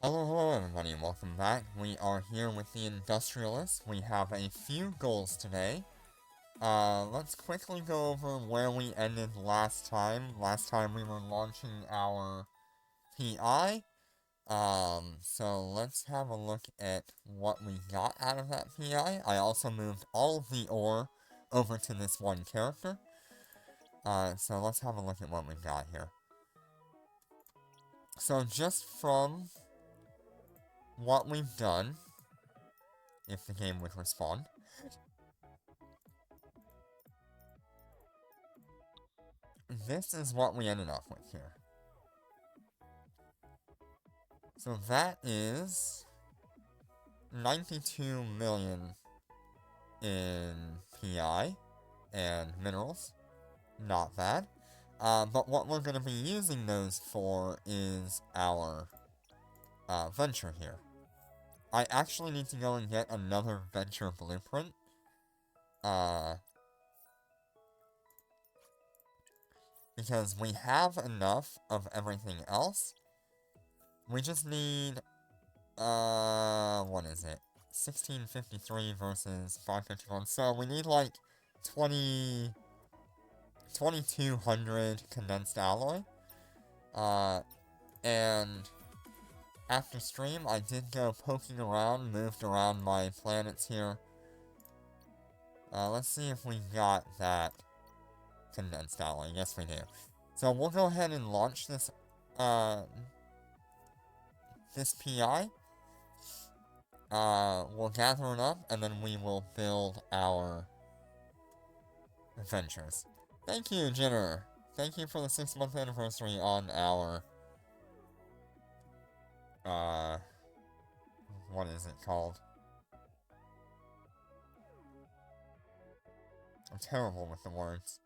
Hello, everybody, and welcome back. We are here with the Industrialists. We have a few goals today. Let's quickly go over where we ended last time. Last time we were launching our PI. So let's have a look at what we got out of that PI. I also moved all of the ore over to this one character. So let's have a look at what we got here. So just from what we've done, if the game would respond, this is what we ended up with here. So that is 92 million in PI and minerals. Not bad. But what we're going to be using those for is our venture here. I actually need to go and get another venture blueprint. Because we have enough of everything else. We just need, what is it? 1653 versus 551. So we need like 2200 condensed alloy. And after stream, I did go poking around, moved around my planets here. Let's see if we got that condensed alloy. Yes, we do. So we'll go ahead and launch this PI. We'll gather it up, and then we will build our adventures. Thank you, Jenner. Thank you for the 6-month anniversary on our, what is it called? I'm terrible with the words.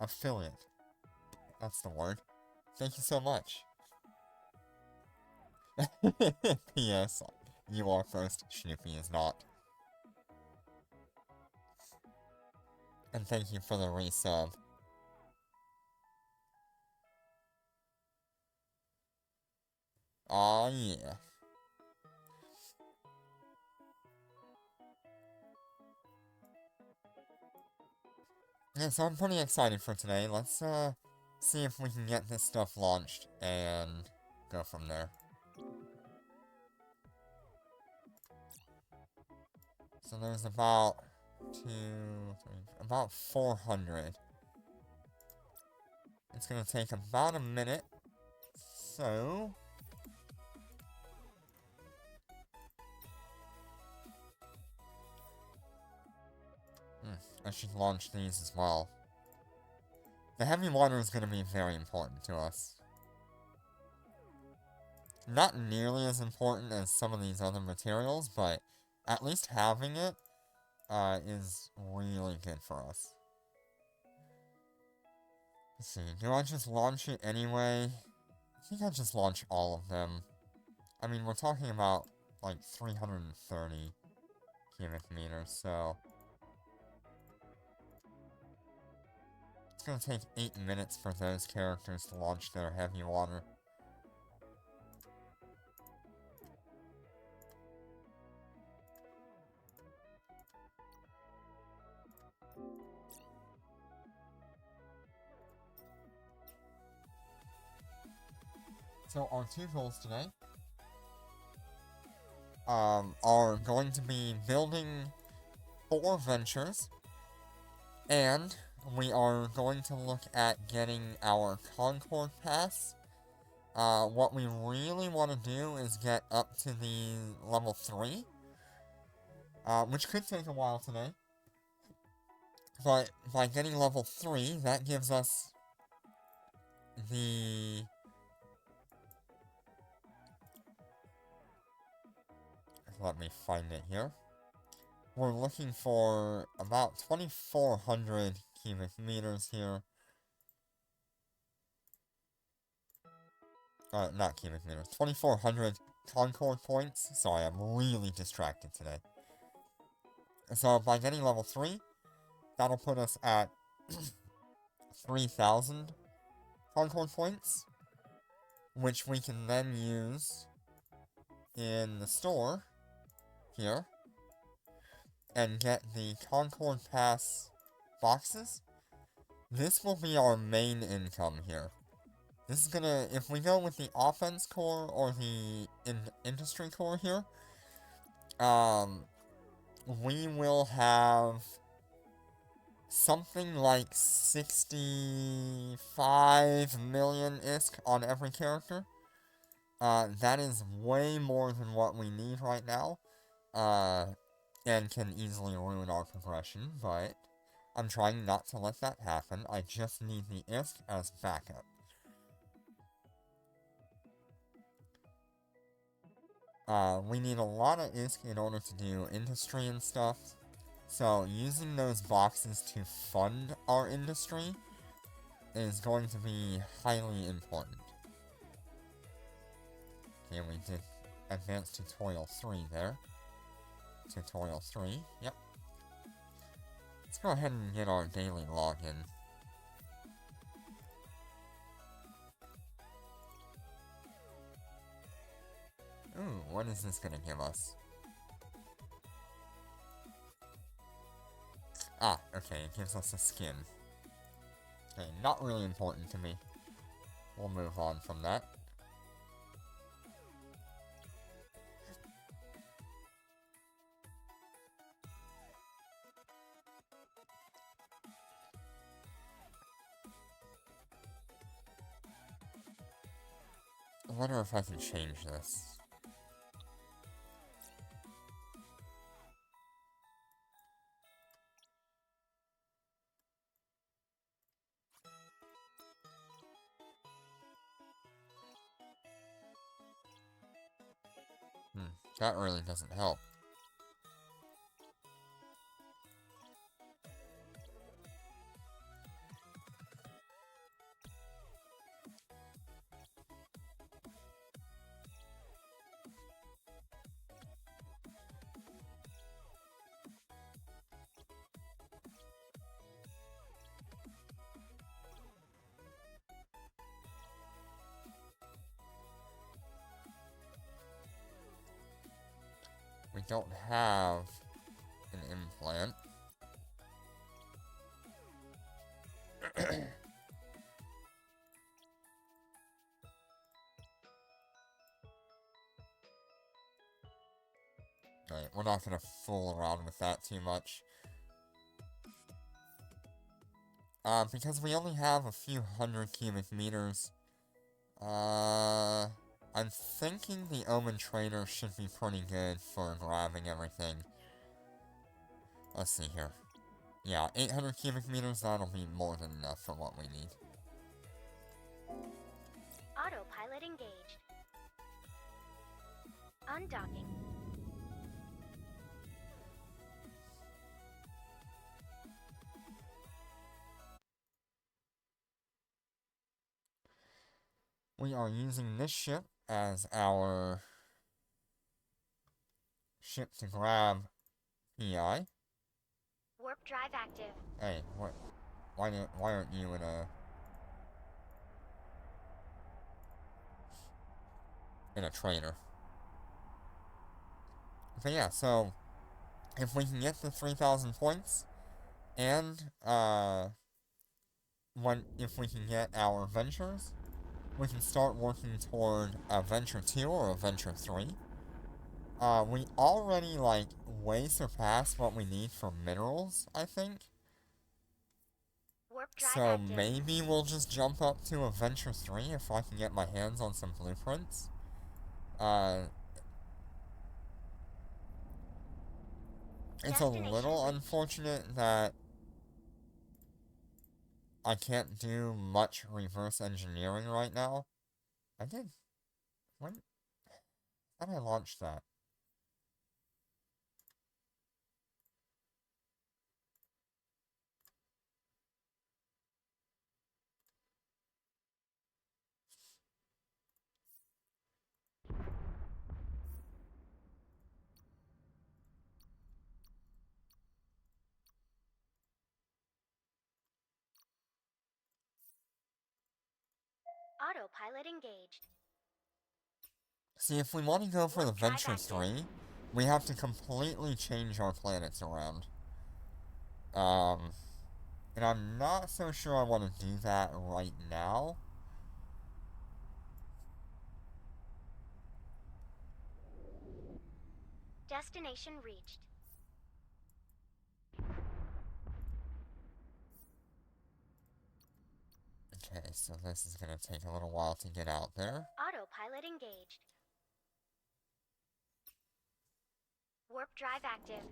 Affiliate. That's the word. Thank you so much. P.S. You are first, Snoopy is not. And thank you for the resub. Aw, yeah. Yeah, so I'm pretty excited for today. Let's, see if we can get this stuff launched and go from there. So there's about about 400. It's gonna take about a minute. So I should launch these as well. The heavy water is gonna be very important to us. Not nearly as important as some of these other materials, but at least having it is really good for us. Let's see, do I just launch it anyway? I think I just launch all of them. I mean, we're talking about like 330 cubic meters, so it's gonna take 8 minutes for those characters to launch their heavy water. So our two goals today are going to be building 4 ventures, and we are going to look at getting our Concord Pass. What we really want to do is get up to the level 3, which could take a while today. But by getting level 3, that gives us the... Let me find it here. We're looking for about 2,400 cubic meters here. Not cubic meters. 2,400 Concord points. Sorry, I'm really distracted today. So by getting level 3, that'll put us at 3,000 Concord points, which we can then use in the store here and get the Concord Pass boxes, this will be our main income here. This is gonna, if we go with the offense core or the industry core here, we will have something like 65 million-isk on every character. That is way more than what we need right now, and can easily ruin our progression, but I'm trying not to let that happen. I just need the ISK as backup. We need a lot of ISK in order to do industry and stuff, so using those boxes to fund our industry is going to be highly important. Okay, we did Advanced Tutorial 3 there. Tutorial 3, yep. Let's go ahead and get our daily login. Ooh, what is this gonna give us? Ah, okay, it gives us a skin. Okay, not really important to me. We'll move on from that. I wonder if I can change this. That really doesn't help. We don't have an implant. Right, we're not gonna fool around with that too much. Because we only have a few hundred cubic meters, I'm thinking the Omen Trainer should be pretty good for grabbing everything. Let's see here. Yeah, 800 cubic meters, that'll be more than enough for what we need. Autopilot engaged. Undocking. We are using this ship as our ship to grab PI. Warp drive active. Hey, what? Why aren't you in a trainer? But yeah, so if we can get the 3,000 points, and if we can get our ventures, we can start working toward a venture 2 or a venture 3. We already, like, way surpassed what we need for minerals, I think. Warp drive So active. maybe we'll just jump up to a venture 3 if I can get my hands on some blueprints. It's a little unfortunate that I can't do much reverse engineering right now. I did. When did I launch that? Autopilot engaged. See, if we want to go for the Warp drive Venture active. 3, we have to completely change our planets around. And I'm not so sure I want to do that right now. Destination reached. Okay, so this is going to take a little while to get out there. Autopilot engaged. Warp drive active.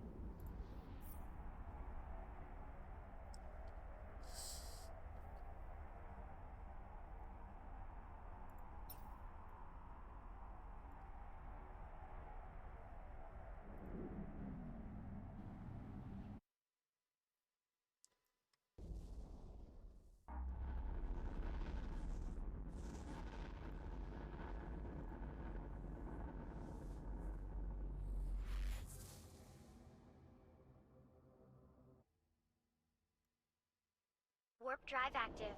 Warp drive active.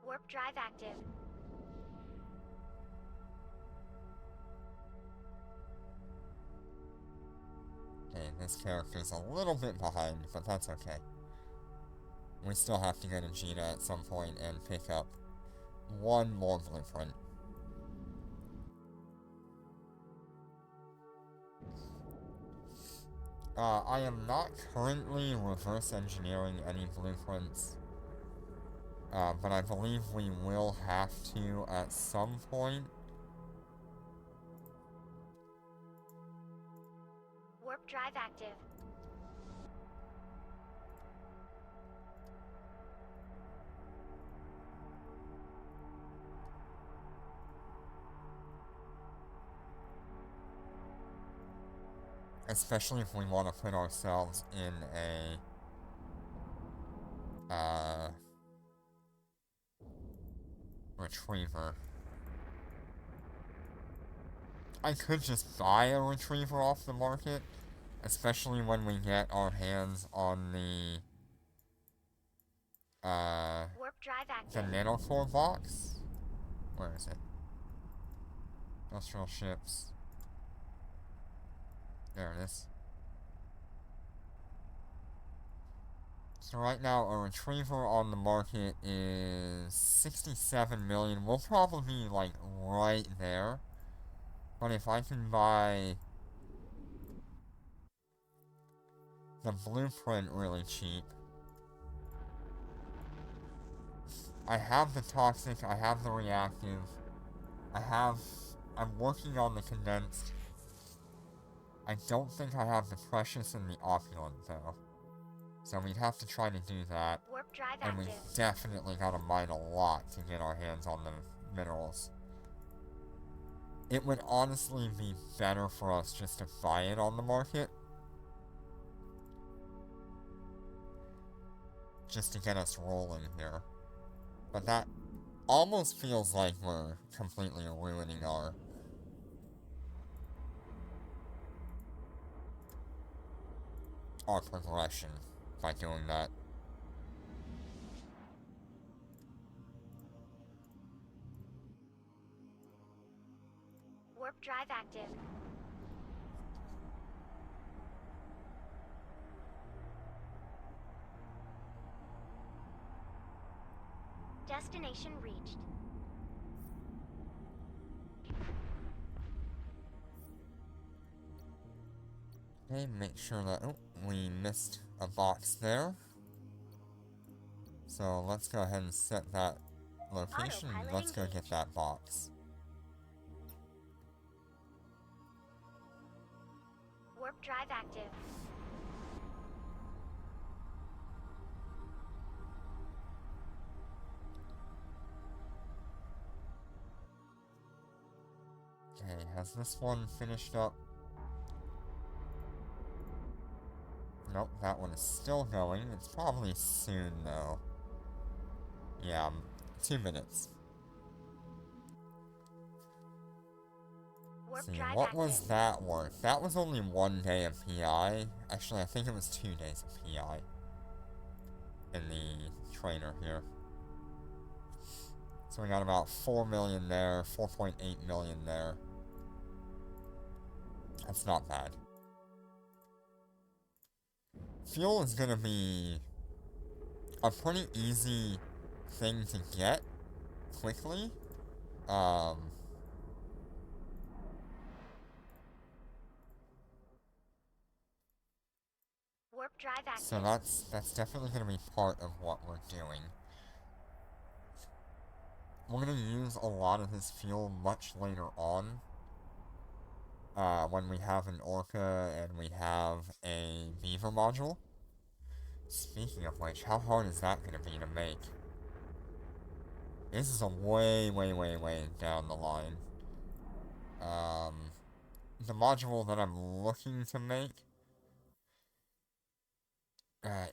Warp drive active. Okay, this character's a little bit behind, but that's okay. We still have to go to Gina at some point and pick up one more blueprint. I am not currently reverse engineering any blueprints, but I believe we will have to at some point. Warp drive active. Especially if we want to put ourselves in a retriever. I could just buy a retriever off the market, especially when we get our hands on the Warp drive the active. nanocore box. Where is it? Industrial ships. There it is. So right now, a retriever on the market is 67 million. We'll probably be like right there. But if I can buy the blueprint really cheap, I have the toxic, I have the reactive, I'm working on the condensed. I don't think I have the precious and the opulent though. So we'd have to try to do that. Warp drive And we active. definitely gotta mine a lot to get our hands on the minerals. It would honestly be better for us just to buy it on the market. Just to get us rolling here. But that almost feels like we're completely ruining our progression by doing that. Warp drive active. Destination reached. Okay, make sure that, oh, we missed a box there. So let's go ahead and set that location and let's go get that box. Warp drive active. has this one finished up? Nope, that one is still going. It's probably soon, though. Yeah, 2 minutes. Warp See, drive what active. was that worth? That was only 1 day of PI. Actually, I think it was 2 days of PI. In the trainer here. So we got about 4 million there, 4.8 million there. That's not bad. Fuel is gonna be a pretty easy thing to get quickly. Warp drive active. So that's definitely gonna be part of what we're doing. We're gonna use a lot of this fuel much later on. When we have an Orca and we have a Beaver module. Speaking of which, how hard is that gonna be to make? This is a way down the line. The module that I'm looking to make,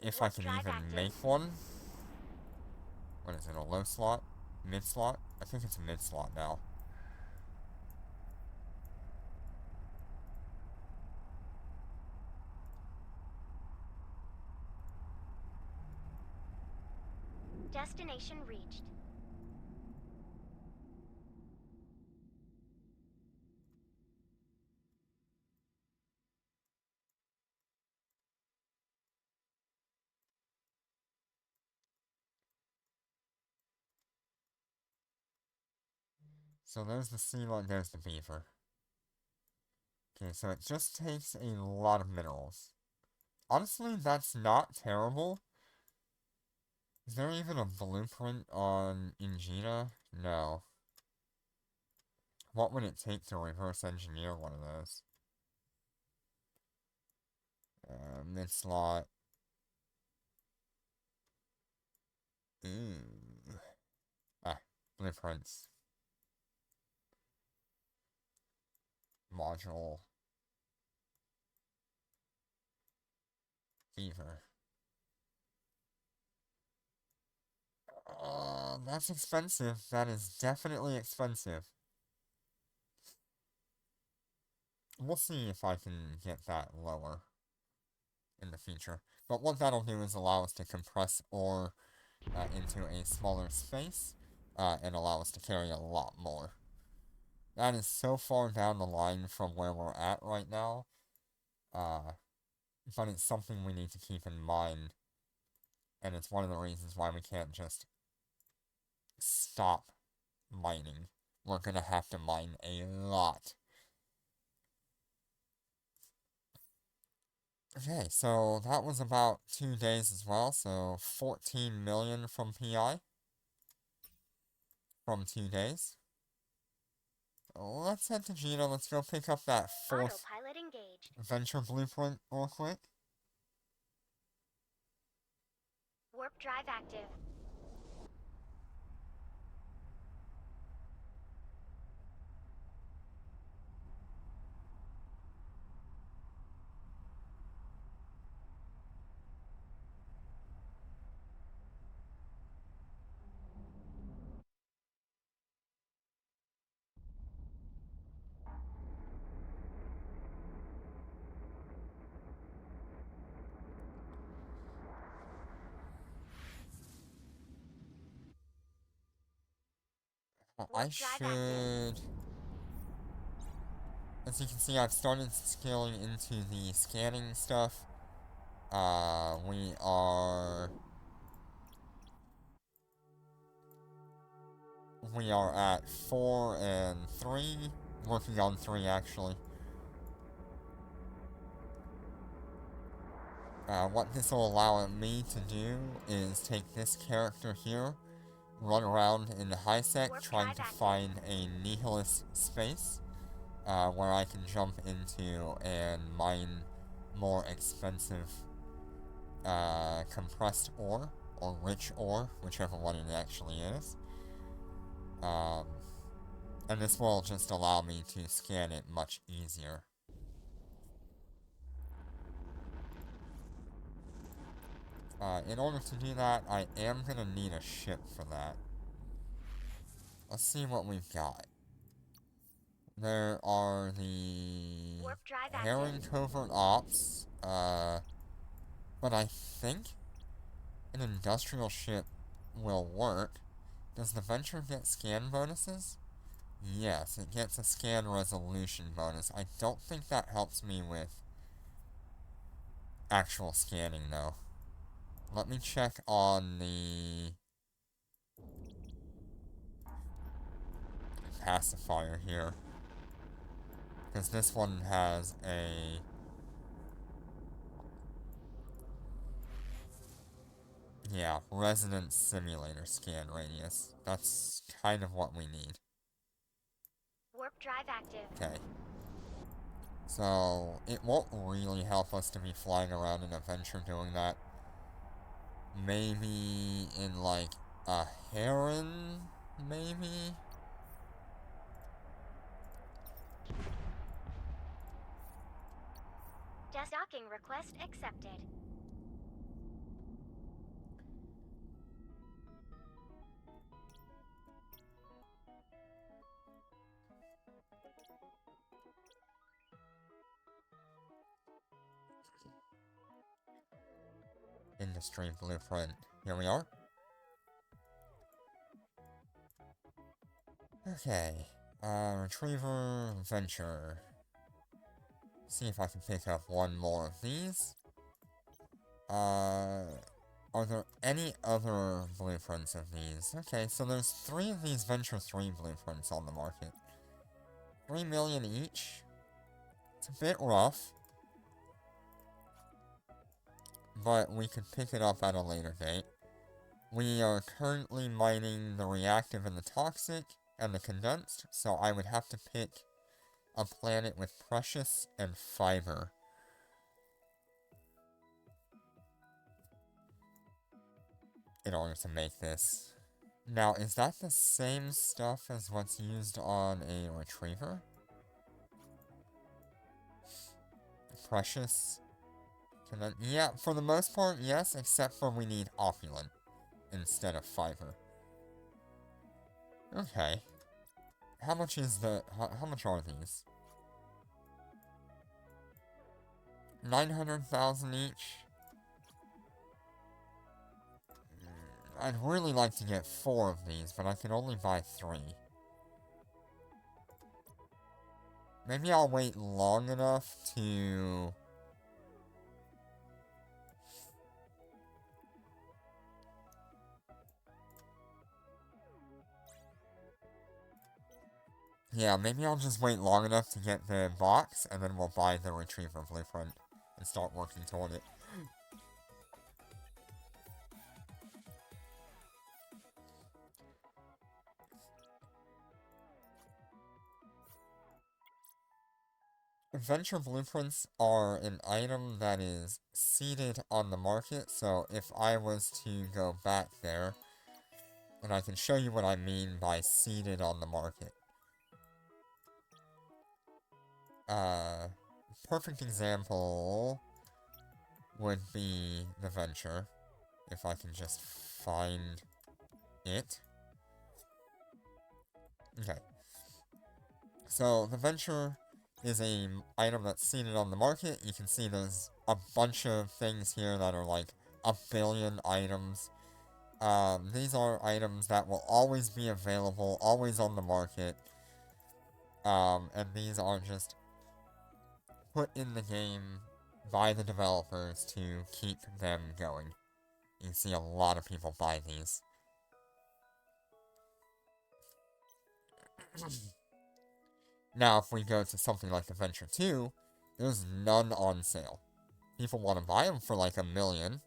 if I can even make one. What is it, a low slot? Mid slot? I think it's a mid slot now. Destination reached. So there's the sea lion, there's the beaver. Okay, so it just takes a lot of minerals. Honestly, that's not terrible. Is there even a blueprint on Ingina? No. What would it take to reverse engineer one of those? Mid-slot. Ooh. Ah, blueprints. Module. Beaver. That's expensive. That is definitely expensive. We'll see if I can get that lower in the future. But what that'll do is allow us to compress ore into a smaller space and allow us to carry a lot more. That is so far down the line from where we're at right now, but it's something we need to keep in mind, and it's one of the reasons why we can't just stop mining. We're gonna have to mine a lot. Okay, so that was about 2 days as well, so 14 million from PI. From 2 days. Let's head to Gina, let's go pick up that 4th Autopilot engaged. venture blueprint real quick. Warp drive active. I should... As you can see, I've started scaling into the scanning stuff. We are at 4 and 3. Working on 3, actually. What this will allow me to do is take this character here, run around in the high sec trying to find a nihilist space where I can jump into and mine more expensive compressed ore or rich ore, whichever one it actually is. And this will just allow me to scan it much easier. In order to do that, I am gonna need a ship for that. Let's see what we've got. There are the Warp drive Herring active. Covert Ops, but I think an industrial ship will work. Does the Venture get scan bonuses? Yes, it gets a scan resolution bonus. I don't think that helps me with actual scanning, though. Let me check on the pacifier here. Because this one has a... yeah, resonance simulator scan radius. That's kind of what we need. Warp drive active. Okay. So, it won't really help us to be flying around in a Venture doing that. Maybe in, like, a Heron? Maybe? Docking request accepted. Industry blueprint. Here we are. Okay. Retriever Venture. See if I can pick up one more of these. Are there any other blueprints of these? Okay, so there's 3 of these Venture 3 blueprints on the market. 3 million each. It's a bit rough. But we could pick it up at a later date. We are currently mining the reactive and the toxic and the condensed, so I would have to pick a planet with precious and fiber. In order to make this. Now, is that the same stuff as what's used on a retriever? Precious? Yeah, for the most part, yes, except for we need opulent instead of fiber. Okay. How much is the... How much are these? 900,000 each? I'd really like to get 4 of these, but I can only buy 3. Maybe I'll wait long enough to... yeah, maybe I'll just wait long enough to get the box, and then we'll buy the retriever blueprint and start working toward it. Venture blueprints are an item that is seeded on the market, so if I was to go back there, and I can show you what I mean by seeded on the market. Perfect example would be the Venture, if I can just find it. Okay. So, the Venture is a item that's seeded on the market. You can see there's a bunch of things here that are like 1 billion items. These are items that will always be available, always on the market. And these are just put in the game by the developers to keep them going. You see a lot of people buy these. Now, if we go to something like the Venture 2, there's none on sale. People want to buy them for like 1 million.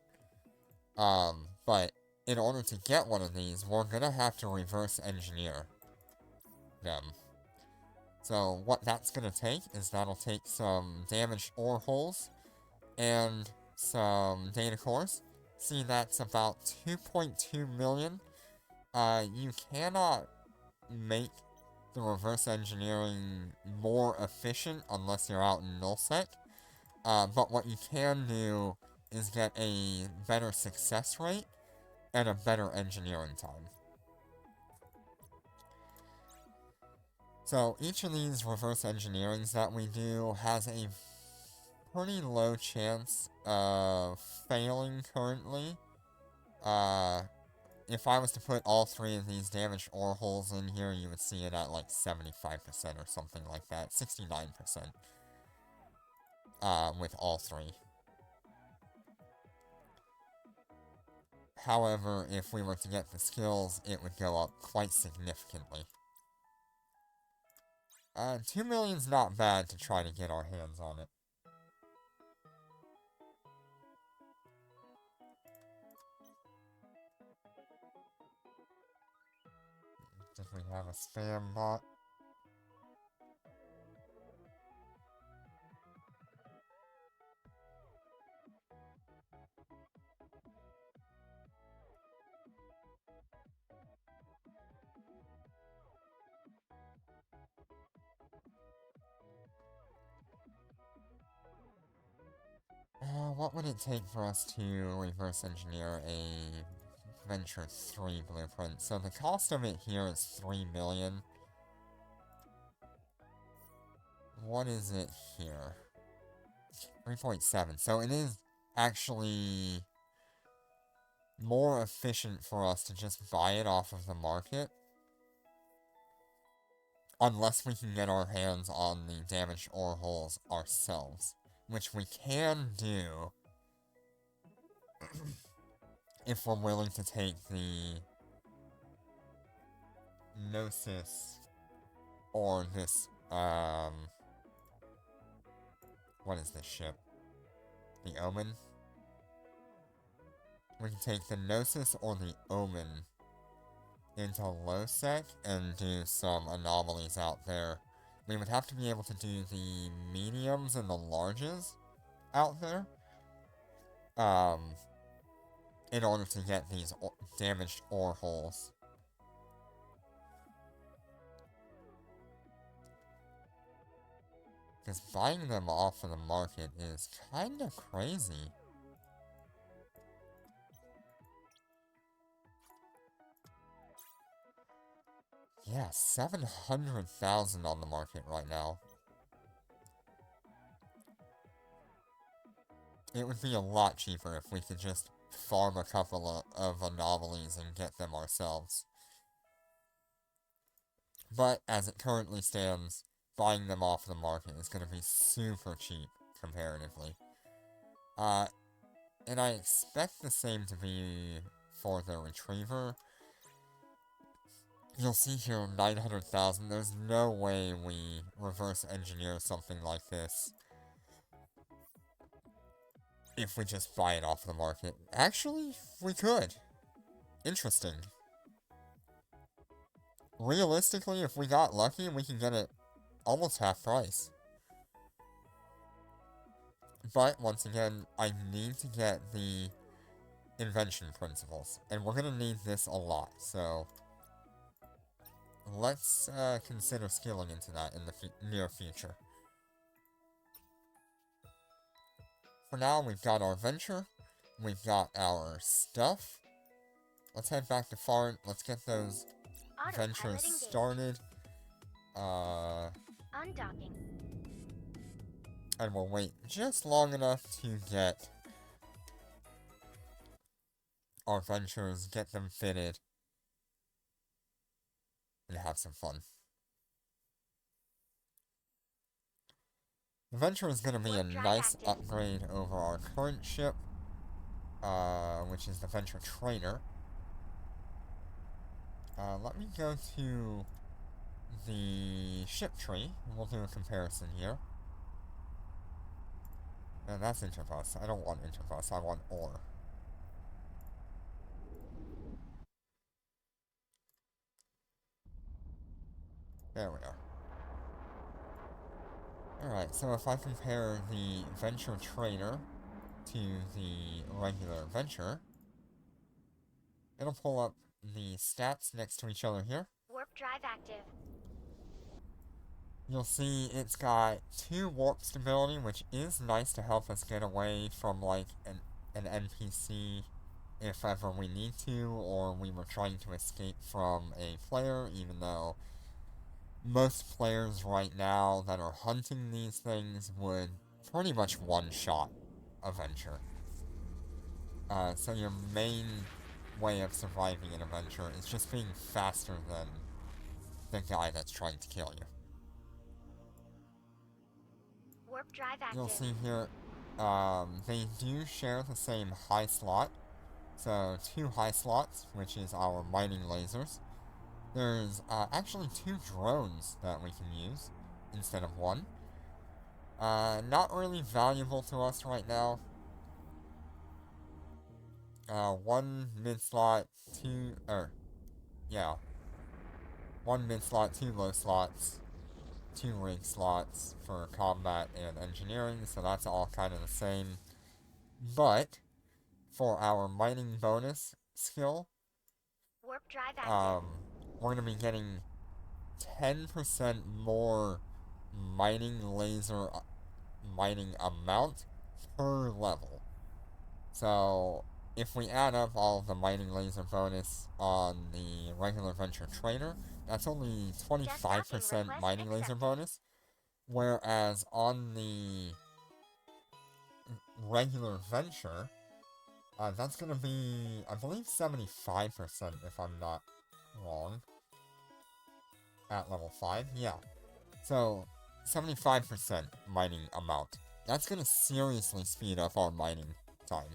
But in order to get one of these, we're gonna have to reverse engineer them. So what that's gonna take is that'll take some damaged ore holes and some data cores. See, that's about 2.2 million. You cannot make the reverse engineering more efficient unless you're out in nullsec. But what you can do is get a better success rate and a better engineering time. So each of these reverse engineerings that we do has a pretty low chance of failing currently. If I was to put all three of these damaged ore holes in here, you would see it at like 75% or something like that. 69%. With all three. However, if we were to get the skills, it would go up quite significantly. 2 million's not bad to try to get our hands on it. Did we have a spam bot? What would it take for us to reverse engineer a Venture 3 blueprint? So the cost of it here is 3 million. What is it here? 3.7. So it is actually more efficient for us to just buy it off of the market. Unless we can get our hands on the damaged ore holes ourselves. Which we can do if we're willing to take the Gnosis or this, what is this ship? The Omen? We can take the Gnosis or the Omen into low-sec and do some anomalies out there. We would have to be able to do the mediums and the larges out there, in order to get these damaged ore holes. Because buying them off of the market is kinda crazy. Yeah, 700,000 on the market right now. It would be a lot cheaper if we could just farm a couple of anomalies and get them ourselves. But as it currently stands, buying them off the market is going to be super cheap comparatively. And I expect the same to be for the Retriever. You'll see here 900,000. There's no way we reverse engineer something like this if we just buy it off the market. Actually, we could. Interesting. Realistically, if we got lucky, we can get it almost half price. But, once again, I need to get the invention principles. And we're gonna need this a lot, so let's consider skilling into that in the near future. For now, we've got our venture, we've got our stuff. Let's head back to Fart, let's get those ventures started. Undocking. And we'll wait just long enough to get our ventures, get them fitted, and have some fun. The Venture is going to be a nice upgrade over our current ship, which is the Venture Trainer. Let me go to the ship tree, and we'll do a comparison here. And that's Interbus. I don't want Interbus, I want ore. There we are. Alright, so if I compare the Venture Trainer to the regular Venture, it'll pull up the stats next to each other here. Warp drive active. You'll see it's got 2 warp stability, which is nice to help us get away from like an NPC if ever we need to, or we were trying to escape from a player, even though most players right now that are hunting these things would pretty much one-shot a venture. So your main way of surviving an adventure is just being faster than the guy that's trying to kill you. Warp drive active. You'll see here, they do share the same high slot. So 2 high slots, which is our mining lasers. There's actually 2 drones that we can use instead of 1. Not really valuable to us right now. 1 mid slot, 1 mid slot, 2 low slots, 2 rig slots for combat and engineering, so that's all kind of the same. But for our mining bonus skill, Warp drive active. we're going to be getting 10% more mining laser mining amount per level. So if we add up all of the mining laser bonus on the regular venture trainer, that's only 25% mining laser bonus, whereas on the regular venture, that's going to be, I believe, 75% if I'm not wrong. At level 5, yeah. So, 75% mining amount. That's going to seriously speed up our mining time.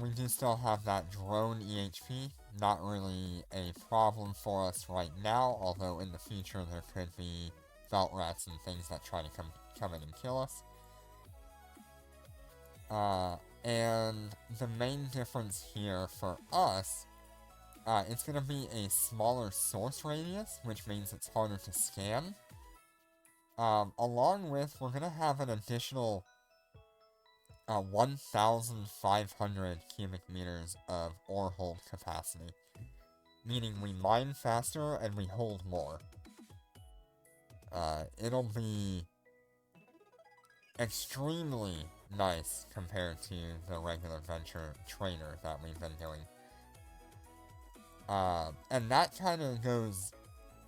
We do still have that drone EHP. Not really a problem for us right now, although in the future there could be belt rats and things that try to come in and kill us. And the main difference here for us, it's going to be a smaller source radius, which means it's harder to scan. Along with, we're going to have an additional 1,500 cubic meters of ore hold capacity, meaning we mine faster and we hold more. It'll be extremely nice compared to the regular venture trainer that we've been doing. And that kind of goes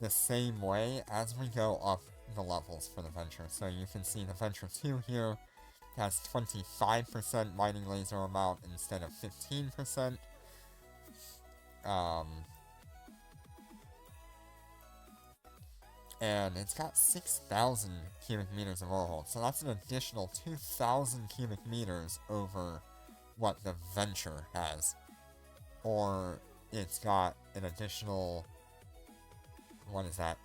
the same way as we go up the levels for the venture. So you can see the venture 2 here has 25% mining laser amount instead of 15%. And it's got 6,000 cubic meters of ore hold, so that's an additional 2,000 cubic meters over what the venture has. Or it's got an additional, what is that,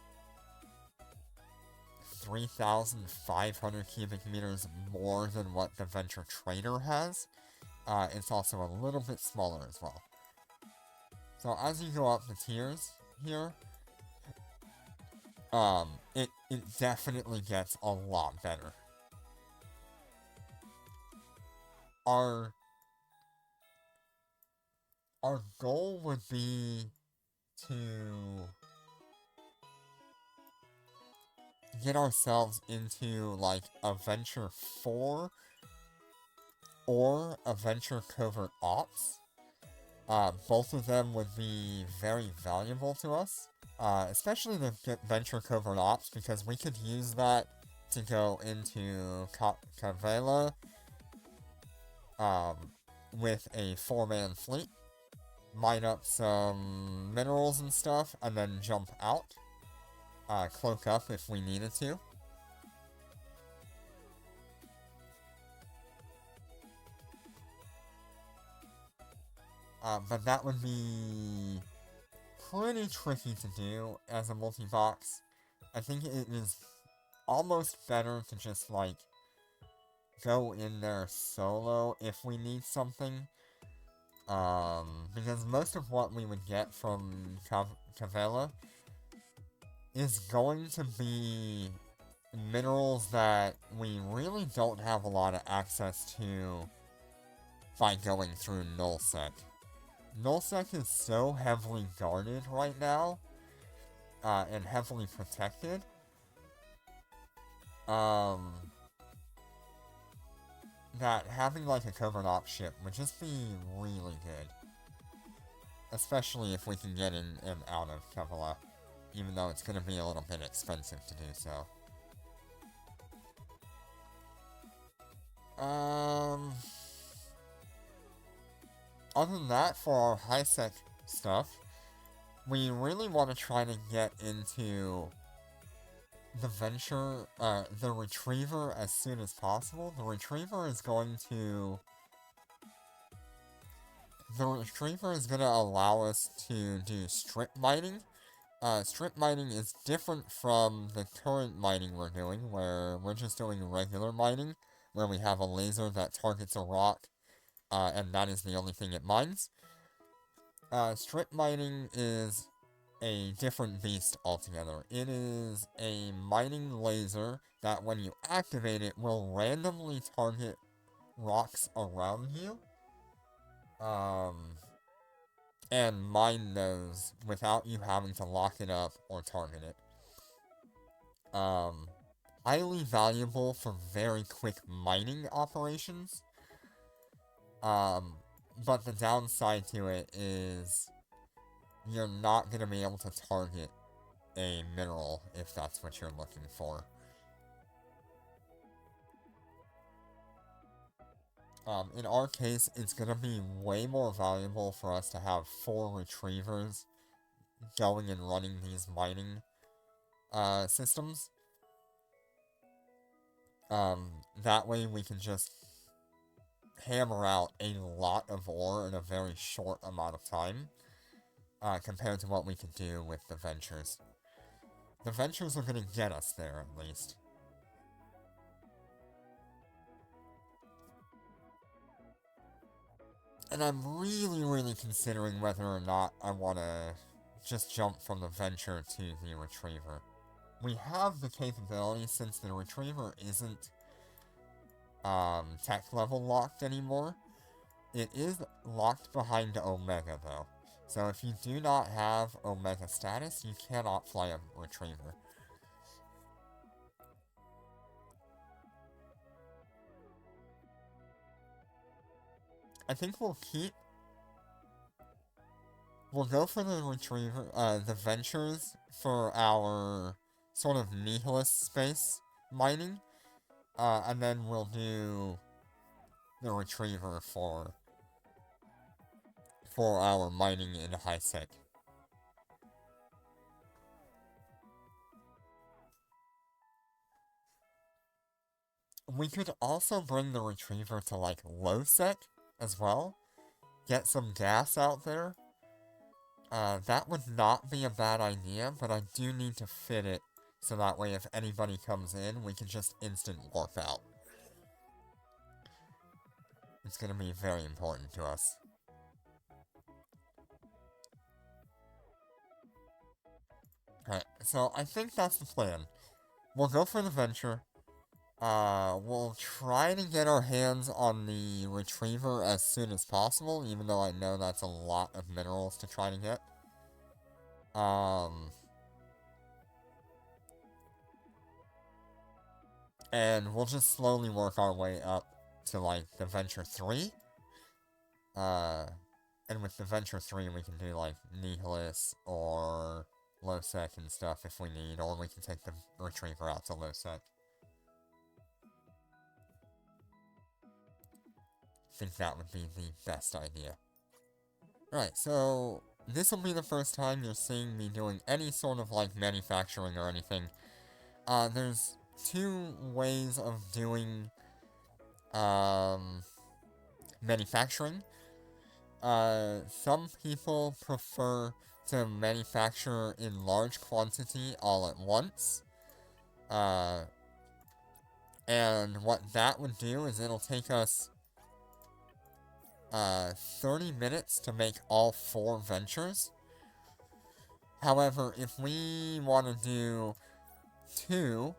3,500 cubic meters more than what the venture trainer has. It's also a little bit smaller as well. So as you go up the tiers here, it definitely gets a lot better. Our goal would be to get ourselves into, like, Adventure 4 or Adventure Covert Ops. Both of them would be very valuable to us. Especially the Adventure Covert Ops, because we could use that to go into Kavela with a 4-man fleet, mine up some minerals and stuff, and then jump out. Cloak up if we needed to. But that would be pretty tricky to do as a multi-box. I think it is almost better to just, like, go in there solo if we need something. Because most of what we would get from Kavela is going to be minerals that we really don't have a lot of access to by going through Nullsec. Nullsec is so heavily guarded right now and heavily protected, that having like a covert op ship would just be really good. Especially if we can get in and out of Kevela, even though it's going to be a little bit expensive to do so. Other than that, for our high-sec stuff, we really want to try to get into the venture, the retriever as soon as possible. The retriever is going to allow us to do strip mining. Strip mining is different from the current mining we're doing, where we're just doing regular mining, where we have a laser that targets a rock, and that is the only thing it mines. Strip mining is a different beast altogether. It is a mining laser that when you activate it will randomly target rocks around you, and mine those without you having to lock it up or target it. Highly valuable for very quick mining operations. But the downside to it is you're not going to be able to target a mineral if that's what you're looking for. In our case, it's going to be way more valuable for us to have 4 retrievers going and running these mining systems. That way we can just hammer out a lot of ore in a very short amount of time, compared to what we could do with the ventures. The ventures are going to get us there, at least. And I'm really considering whether or not I want to just jump from the venture to the retriever. We have the capability, since the retriever isn't tech level locked anymore. It is locked behind Omega though. So if you do not have Omega status, you cannot fly a retriever. I think we'll go for the retriever, the ventures for our sort of nihilist space mining, and then we'll do the retriever for our mining in high sec. We could also bring the retriever to like low sec as well. Get some gas out there. That would not be a bad idea, but I do need to fit it so that way if anybody comes in, we can just instant warp out. It's going to be very important to us. Alright, so I think that's the plan. We'll go for the venture. We'll try to get our hands on the retriever as soon as possible, even though I know that's a lot of minerals to try to get. And we'll just slowly work our way up to, like, the Venture 3. And with the Venture 3, we can do, like, Nihilus or Low-Sec and stuff if we need, or we can take the Retriever out to Low-Sec. I think that would be the best idea. Right, so this will be the first time you're seeing me doing any sort of, like, manufacturing or anything. There's 2 ways of doing, manufacturing. Some people prefer to manufacture in large quantity all at once. And what that would do is it'll take us 30 minutes to make all 4 ventures. However, if we want to do 2,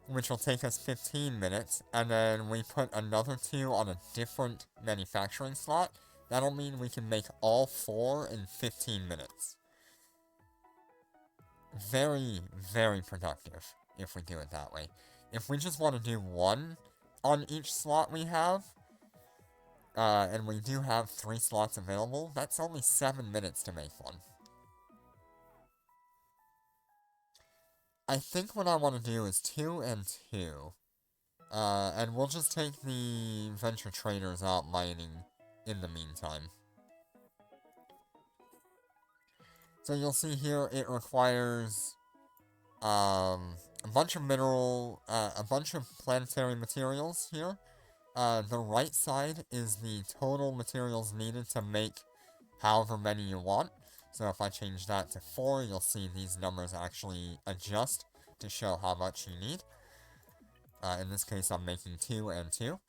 which will take us 15 minutes, and then we put another 2 on a different manufacturing slot, that'll mean we can make all 4 in 15 minutes. very, very productive if we do it that way. If we just want to do one on each slot we have, and we do have 3 slots available, that's only 7 minutes to make one. I think what I want to do is 2 and 2. And we'll just take the venture traders out mining in the meantime. So you'll see here it requires a bunch of a bunch of planetary materials here. The right side is the total materials needed to make however many you want. So if I change that to 4, you'll see these numbers actually adjust to show how much you need. In this case, I'm making 2 and 2.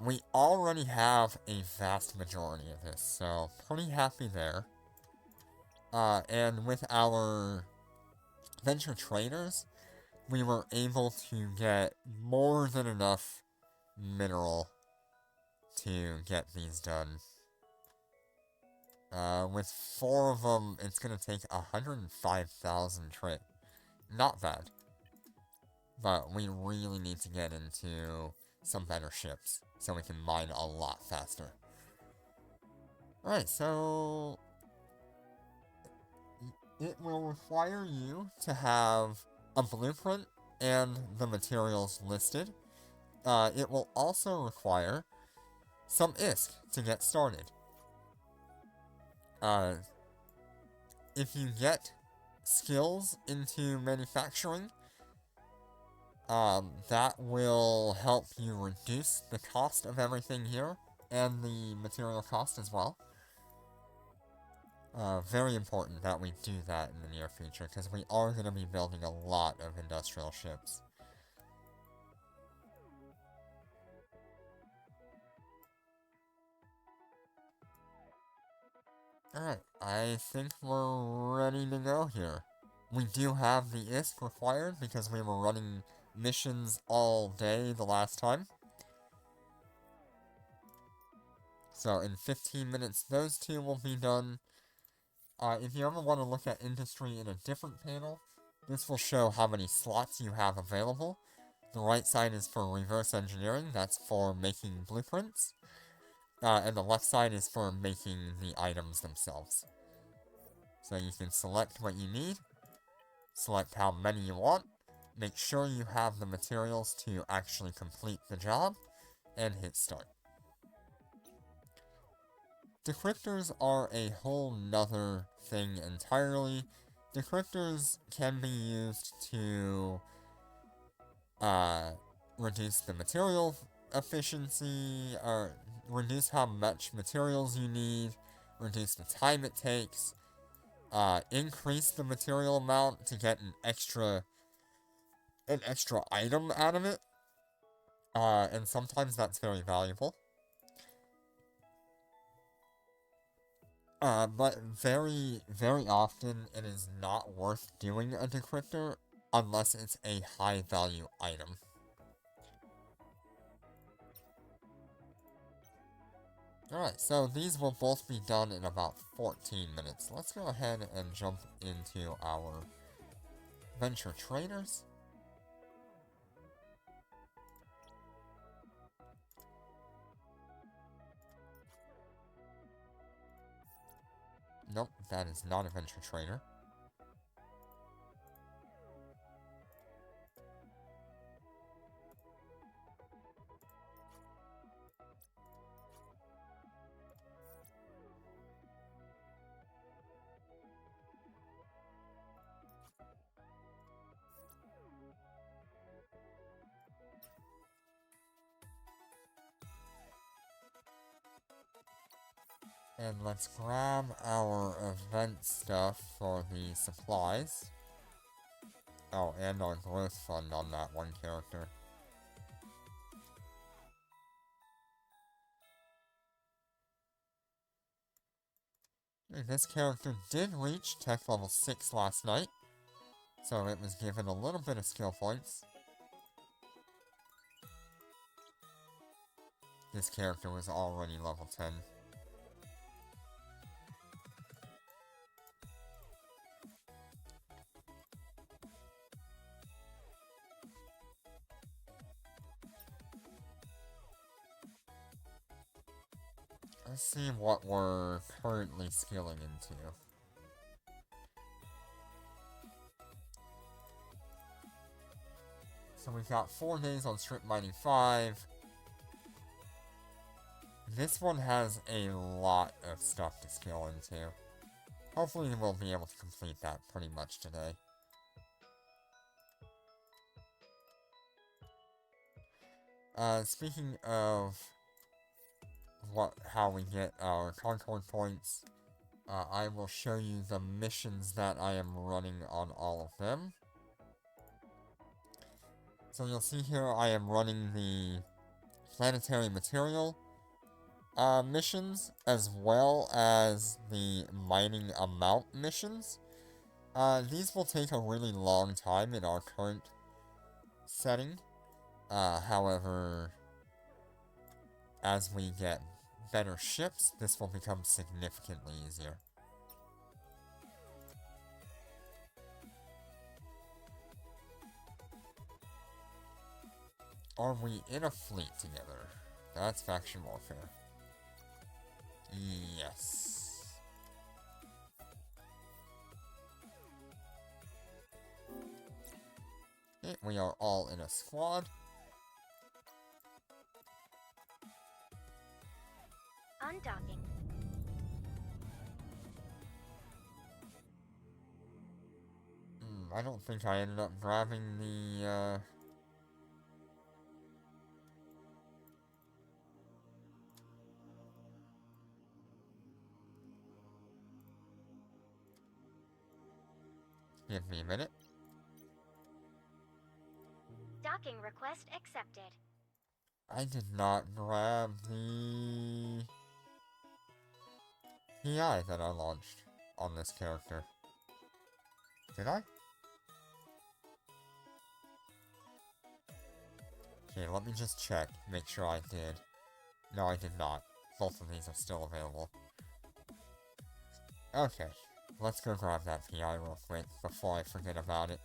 We already have a vast majority of this, so pretty happy there. And with our venture traders, we were able to get more than enough mineral to get these done. With 4 of them, it's gonna take 105,000 trit. Not bad. But we really need to get into some better ships, so we can mine a lot faster. Alright, so it will require you to have a blueprint and the materials listed. It will also require some ISK to get started. If you get skills into manufacturing, that will help you reduce the cost of everything here, and the material cost as well. Very important that we do that in the near future, because we are going to be building a lot of industrial ships. Alright, I think we're ready to go here. We do have the ISK required, because we were running missions all day the last time. So in 15 minutes, those 2 will be done. If you ever want to look at industry in a different panel, this will show how many slots you have available. The right side is for reverse engineering, that's for making blueprints. And the left side is for making the items themselves. So you can select what you need, select how many you want, make sure you have the materials to actually complete the job, and hit start. Decryptors are a whole nother thing entirely. Decryptors can be used to reduce the material efficiency, or reduce how much materials you need, reduce the time it takes, increase the material amount to get an extra item out of it, and sometimes that's very valuable. But very, very often it is not worth doing a decryptor unless it's a high value item. Alright, so these will both be done in about 14 minutes. Let's go ahead and jump into our venture traders. Nope, that is not a venture trader. And let's grab our event stuff for the supplies. Oh, and our growth fund on that one character. This character did reach tech level 6 last night, so it was given a little bit of skill points. This character was already level 10. Let's see what we're currently skilling into. So we've got 4 days on Strip Mining 5. This one has a lot of stuff to skill into. Hopefully we'll be able to complete that pretty much today. Speaking of how we get our Concord points, I will show you the missions that I am running on all of them. So you'll see here I am running the planetary material missions, as well as the mining amount missions. These will take a really long time in our current setting. However, as we get better ships, this will become significantly easier. Are we in a fleet together? That's faction warfare. Yes. Okay, we are all in a squad. Undocking. I don't think I ended up grabbing the, Give me a minute. Docking request accepted. I did not grab the PI that I launched on this character. Did I? Okay, let me just check, make sure I did. No, I did not. Both of these are still available. Okay, let's go grab that PI real quick before I forget about it.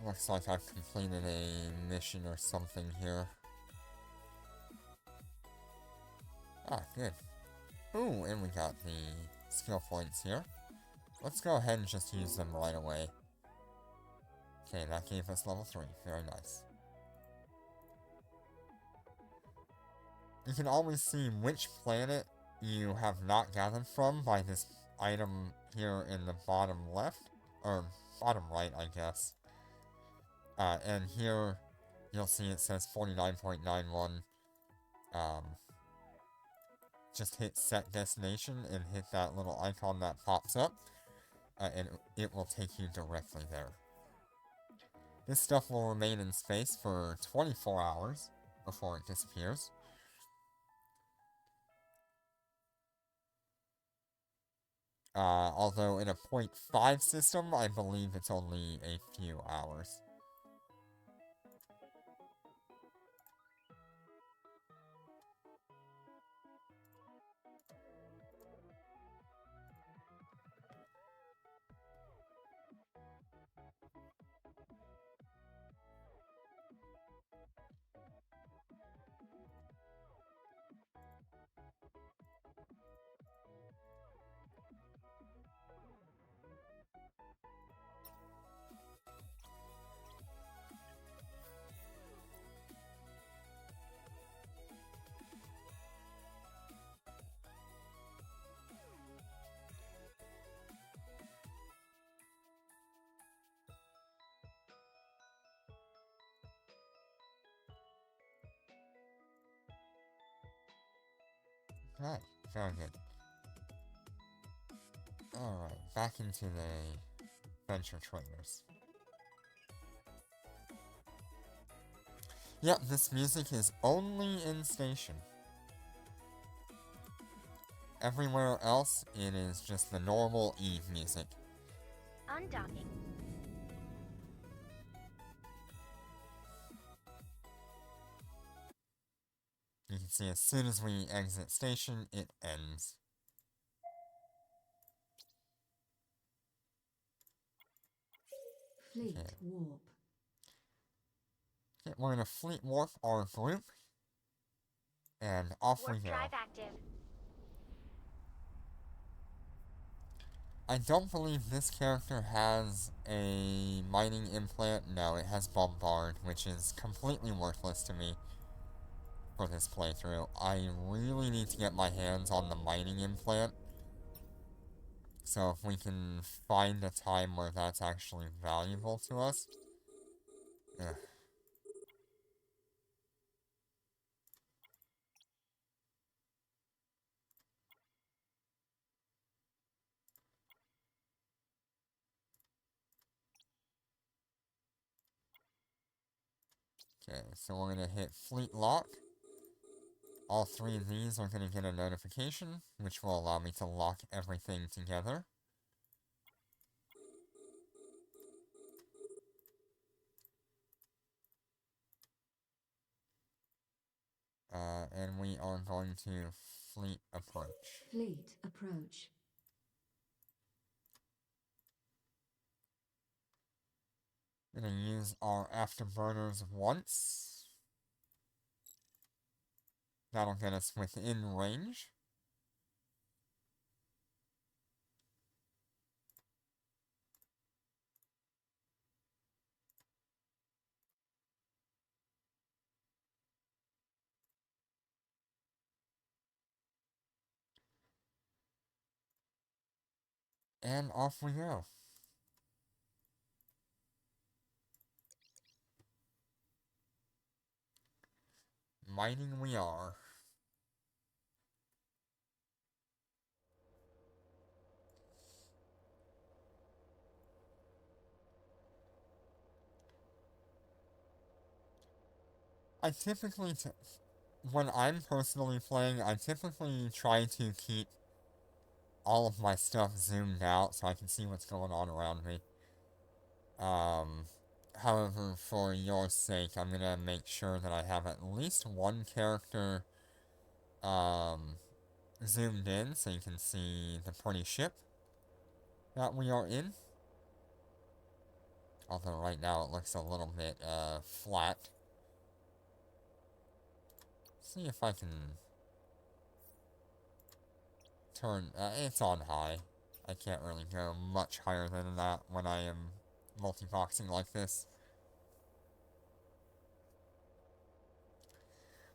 Looks like I've completed a mission or something here. Ah, good. Ooh, and we got the skill points here. Let's go ahead and just use them right away. Okay, that gave us level 3. Very nice. You can always see which planet you have not gathered from by this item here in the bottom left. Or bottom right, I guess. And here, you'll see it says 49.91. Just hit set destination and hit that little icon that pops up. And it will take you directly there. This stuff will remain in space for 24 hours before it disappears. Although in a 0.5 system, I believe it's only a few hours. Right, very good. Alright, back into the venture traders. Yep, this music is only in station. Everywhere else, it is just the normal Eve music. Undocking. You can see as soon as we exit station, it ends. Fleet Okay. warp. Okay, we're gonna fleet warp our group, and off we Warp go. drive active. I don't believe this character has a mining implant. No, it has Bombard, which is completely worthless to me for this playthrough. I really need to get my hands on the mining implant. So if we can find a time where that's actually valuable to us. Ugh. Okay, so we're gonna hit Fleet Lock. All three of these are gonna get a notification, which will allow me to lock everything together. And we are going to Fleet Approach. Fleet approach. Gonna use our afterburners once. That'll get us within range. And off we go. Mining we are. I typically, when I'm personally playing, I typically try to keep all of my stuff zoomed out so I can see what's going on around me. However, for your sake, I'm gonna make sure that I have at least one character, zoomed in so you can see the pretty ship that we are in. Although right now it looks a little bit, flat. See if I can turn, it's on high. I can't really go much higher than that when I am multi-boxing like this.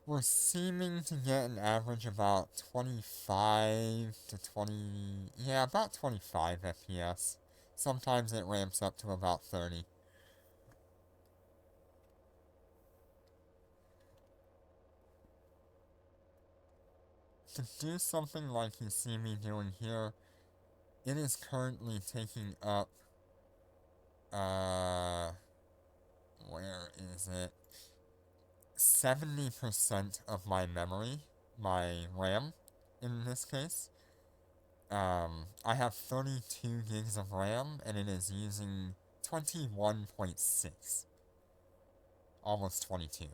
We're seeming to get an average about 25 to 20, yeah, about 25 FPS. Sometimes it ramps up to about 30. To do something like you see me doing here, it is currently taking up, where is it? 70% of my memory, my RAM, in this case. I have 32 gigs of RAM, and it is using 21.6. Almost 22.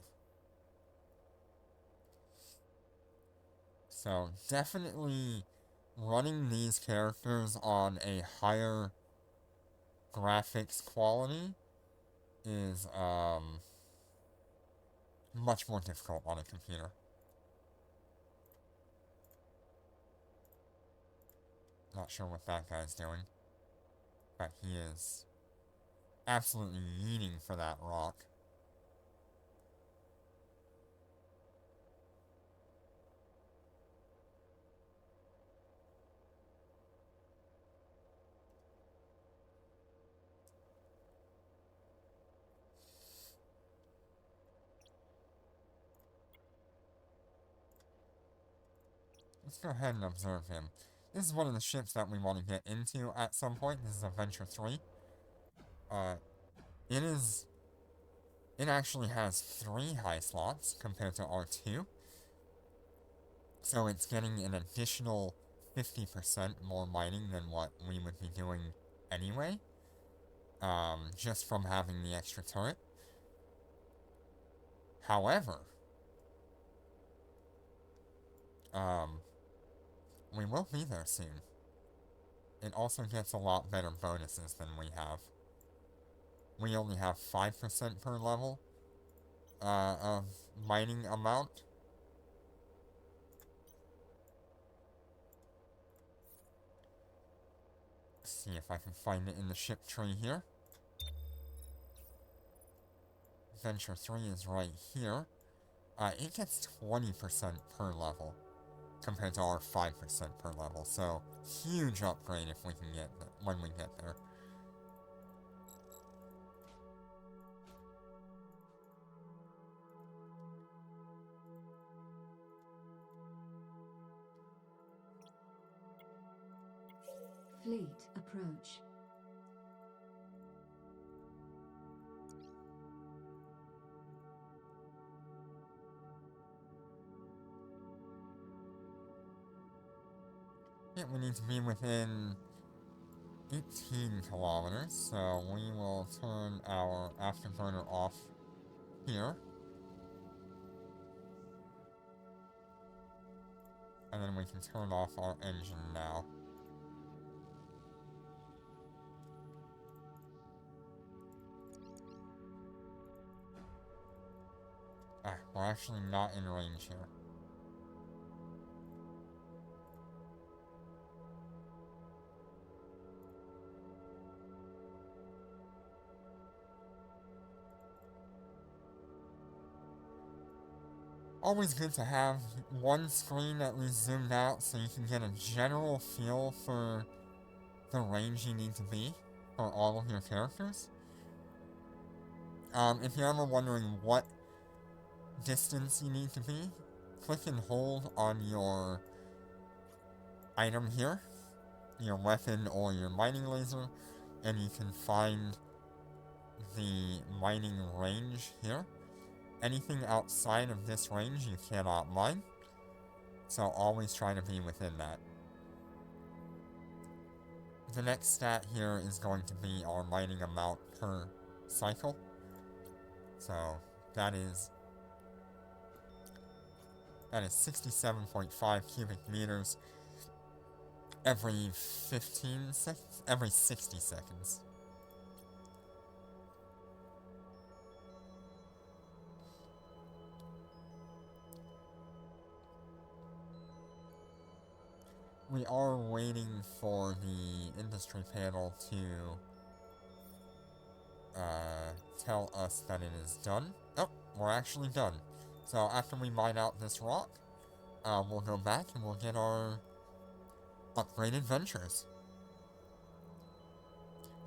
So, definitely running these characters on a higher graphics quality is, much more difficult on a computer. Not sure what that guy's doing, but he is absolutely yeeting for that rock. let's go ahead and observe him. This is one of the ships that we want to get into at some point. This is Adventure 3. It is... It actually has 3 high slots compared to R2. So it's getting an additional 50% more mining than what we would be doing anyway. Just from having the extra turret. However, we will be there soon. It also gets a lot better bonuses than we have. We only have 5% per level of mining amount. Let's see if I can find it in the ship tree here. Venture 3 is right here. It gets 20% per level compared to our 5% per level, so huge upgrade if we can get when we get there. Fleet approach. Yeah, we need to be within 18 kilometers, so we will turn our afterburner off here. And then we can turn off our engine now. We're actually not in range here. Always good to have one screen at least zoomed out so you can get a general feel for the range you need to be for all of your characters. If you're ever wondering what distance you need to be, click and hold on your item here, your weapon or your mining laser, and you can find the mining range here. Anything outside of this range you cannot mine, so always try to be within that. The next stat here is going to be our mining amount per cycle. So that is 67.5 cubic meters every 15 seconds, every 60 seconds. We are waiting for the industry panel to tell us that it is done. Oh, we're actually done. So after we mine out this rock, we'll go back and we'll get our upgraded ventures.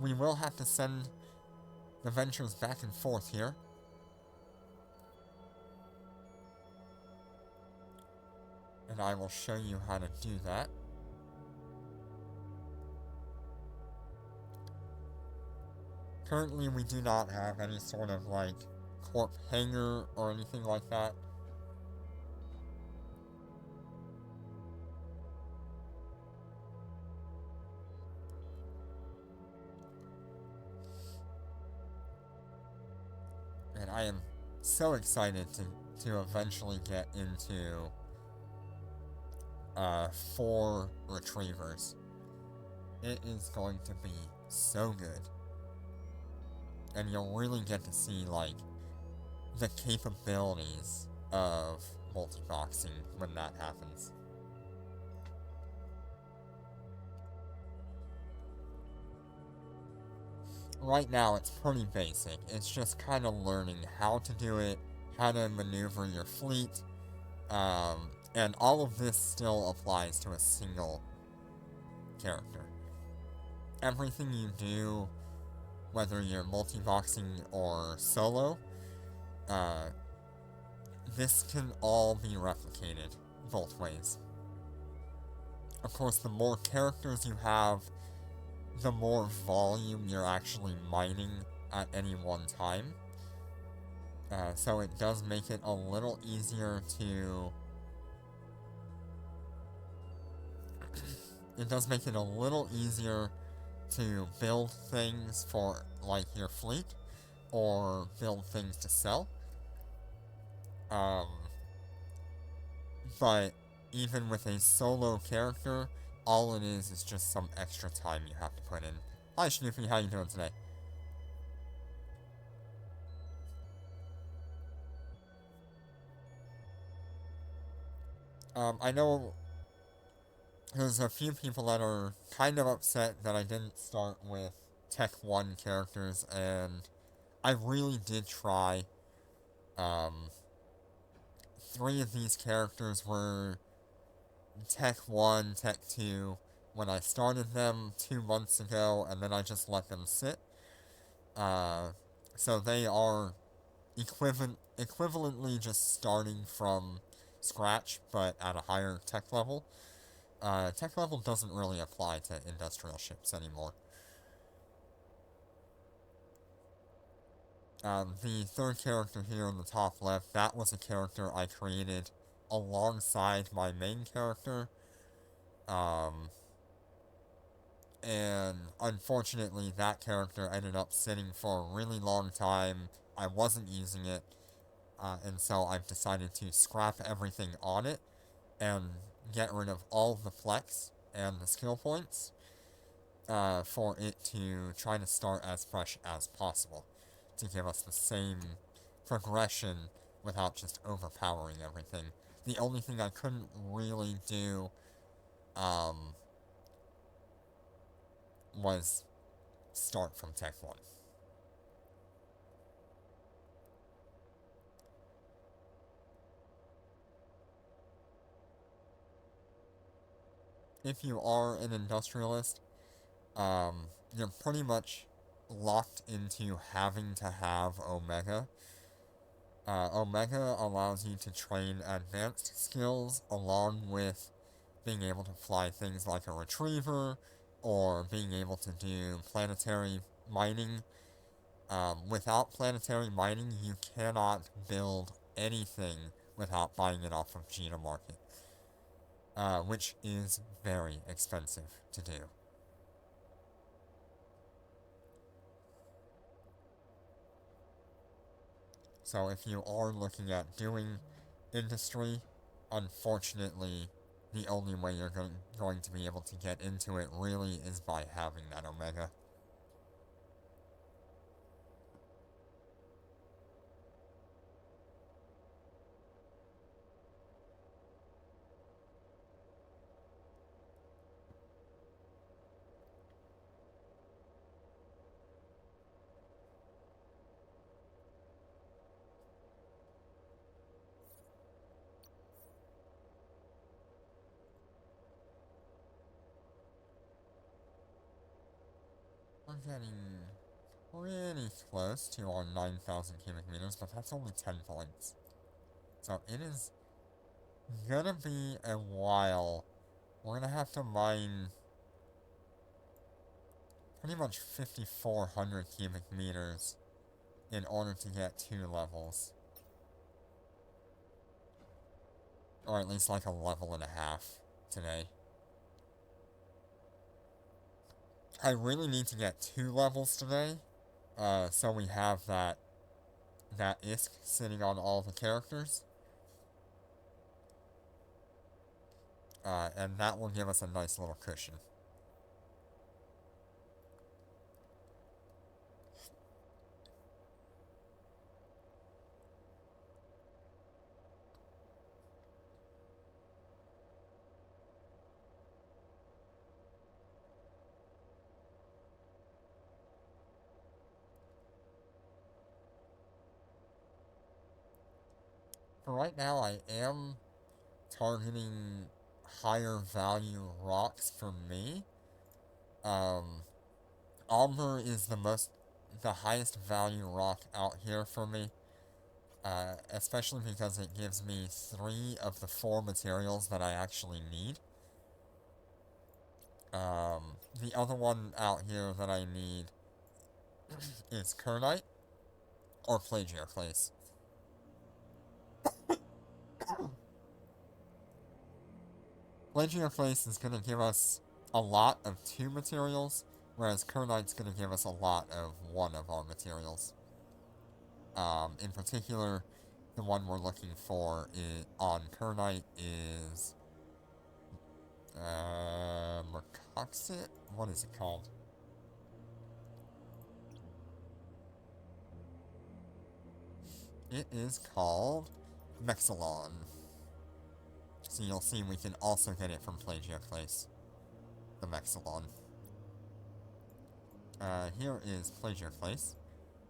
We will have to send the ventures back and forth here. And I will show you how to do that. Currently, we do not have any sort of, like, corp hangar or anything like that. And I am so excited to eventually get into 4 retrievers. It is going to be so good. And you'll really get to see, like, the capabilities of multi-boxing when that happens. Right now, it's pretty basic. It's just kind of learning how to do it, how to maneuver your fleet, and all of this still applies to a single character. Everything you do, whether you're multi-boxing or solo, this can all be replicated both ways. Of course, the more characters you have, the more volume you're actually mining at any one time. So it does make it a little easier to... it does make it a little easier to build things for, like, your fleet, or build things to sell. Um, but even with a solo character, all it is just some extra time you have to put in. Hi Snoopy, how you doing today? I know there's a few people that are kind of upset that I didn't start with Tech 1 characters, and I really did try. Um, 3 of these characters were Tech 1, Tech 2 when I started them 2 months ago, and then I just let them sit. So they are equivalently just starting from scratch, but at a higher tech level. Tech level doesn't really apply to industrial ships anymore. The third character here in the top left, that was a character I created alongside my main character. And unfortunately, that character ended up sitting for a really long time. I wasn't using it, and so I've decided to scrap everything on it and get rid of all of the flex and the skill points for it to try to start as fresh as possible to give us the same progression without just overpowering everything. The only thing I couldn't really do was start from Tech 1. If you are an industrialist, you're pretty much locked into having to have Omega. Omega allows you to train advanced skills along with being able to fly things like a retriever or being able to do planetary mining. Without planetary mining, you cannot build anything without buying it off of Gina Market, which is very expensive to do. So if you are looking at doing industry, unfortunately, the only way you're going to be able to get into it really is by having that Omega. We're getting pretty close to our 9,000 cubic meters, but that's only 10 points. So it is gonna be a while. We're gonna have to mine pretty much 5,400 cubic meters in order to get 2 levels. Or at least like a level and a half today. I really need to get 2 levels today, so we have that ISK sitting on all the characters. And that will give us a nice little cushion. For right now, I am targeting higher value rocks for me. Amber is the highest value rock out here for me. Especially because it gives me 3 of the 4 materials that I actually need. The other one out here that I need is Kernite or Plagioclase. Plagioclase is going to give us a lot of 2 materials, whereas Kernite's going to give us a lot of 1 of our materials. In particular, the one we're looking for on Kernite is Mercoxit? What is it called? It is called Mexilon. So you'll see we can also get it from Plagioclase, the Mexilon. Here is Plagioclase.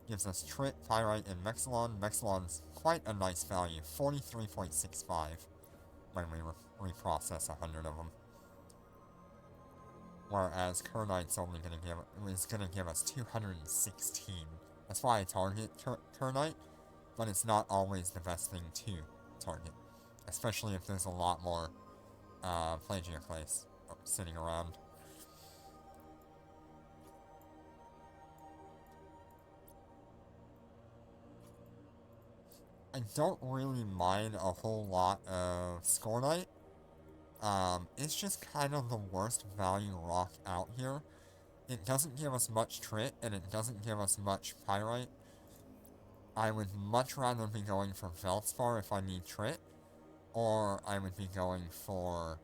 Gives us Trit, Pyrite, and Mexilon. Mexilon's quite a nice value, 43.65 when we reprocess 100 of them. Whereas Kernite's only gonna give us 216. That's why I target Kernite, but it's not always the best thing to target, especially if there's a lot more Plagioclase sitting around. I don't really mind a whole lot of Scornite. It's just kind of the worst value rock out here. It doesn't give us much Trit, and it doesn't give us much Pyrite. I would much rather be going for Veldspar if I need Trit, or I would be going for,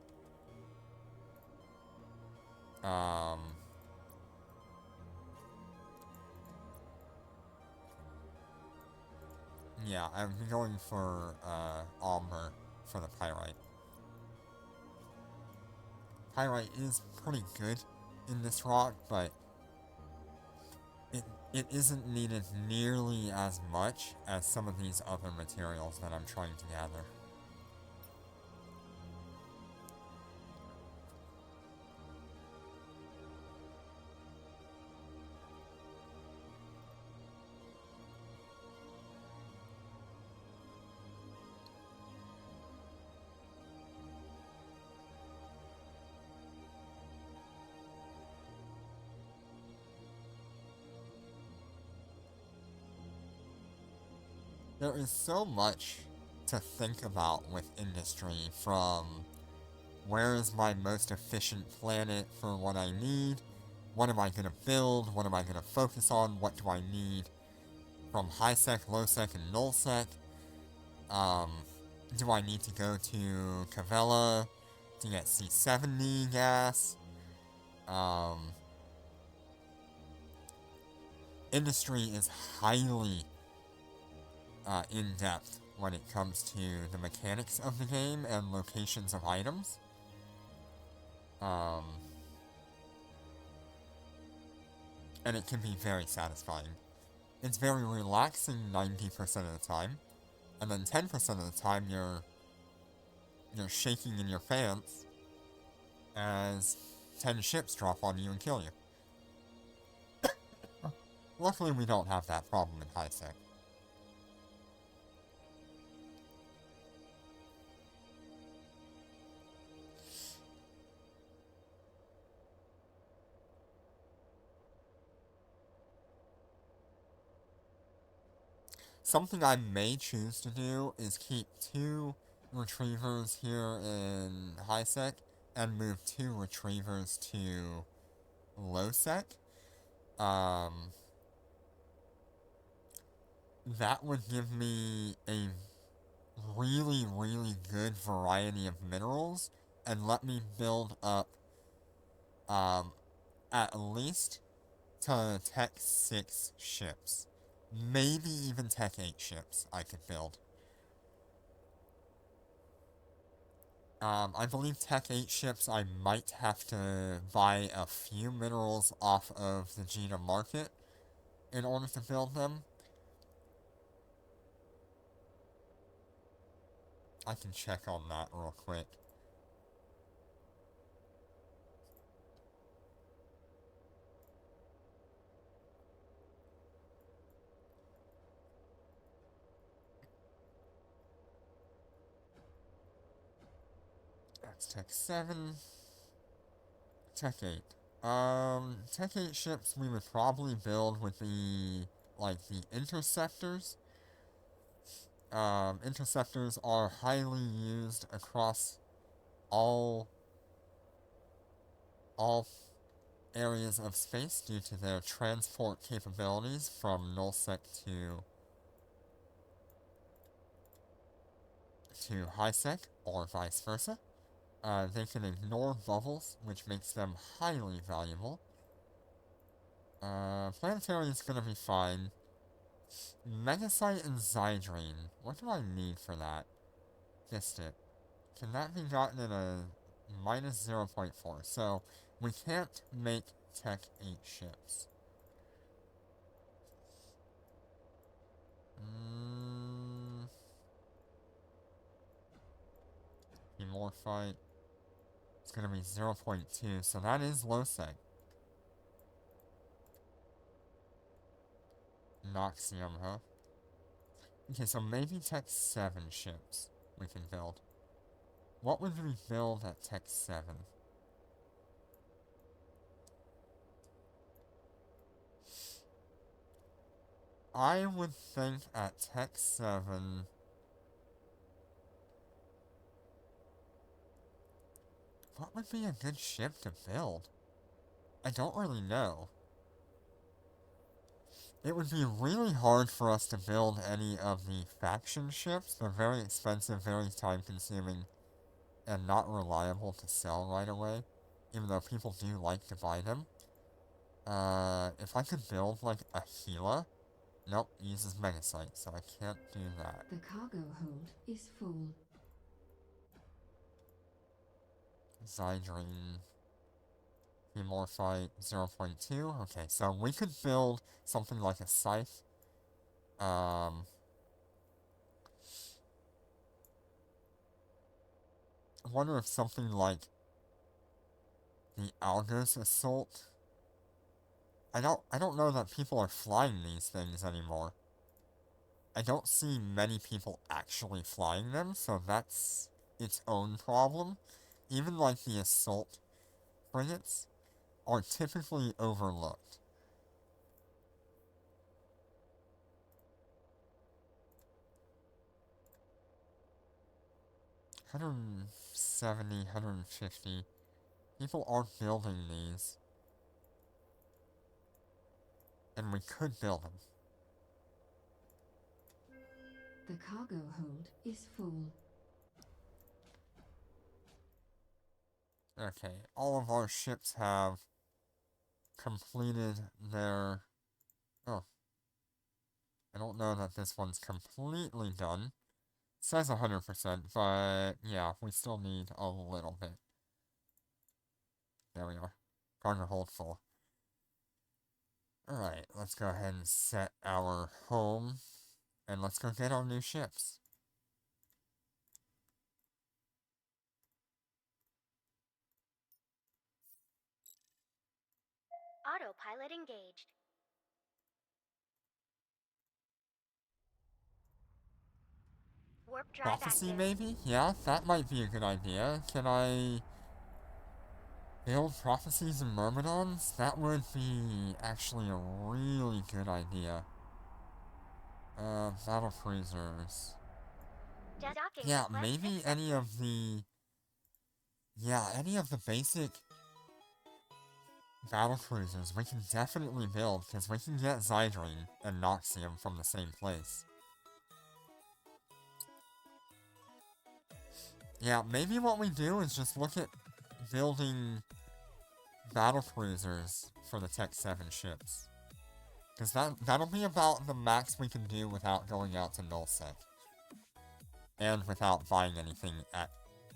yeah, I would be going for, Almer for the Pyrite. Pyrite is pretty good in this rock, but it isn't needed nearly as much as some of these other materials that I'm trying to gather. There is so much to think about with industry, from where is my most efficient planet for what I need, what am I going to build, what am I going to focus on, what do I need from high sec, low sec, and null sec. Do I need to go to Cavella to get C70 gas? Industry is highly in-depth when it comes to the mechanics of the game and locations of items. And it can be very satisfying. It's very relaxing 90% of the time, and then 10% of the time you're shaking in your pants as 10 ships drop on you and kill you. Luckily we don't have that problem in high sec. Something I may choose to do is keep 2 retrievers here in high sec and move 2 retrievers to low sec. That would give me a really, really good variety of minerals and let me build up, at least to Tech 6 ships. Maybe even Tech 8 ships I could build. I believe Tech 8 ships I might have to buy a few minerals off of the Gina market in order to build them. I can check on that real quick. That's Tech 7. Tech 8. Tech 8 ships we would probably build with the, the interceptors. Interceptors are highly used across all all areas of space due to their transport capabilities from nullsec to highsec, or vice versa. They can ignore bubbles, which makes them highly valuable. Planetary is gonna be fine. Megasite and Zydrine. What do I need for that? Distant. Can that be gotten at a minus 0.4? So, we can't make Tech 8 ships. Morphite. It's gonna be 0.2, so that is low sec. Noxium, huh? Okay, so maybe Tech 7 ships we can build. What would we build at Tech 7? I would think at Tech 7... What would be a good ship to build? I don't really know. It would be really hard for us to build any of the faction ships. They're very expensive, very time-consuming, and not reliable to sell right away, even though people do like to buy them. If I could build, like, a Gila... Nope, uses Megasite, so I can't do that. The cargo hold is full. Zydrine... Morphite 0.2. Okay, so we could build something like a scythe. I wonder if something like the Algos Assault. I don't know that people are flying these things anymore. I don't see many people actually flying them, so that's its own problem. Even like the assault frigates are typically overlooked. $170, $150. People aren't building these. And we could build them. The cargo hold is full. Okay, all of our ships have completed their... Oh. I don't know that this one's completely done. It says 100%, but yeah, we still need a little bit. There we are. Cargo hold full. Alright, let's go ahead and set our home, and let's go get our new ships. Autopilot engaged. Warp drive Prophecy, active. maybe? Yeah, that might be a good idea. Can I build prophecies and myrmidons? That would be actually a really good idea. Battle cruisers. Docking Yeah, request maybe accepted. any of the basic battle cruisers we can definitely build, because we can get Zydrine and Noxium from the same place. Yeah, maybe what we do is just look at building battle cruisers for the Tech 7 ships. Because that'll be about the max we can do without going out to nullsec. And without buying anything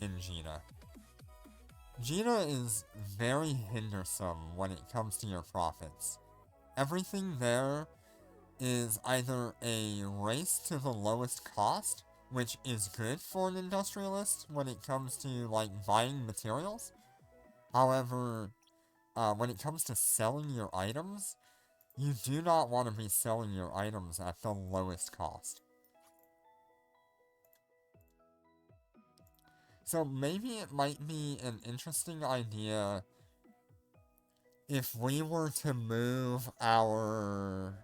in Gina. Gina is very hindersome when it comes to your profits. Everything there is either a race to the lowest cost, which is good for an industrialist when it comes to, like, buying materials. However, when it comes to selling your items, you do not want to be selling your items at the lowest cost. So maybe it might be an interesting idea if we were to move our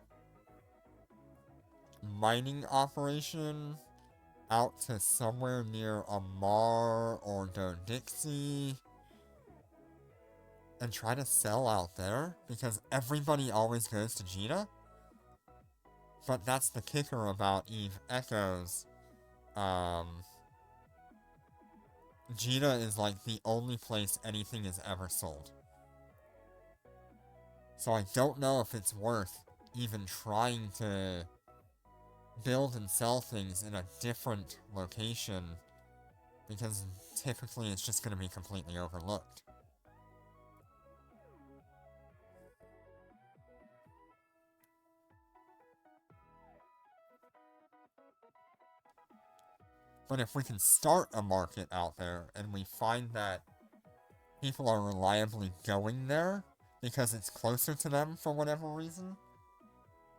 mining operation out to somewhere near Amar or Dodixie and try to sell out there, because everybody always goes to Gina. But that's the kicker about Eve Echoes. Gina is like the only place anything is ever sold. So I don't know if it's worth even trying to build and sell things in a different location, because typically it's just going to be completely overlooked. But if we can start a market out there and we find that people are reliably going there because it's closer to them for whatever reason,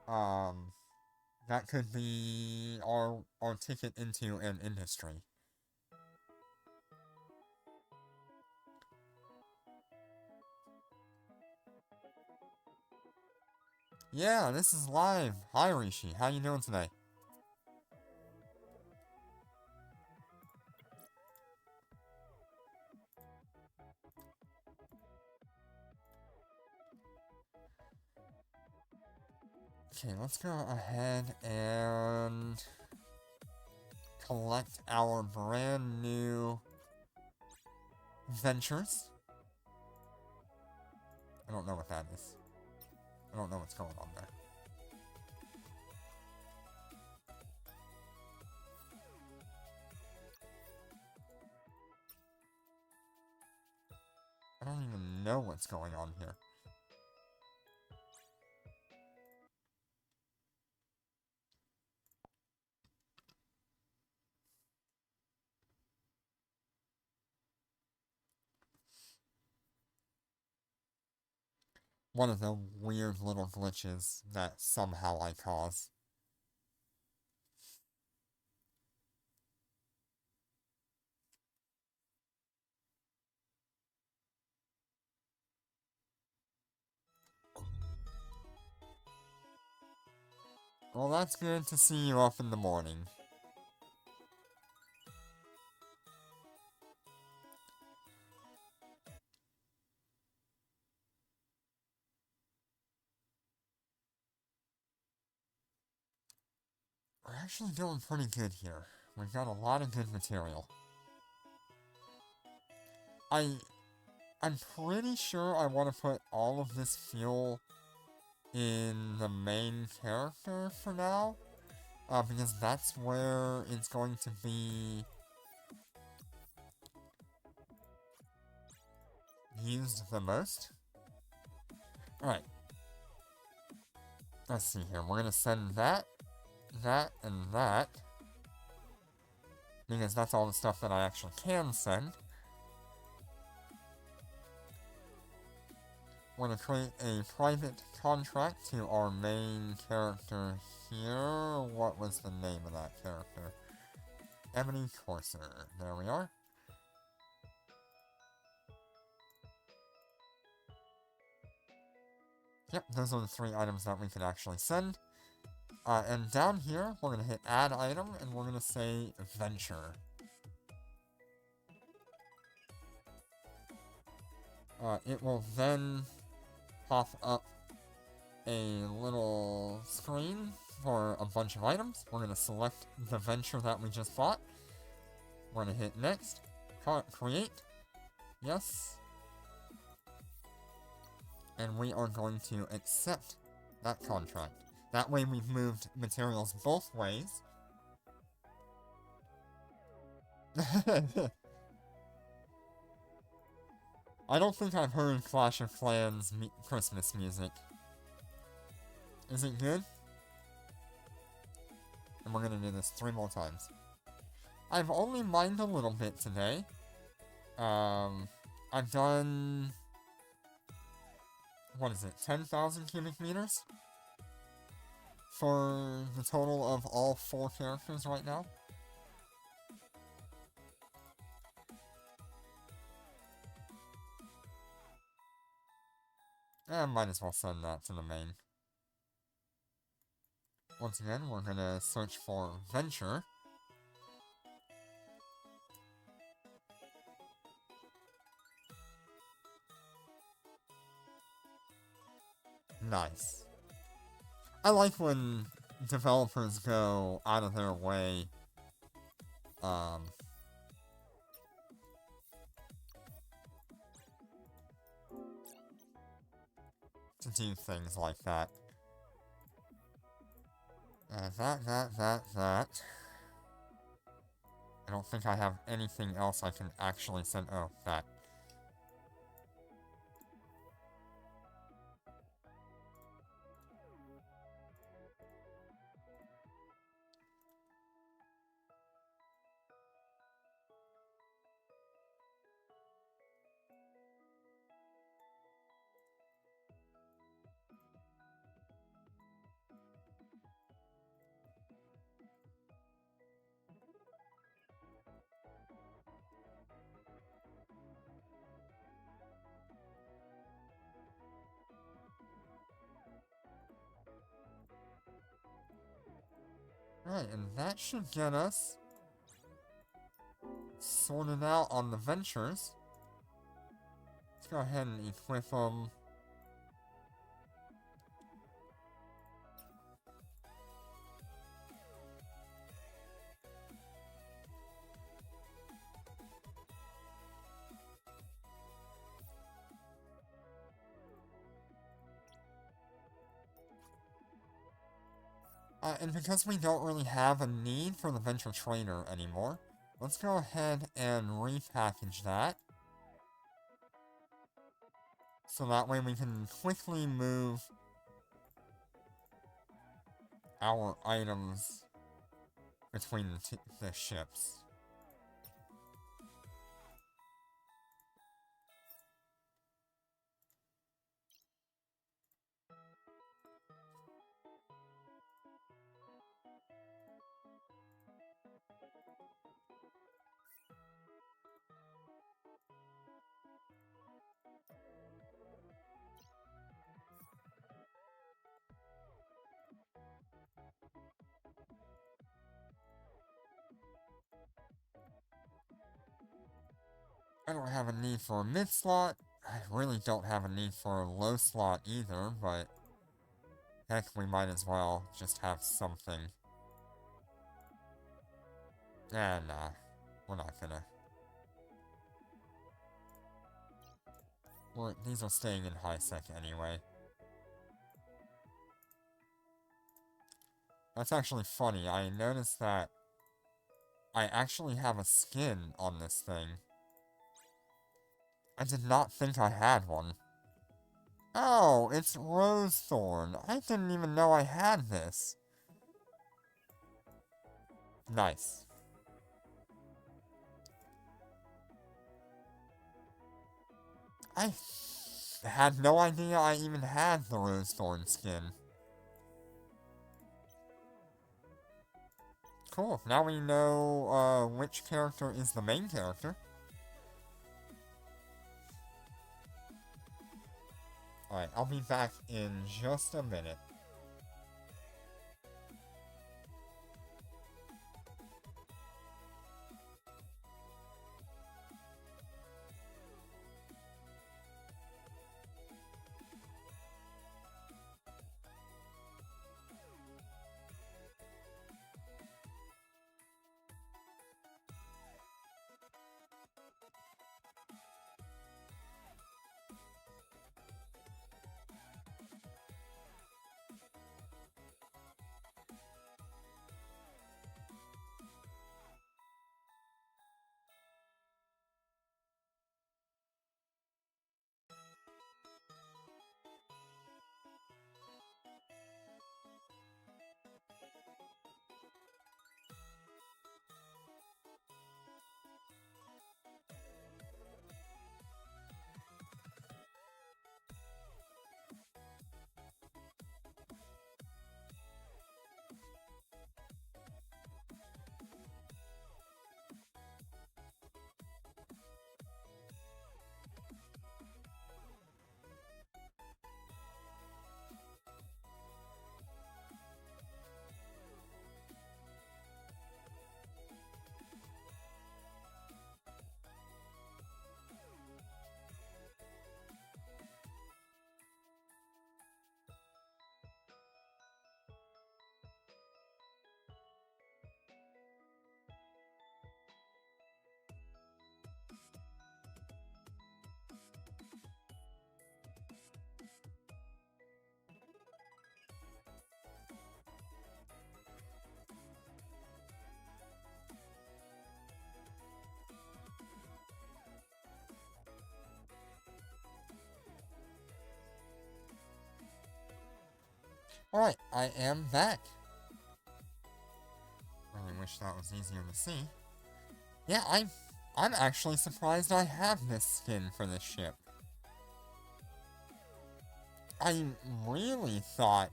that could be our ticket into an industry. Yeah, this is live. Hi Rishi, how you doing today? Okay, let's go ahead and collect our brand new ventures. I don't know what that is. I don't know what's going on there. I don't even know what's going on here. One of the weird little glitches that somehow I cause. Well, that's good to see you up in the morning. We're actually doing pretty good here. We've got a lot of good material. I'm pretty sure I want to put all of this fuel in the main character for now. Because that's where it's going to be used the most. Alright. Let's see here. We're gonna send that, and that. Because that's all the stuff that I actually can send. We're gonna create a private contract to our main character here. What was the name of that character? Ebony Courser. There we are. Yep, those are the 3 items that we can actually send. And down here, we're going to hit add item, and we're going to say venture. It will then pop up a little screen for a bunch of items. We're going to select the venture that we just bought. We're going to hit next, create, yes, and we are going to accept that contract. That way we've moved materials both ways. I don't think I've heard Clash of Clans Christmas music. Is it good? And we're gonna do this 3 more times. I've only mined a little bit today. I've done... what is it, 10,000 cubic meters? For the total of all 4 characters right now. Might as well send that to the main. Once again, we're gonna search for Venture. Nice. I like when developers go out of their way, to do things like that. That. I don't think I have anything else I can actually send. Oh, that. Right, and that should get us sorted out on the ventures. Let's go ahead and equip them. And because we don't really have a need for the Venture Trainer anymore, let's go ahead and repackage that. So that way we can quickly move our items between the ships. I don't have a need for a mid slot. I really don't have a need for a low slot either, but heck, we might as well just have something. Nah, we're not gonna. These are staying in high sec anyway. That's actually funny. I noticed that I actually have a skin on this thing. I did not think I had one. Oh, it's Rosethorn. I didn't even know I had this. Nice. I had no idea I even had the Rosethorn skin. Cool, now we know which character is the main character. Alright, I'll be back in just a minute. Alright, I am back. Really wish that was easier to see. Yeah, I'm actually surprised I have this skin for this ship. I really thought...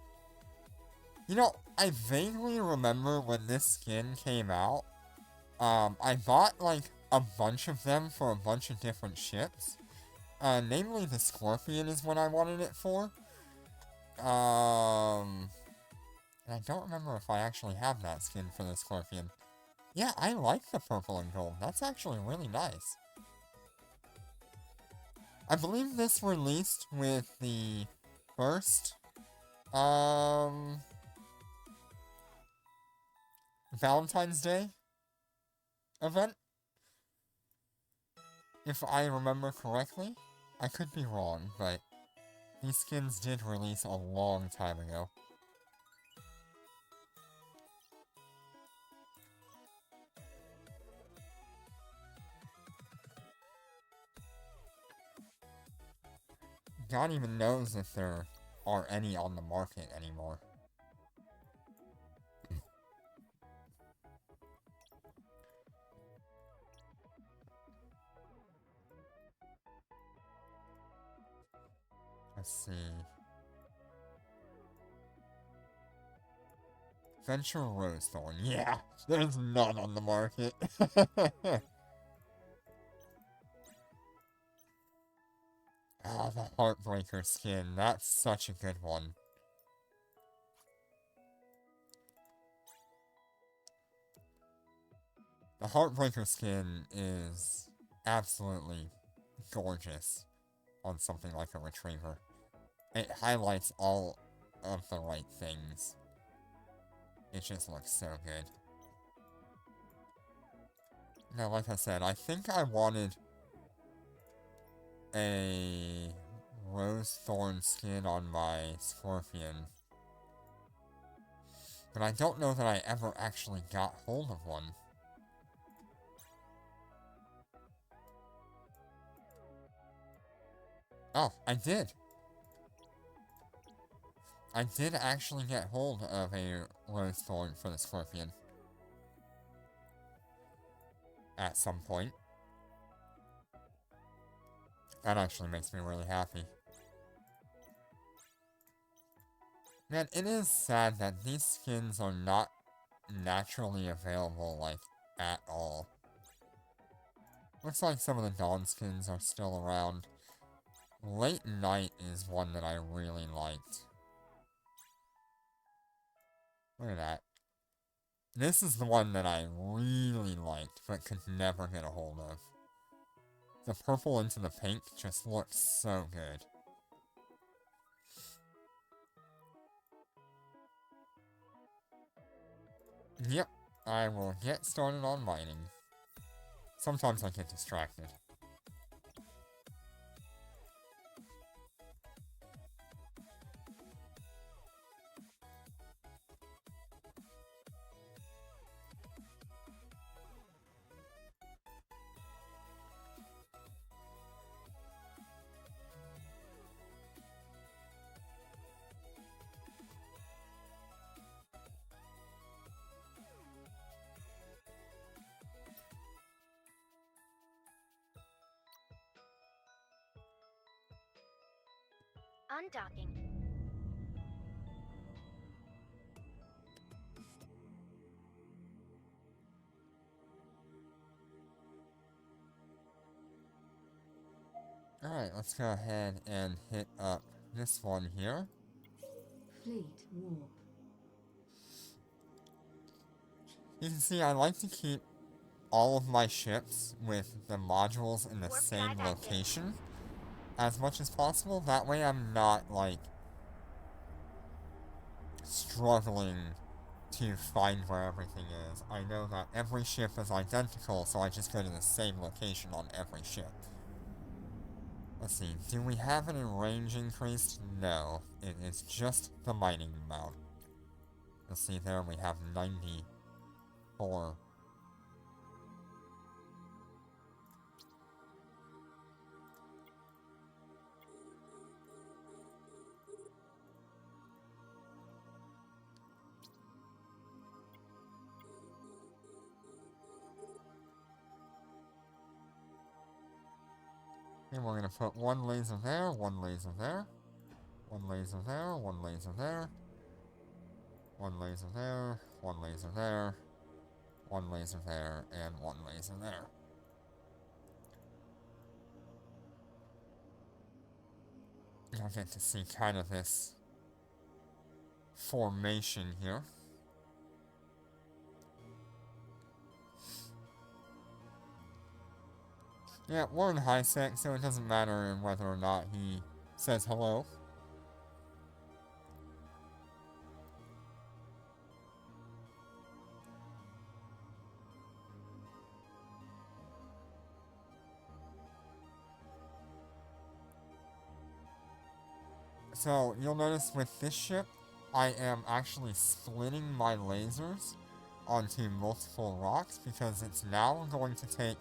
You know, I vaguely remember when this skin came out. I bought, like, a bunch of them for a bunch of different ships. Namely the Scorpion is what I wanted it for. And I don't remember if I actually have that skin for the Scorpion. Yeah, I like the purple and gold. That's actually really nice. I believe this released with the first, Valentine's Day event. If I remember correctly. I could be wrong, but these skins did release a long time ago. God even knows if there are any on the market anymore. Let's see. Venture Rosethorn. Yeah, there's none on the market. Ah, the Heartbreaker skin. That's such a good one. The Heartbreaker skin is absolutely gorgeous on something like a Retriever. It highlights all of the right things. It just looks so good. Now, like I said, I think I wanted a Rose Thorn skin on my Scorpion. But I don't know that I ever actually got hold of one. Oh, I did! I did actually get hold of a Rose Thorn for the Scorpion. At some point. That actually makes me really happy. Man, it is sad that these skins are not naturally available, like, at all. Looks like some of the Dawn skins are still around. Late Night is one that I really liked. Look at that. This is the one that I really liked, but could never get a hold of. The purple into the pink just looks so good. Yep, I will get started on mining. Sometimes I get distracted. Undocking. Alright, let's go ahead and hit up this one here. Fleet warp. You can see I like to keep all of my ships with the modules in the Warp same drive active. location as much as possible. That way I'm not, like, struggling to find where everything is. I know that every ship is identical, so I just go to the same location on every ship. Let's see, do we have any range increased? No, it is just the mining amount. Let's see, there we have 94. Okay, we're gonna put one laser there, one laser there, one laser there, one laser there, one laser there, one laser there, one laser there, and one laser there. You'll get to see kind of this formation here. Yeah, we're in high sec, so it doesn't matter whether or not he says hello. So, you'll notice with this ship, I am actually splitting my lasers onto multiple rocks because it's now going to take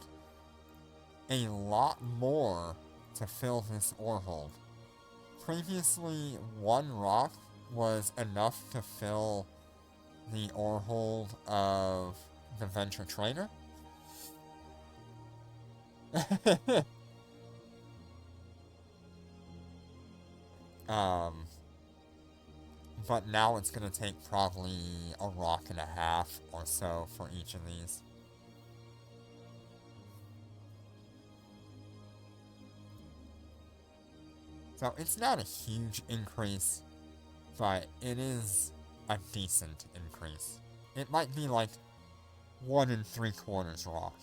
a lot more to fill this ore hold. Previously, one rock was enough to fill the ore hold of the Venture Trader. But now it's going to take probably a rock and a half or so for each of these. So it's not a huge increase, but it is a decent increase. It might be like 1 3/4 rock.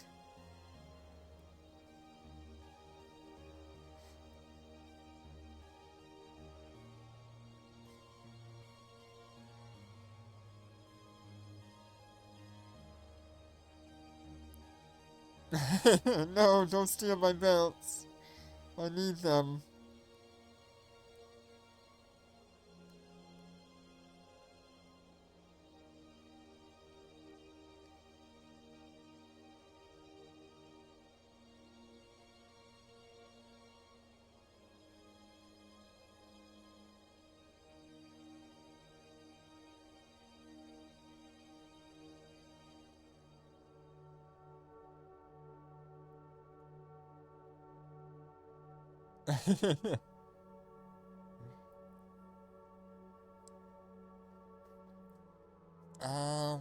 No, don't steal my belts. I need them.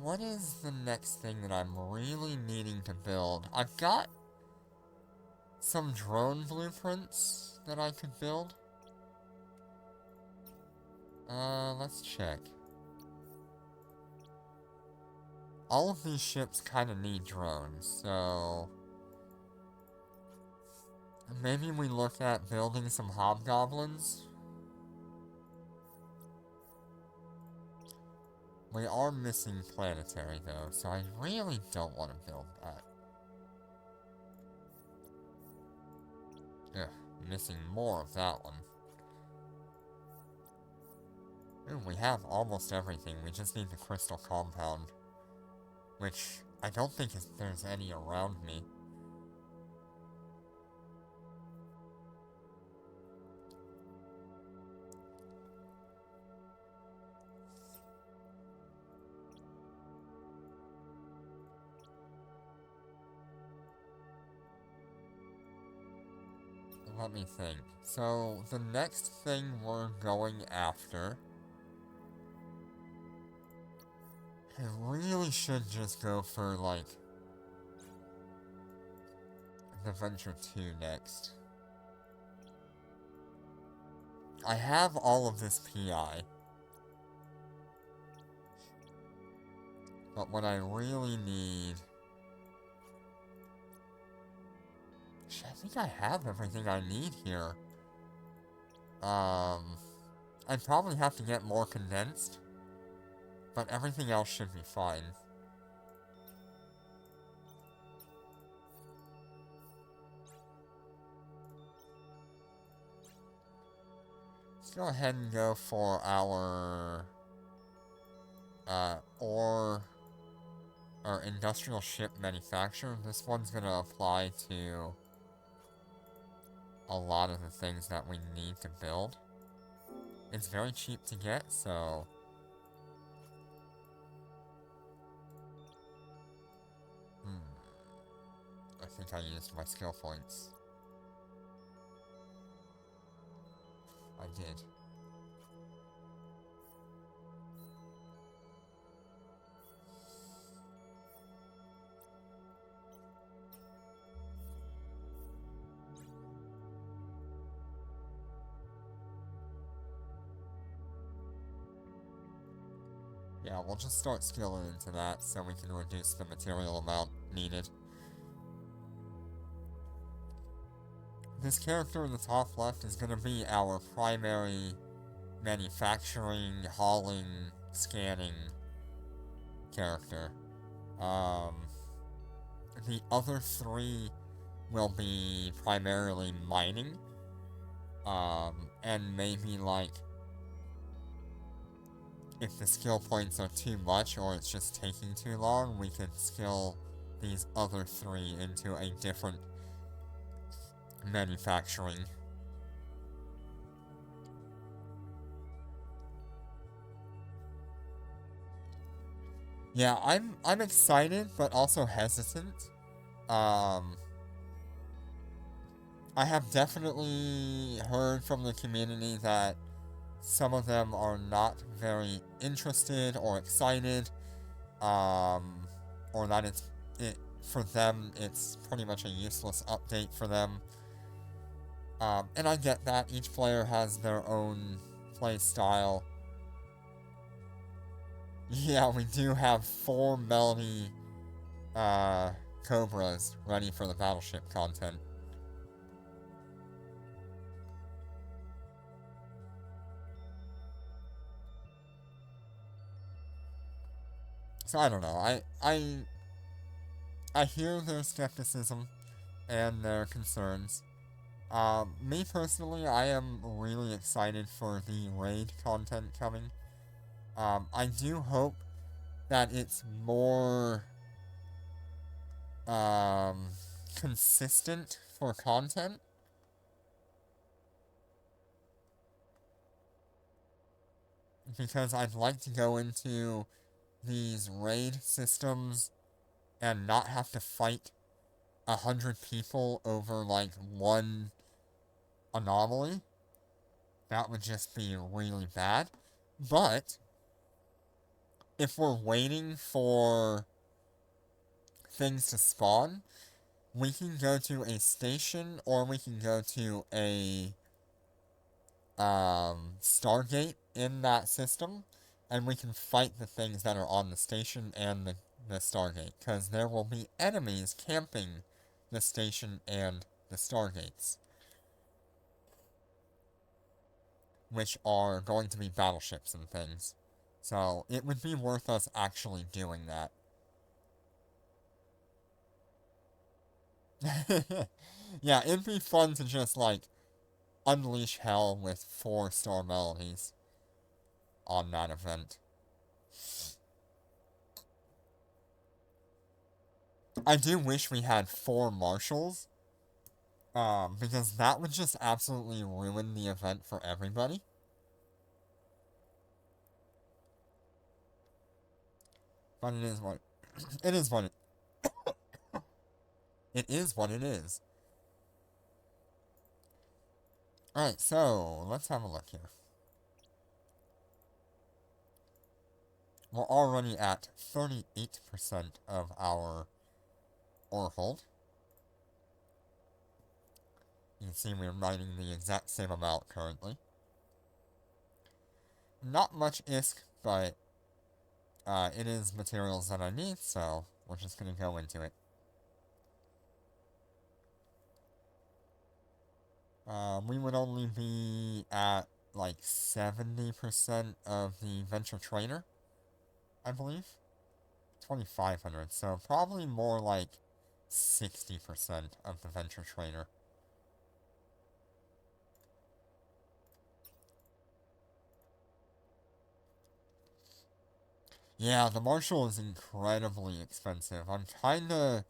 What is the next thing that I'm really needing to build? I've got some drone blueprints that I could build. Let's check. All of these ships kind of need drones, so maybe we look at building some hobgoblins. We are missing planetary though, so I really don't want to build that. Ugh, missing more of that one. Ooh, we have almost everything, we just need the crystal compound. Which, I don't think there's any around me. Let me think. So, the next thing we're going after... I really should just go for, like... the Venture 2 next. I have all of this PI. But what I really need... I think I have everything I need here. I'd probably have to get more condensed. But everything else should be fine. Let's go ahead and go for our... or industrial ship manufacturer. This one's gonna apply to a lot of the things that we need to build. It's very cheap to get, so... I think I used my skill points. did. Yeah, we'll just start skilling into that so we can reduce the material amount needed. This character in the top left is going to be our primary manufacturing, hauling, scanning character. The other three will be primarily mining, and maybe like if the skill points are too much or it's just taking too long, we can skill these other three into a different manufacturing. Yeah, I'm excited but also hesitant. I have definitely heard from the community that some of them are not very interested or excited, or that for them it's pretty much a useless update for them. And I get that each player has their own play style. Yeah, we do have 4 Melody Cobras ready for the battleship content. So I don't know. I hear their skepticism and their concerns. Me personally, I am really excited for the raid content coming. I do hope that it's more consistent for content. Because I'd like to go into these raid systems and not have to fight 100 people over like one anomaly. That would just be really bad. But if we're waiting for things to spawn, we can go to a station or we can go to a Stargate in that system, and we can fight the things that are on the station and the Stargate, because there will be enemies camping the station and the Stargates, which are going to be battleships and things. So it would be worth us actually doing that. Yeah, it'd be fun to just, like, unleash hell with 4-star melodies on that event. I do wish we had 4 marshals, because that would just absolutely ruin the event for everybody. But it is what it is what it is what it is. Alright, so let's have a look here. We're already at 38% of our ore hold. You can see we're mining the exact same amount currently. Not much ISK, but it is materials that I need, so we're just gonna go into it. We would only be at like 70% of the Venture Trainer, I believe. 2,500, so probably more like 60% of the Venture Trainer. Yeah, the Marshall is incredibly expensive. I'm kinda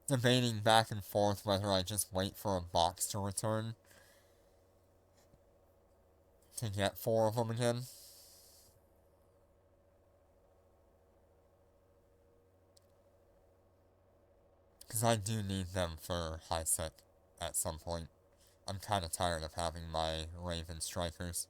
debating back and forth whether I just wait for a box to return to get 4 of them again. Because I do need them for high sec at some point. I'm kind of tired of having my Raven Strikers.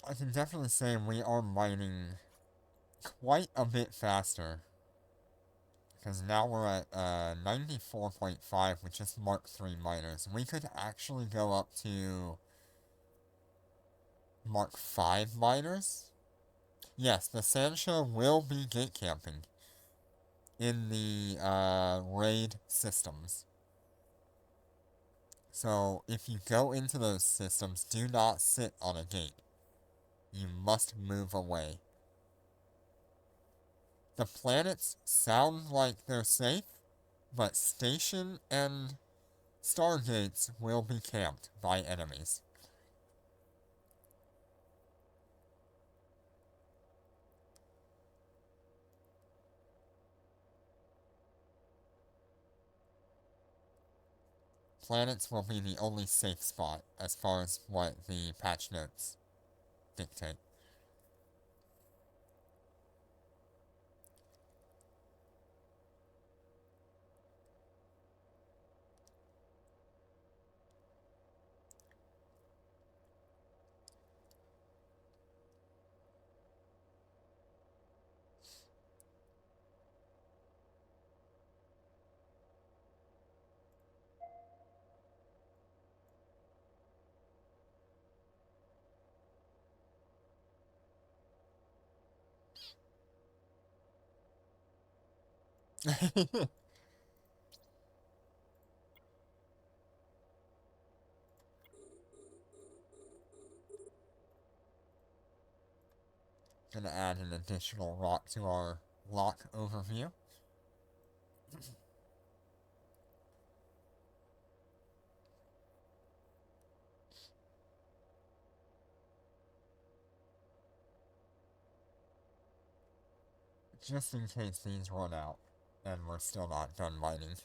I can definitely say we are mining quite a bit faster. Because now we're at 94.5 with just Mark III miners. We could actually go up to Mark 5 miners. Yes, the Sandshow will be gate camping in the raid systems. So if you go into those systems, do not sit on a gate. You must move away. The planets sound like they're safe, but station and stargates will be camped by enemies. Planets will be the only safe spot as far as what the patch notes dictate. Gonna add an additional rock to our lock overview. Just in case these run out and we're still not done mining.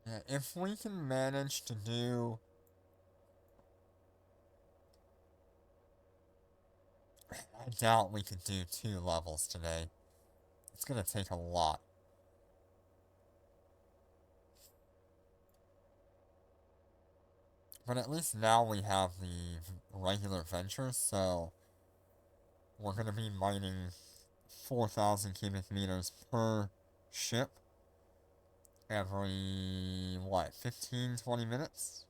Yeah, if we can manage to do... I doubt we could do 2 levels today. It's gonna take a lot. But at least now we have the regular ventures, so we're gonna be mining 4,000 cubic meters per ship every, what, 15, 20 minutes?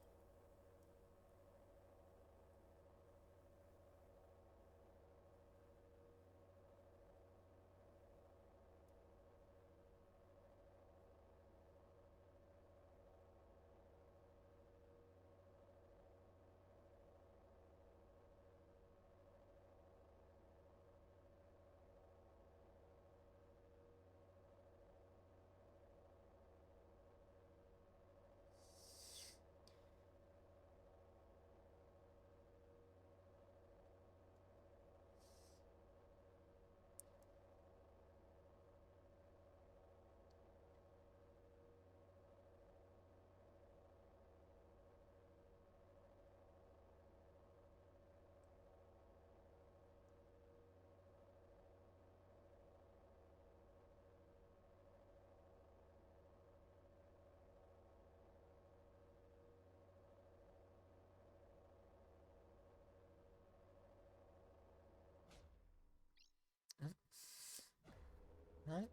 Right?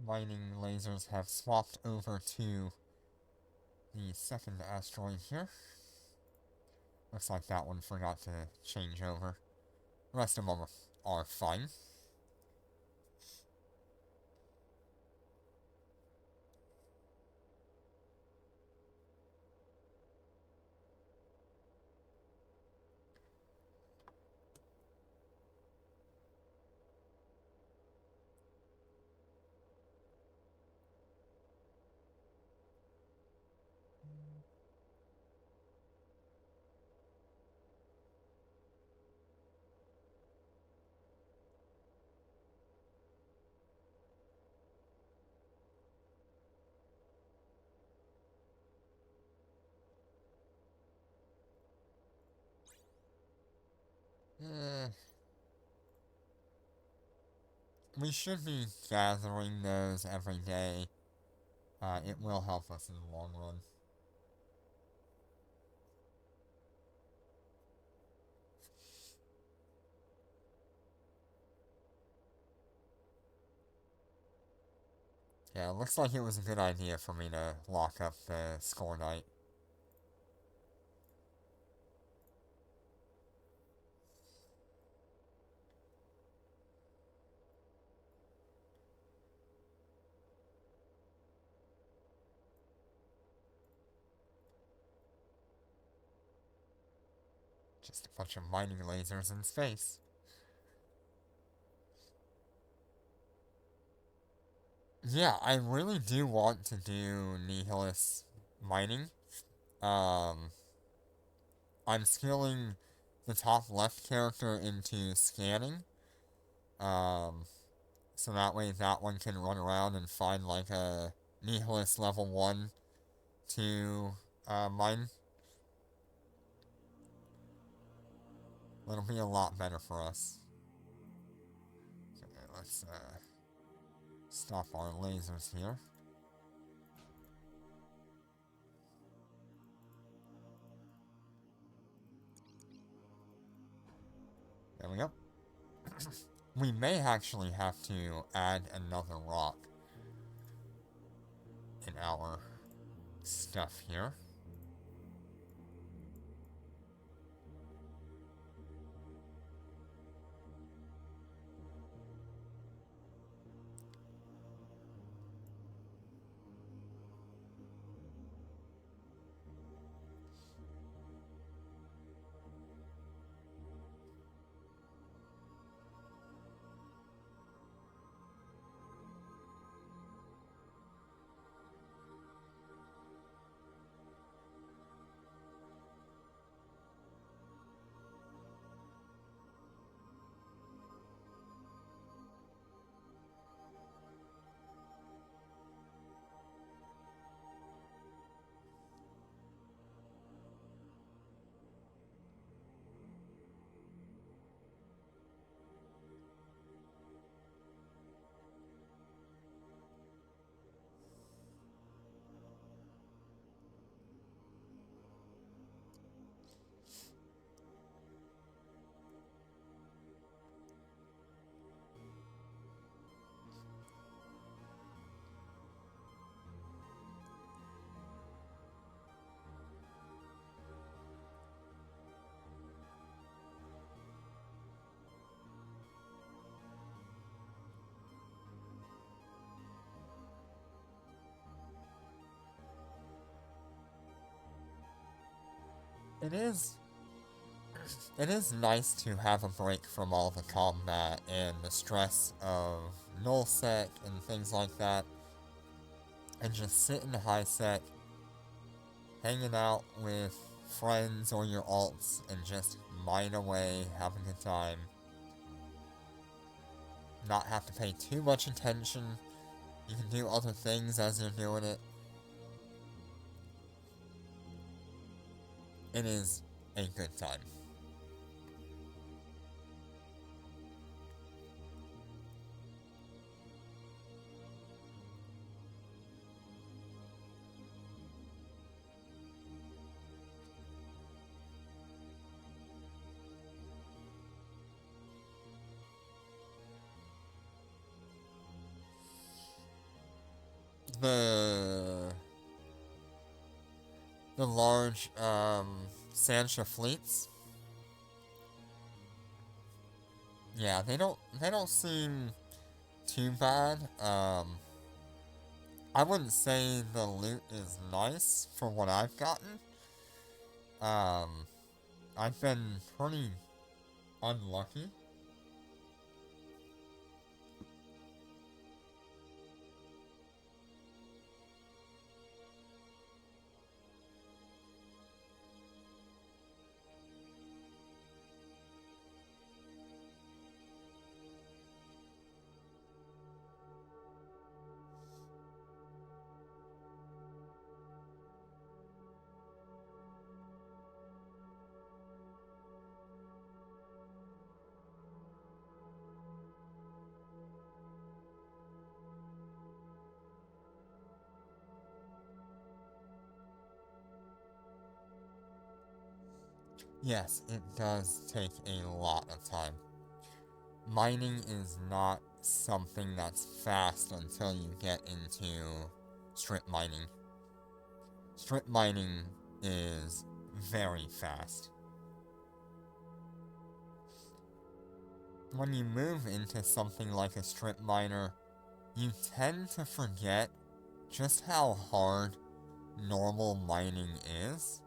Mining lasers have swapped over to the second asteroid here. Looks like that one forgot to change over. The rest of them are fine. We should be gathering those every day. It will help us in the long run. Yeah, it looks like it was a good idea for me to lock up the score night. Just a bunch of mining lasers in space. Yeah, I really do want to do Nihilist mining. I'm skilling the top left character into scanning. So that way that one can run around and find like a Nihilist level 1 to mine. That'll be a lot better for us. Okay, let's stop our lasers here. There we go. We may actually have to add another rock in our stuff here. It is nice to have a break from all the combat and the stress of nullsec and things like that, and just sit in the high sec, hanging out with friends or your alts, and just mine away, have a good time. Not have to pay too much attention. You can do other things as you're doing it. It is a good time. the large Sancha fleets. Yeah, they don't seem too bad. I wouldn't say the loot is nice for what I've gotten. I've been pretty unlucky. Yes, it does take a lot of time. Mining is not something that's fast until you get into strip mining. Strip mining is very fast. When you move into something like a strip miner, you tend to forget just how hard normal mining is,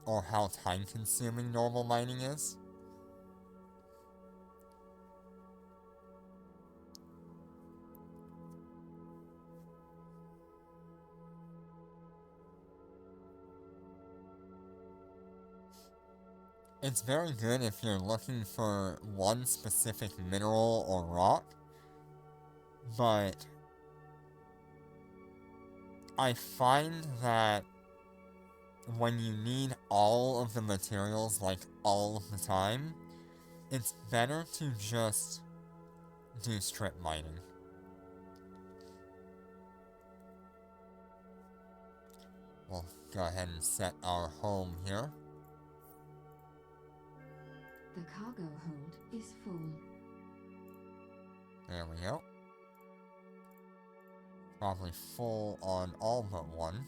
or how time-consuming normal mining is. It's very good if you're looking for one specific mineral or rock, but I find that when you need all of the materials, like, all of the time, it's better to just do strip mining. We'll go ahead and set our home here. The cargo hold is full. There we go. Probably full on all but one.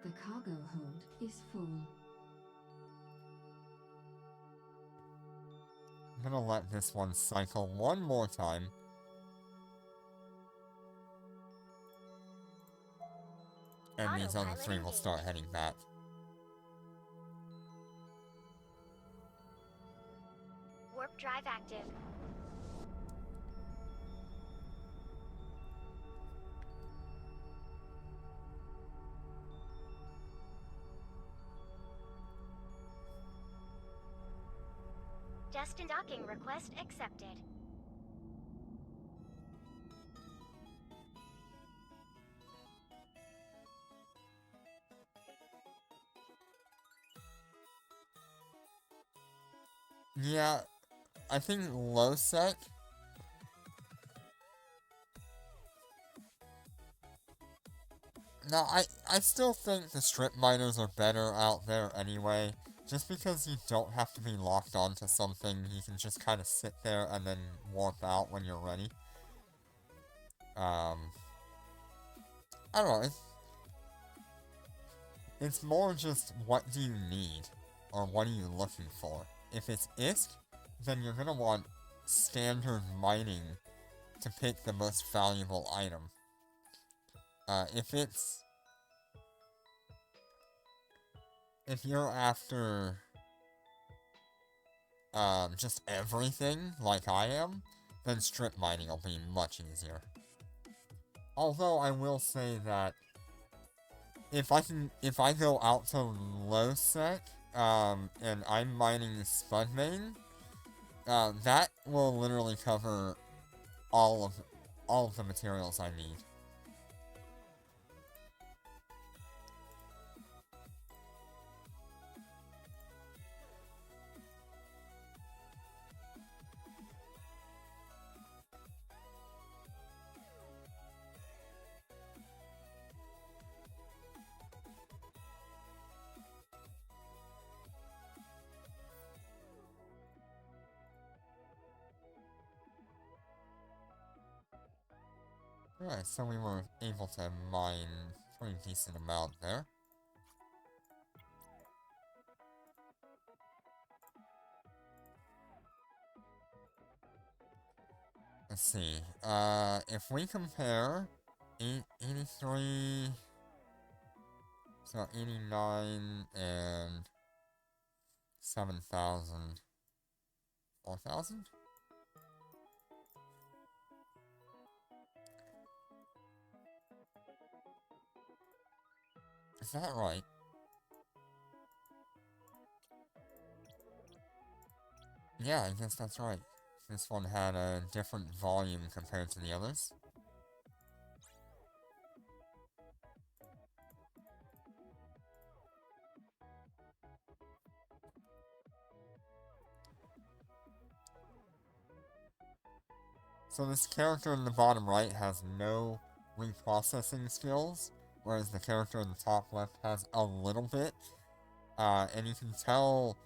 The cargo hold is full. I'm gonna let this one cycle one more time. And these other three will start heading back. Warp drive active. Destined docking request accepted. Yeah, I think low sec. No, I still think the strip miners are better out there anyway. Just because you don't have to be locked onto something, you can just kind of sit there and then warp out when you're ready. I don't know, it's more just what do you need, or what are you looking for. If it's ISK, then you're gonna want standard mining to pick the most valuable item. If you're after, just everything, like I am, then strip mining will be much easier. Although I will say that if I go out to low sec, and I'm mining Spud Main, that will literally cover all of the materials I need. Alright, so we were able to mine a pretty decent amount there. Let's see, if we compare 83, so 89 and 7,000, 4,000? Is that right? Yeah, I guess that's right. This one had a different volume compared to the others. So this character in the bottom right has no reprocessing skills, whereas the character in the top left has a little bit. And you can tell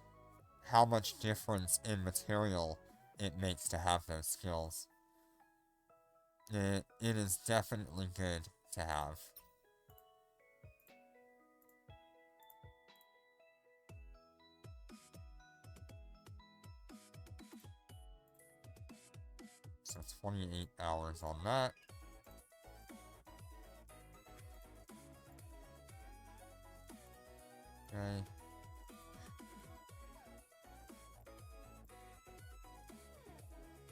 how much difference in material it makes to have those skills. It is definitely good to have. So 28 hours on that. Okay.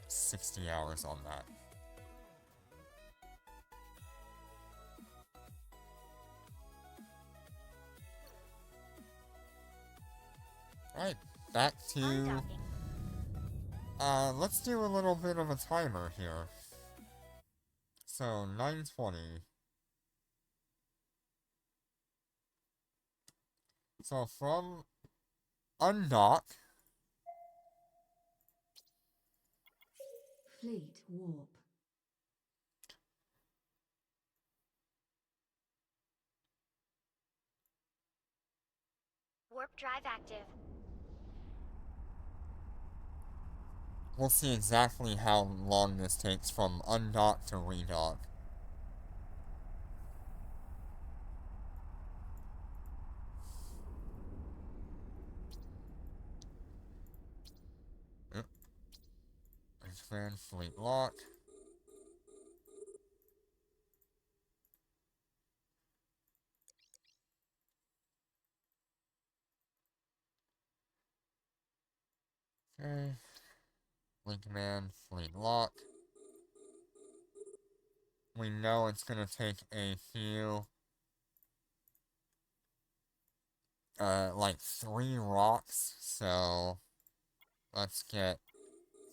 $60 hours on that. Alright, back to... Undocking. Let's do a little bit of a timer here. So, 9:20. So, from undock, Fleet warp. Warp drive active. we'll see exactly how long this takes from undock to redock. Yep. Expand fleet lock. Okay. Link command, fleet lock. We know it's gonna take a few, like 3 rocks, so let's get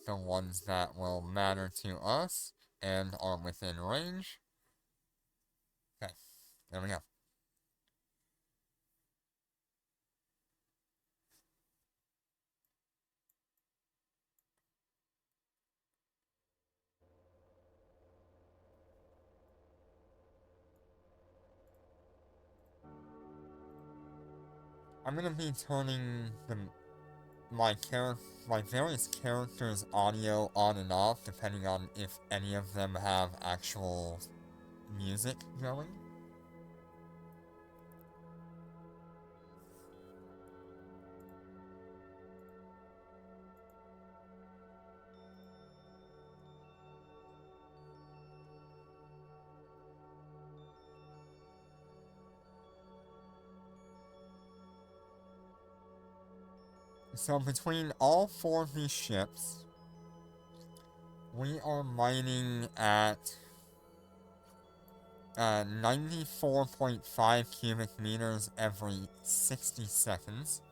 the ones that will matter to us and are within range. Okay, there we go. I'm gonna be turning my various characters' audio on and off depending on if any of them have actual music going. So between all 4 of these ships, we are mining at 94.5 cubic meters every 60 seconds.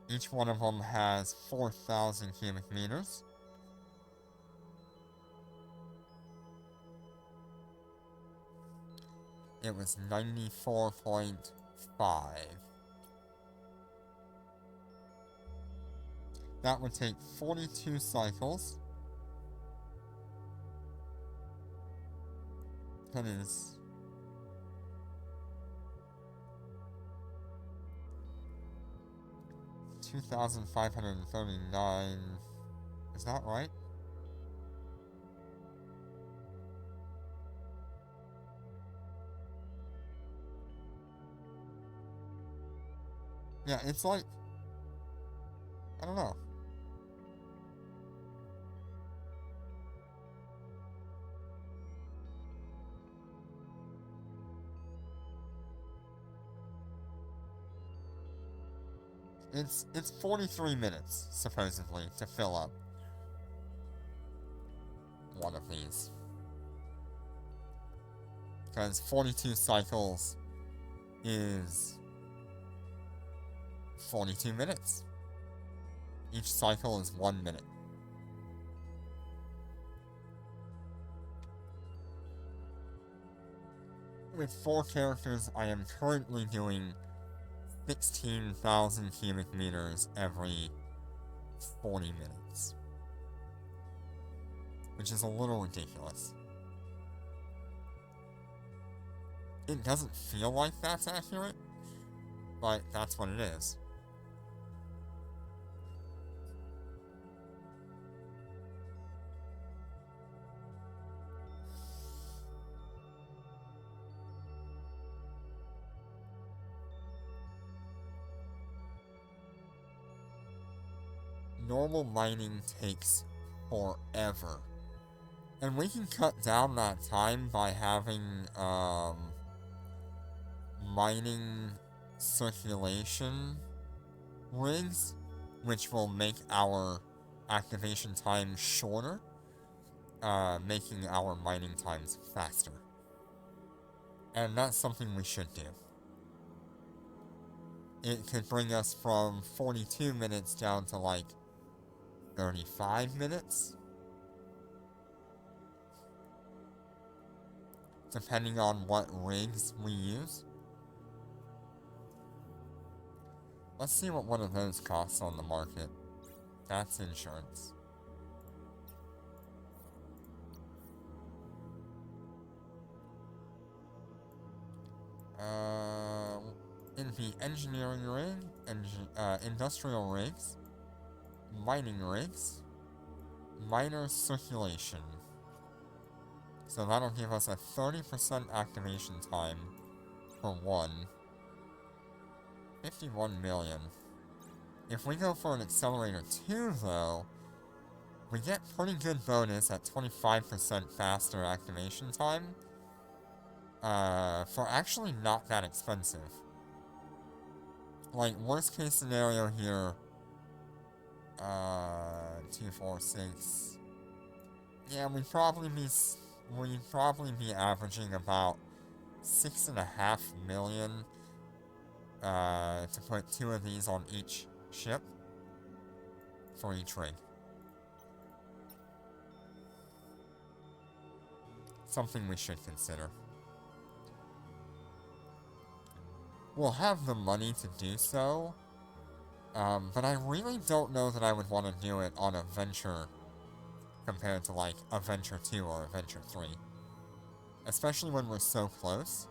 Each one of them has 4,000 cubic meters. It was 94.5. That would take 42 cycles. That is... 2,539. Is that right? Yeah, it's like, I don't know. It's 43 minutes, supposedly, to fill up one of these. Because 42 cycles is 42 minutes. Each cycle is 1 minute. With 4 characters, I am currently doing 16,000 cubic meters every 40 minutes. Which is a little ridiculous. It doesn't feel like that's accurate, but that's what it is. Normal mining takes forever. And we can cut down that time by having, mining circulation rigs, which will make our activation time shorter, making our mining times faster. And that's something we should do. It could bring us from 42 minutes down to like 35 minutes, depending on what rigs we use. Let's see what one of those costs on the market. That's insurance. In the engineering rig, industrial rigs, mining rigs, miner circulation. So that'll give us a 30% activation time for one. 51 million. If we go for an accelerator 2 though, we get pretty good bonus at 25% faster activation time. For actually not that expensive. Like, worst case scenario here, 2, 4, 6. Yeah, we'd probably be averaging about 6.5 million, to put 2 of these on each ship for each rig. Something we should consider. We'll have the money to do so, but I really don't know that I would want to do it on a venture compared to like a venture 2 or a venture 3. Especially when we're so close.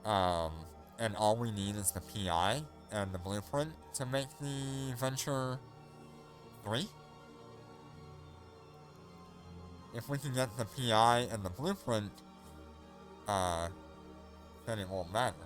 And all we need is the PI and the blueprint to make the venture 3. If we can get the PI and the blueprint, then it won't matter.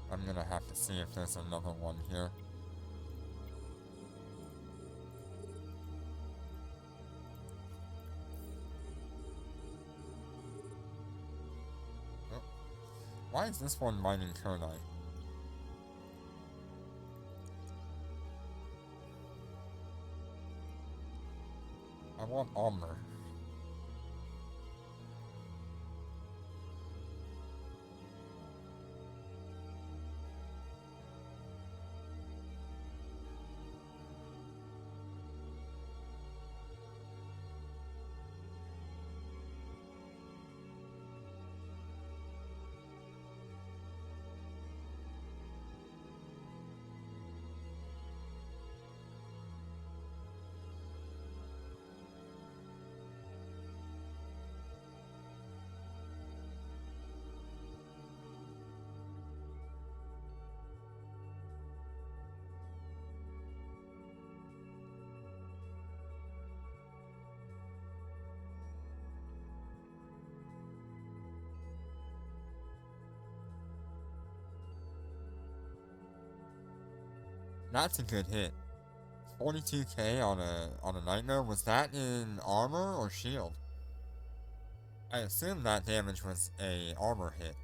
I'm gonna have to see if there's another one here. Oh. Why is this one mining Kernite? I want armor. That's a good hit. 42k on a nightmare. Was that in armor or shield? I assume that damage was a armor hit.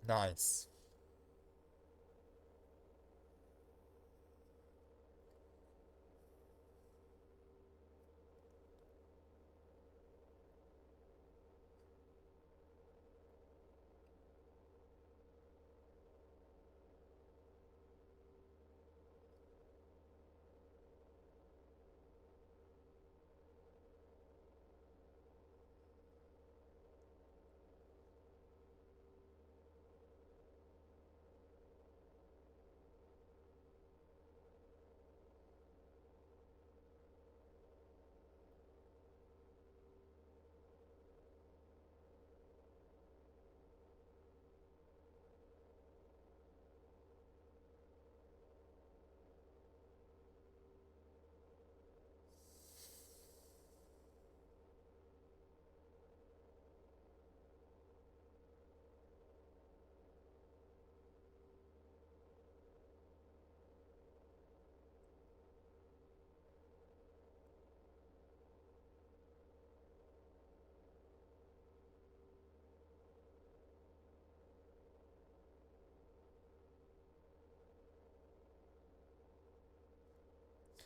Nice.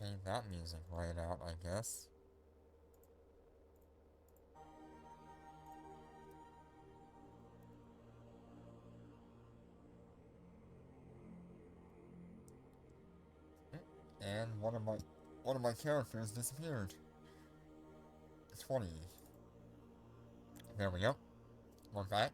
Okay, that music right out, I guess. And one of my characters disappeared. 20. There we go. We're back.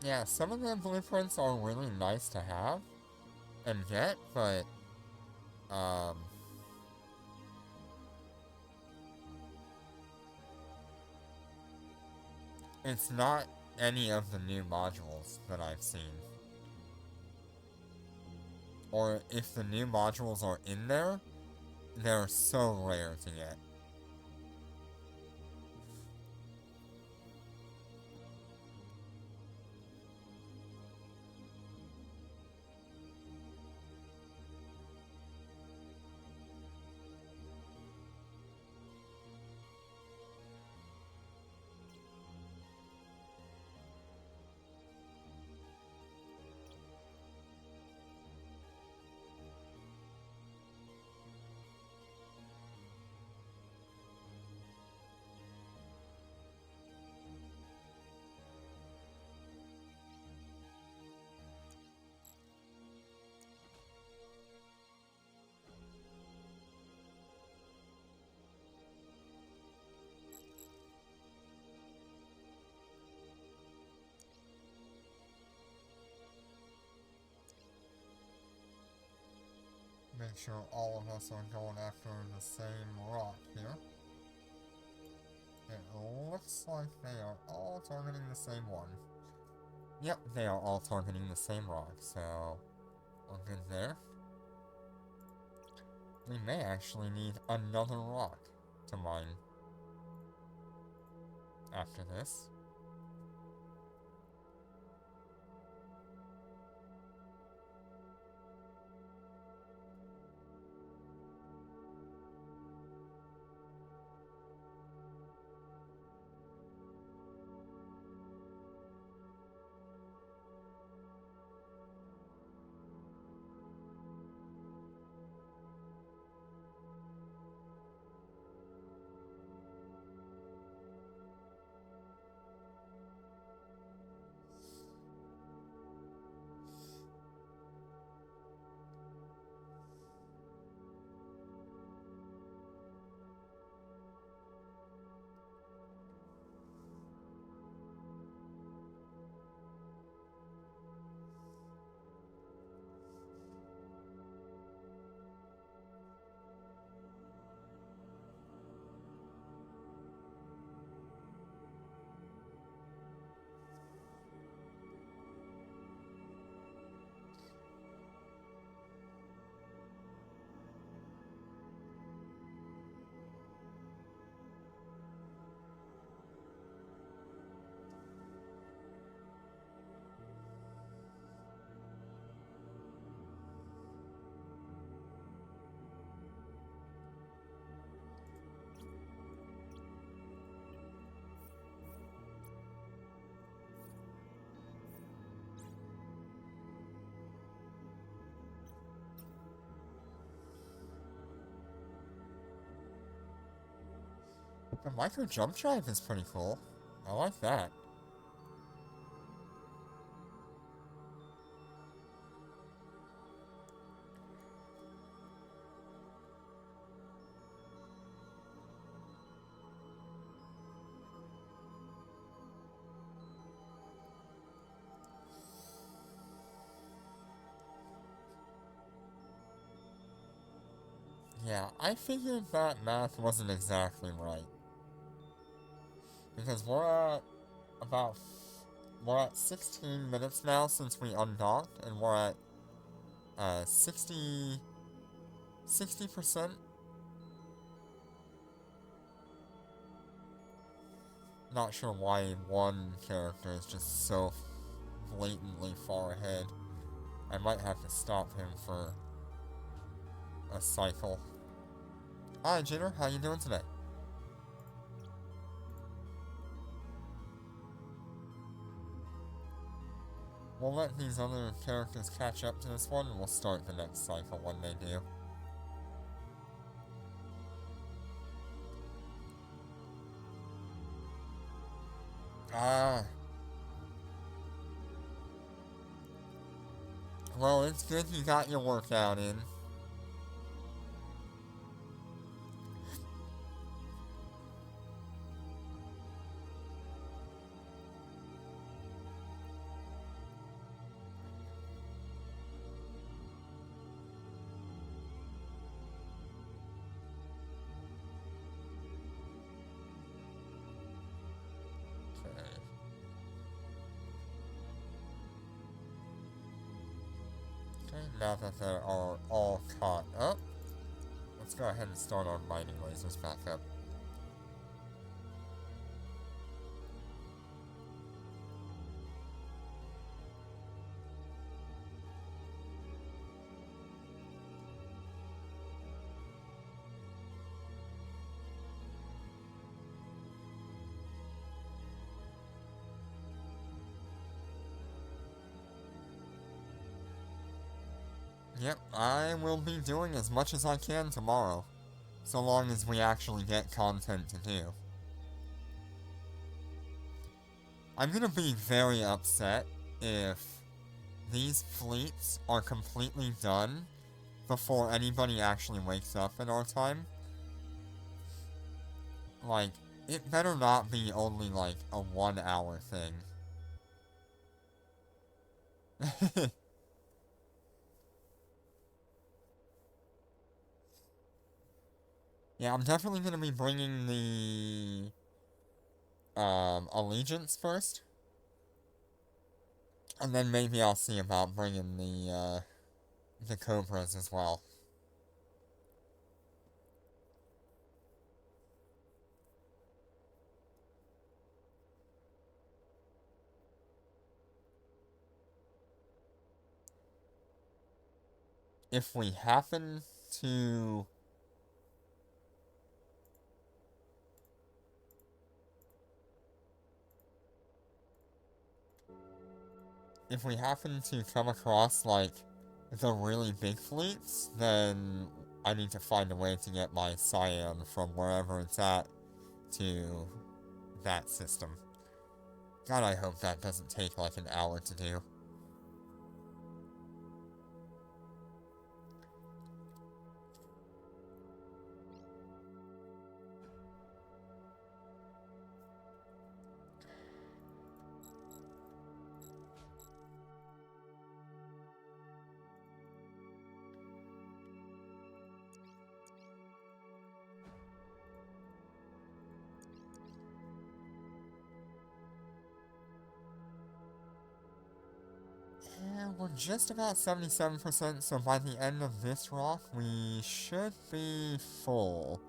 Yeah, some of the blueprints are really nice to have and get, but um it's not any of the new modules that I've seen. Or if the new modules are in there, they're so rare to get. Make sure all of us are going after the same rock here. It looks like they are all targeting the same one. Yep, they are all targeting the same rock, so We're good there. We may actually need another rock to mine after this. The micro jump drive is pretty cool. I like that. Yeah, I figured that math wasn't exactly right. Because we're at 16 minutes now since we undocked, and we're at 60%. Not sure why one character is just so blatantly far ahead. I might have to stop him for a cycle. Hi, Jitter, how you doing today? We'll let these other characters catch up to this one, and we'll start the next cycle when they do. Ah. Well, it's good you got your workout in. Okay, now that they are all caught up, let's go ahead and start our mining lasers back up. Yep, I will be doing as much as I can tomorrow, so long as we actually get content to do. I'm gonna be very upset if these fleets are completely done before anybody actually wakes up in our time. Like, it better not be only like a 1 hour thing. Yeah, I'm definitely gonna be bringing the allegiance first, and then maybe I'll see about bringing the the Cobras as well. If we happen to come across, like, the really big fleets, then I need to find a way to get my Cyan from wherever it's at to that system. God, I hope that doesn't take like an hour to do. And we're just about 77%, so by the end of this rock, we should be full.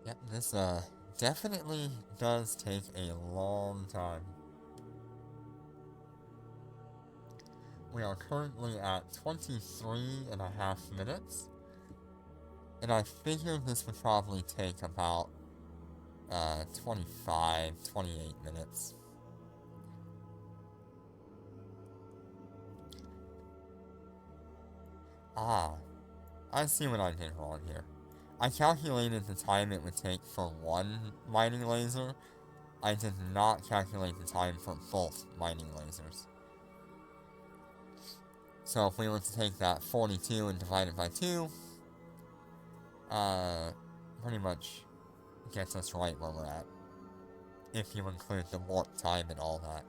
Yep, this definitely does take a long time. We are currently at 23.5 minutes, And I figured this would probably take about 25, 28 minutes. Ah, I see what I did wrong here. I calculated the time it would take for one mining laser. I did not calculate the time for both mining lasers. So if we were to take that 42 and divide it by 2, pretty much gets us right where we're at. If you include the warp time and all that.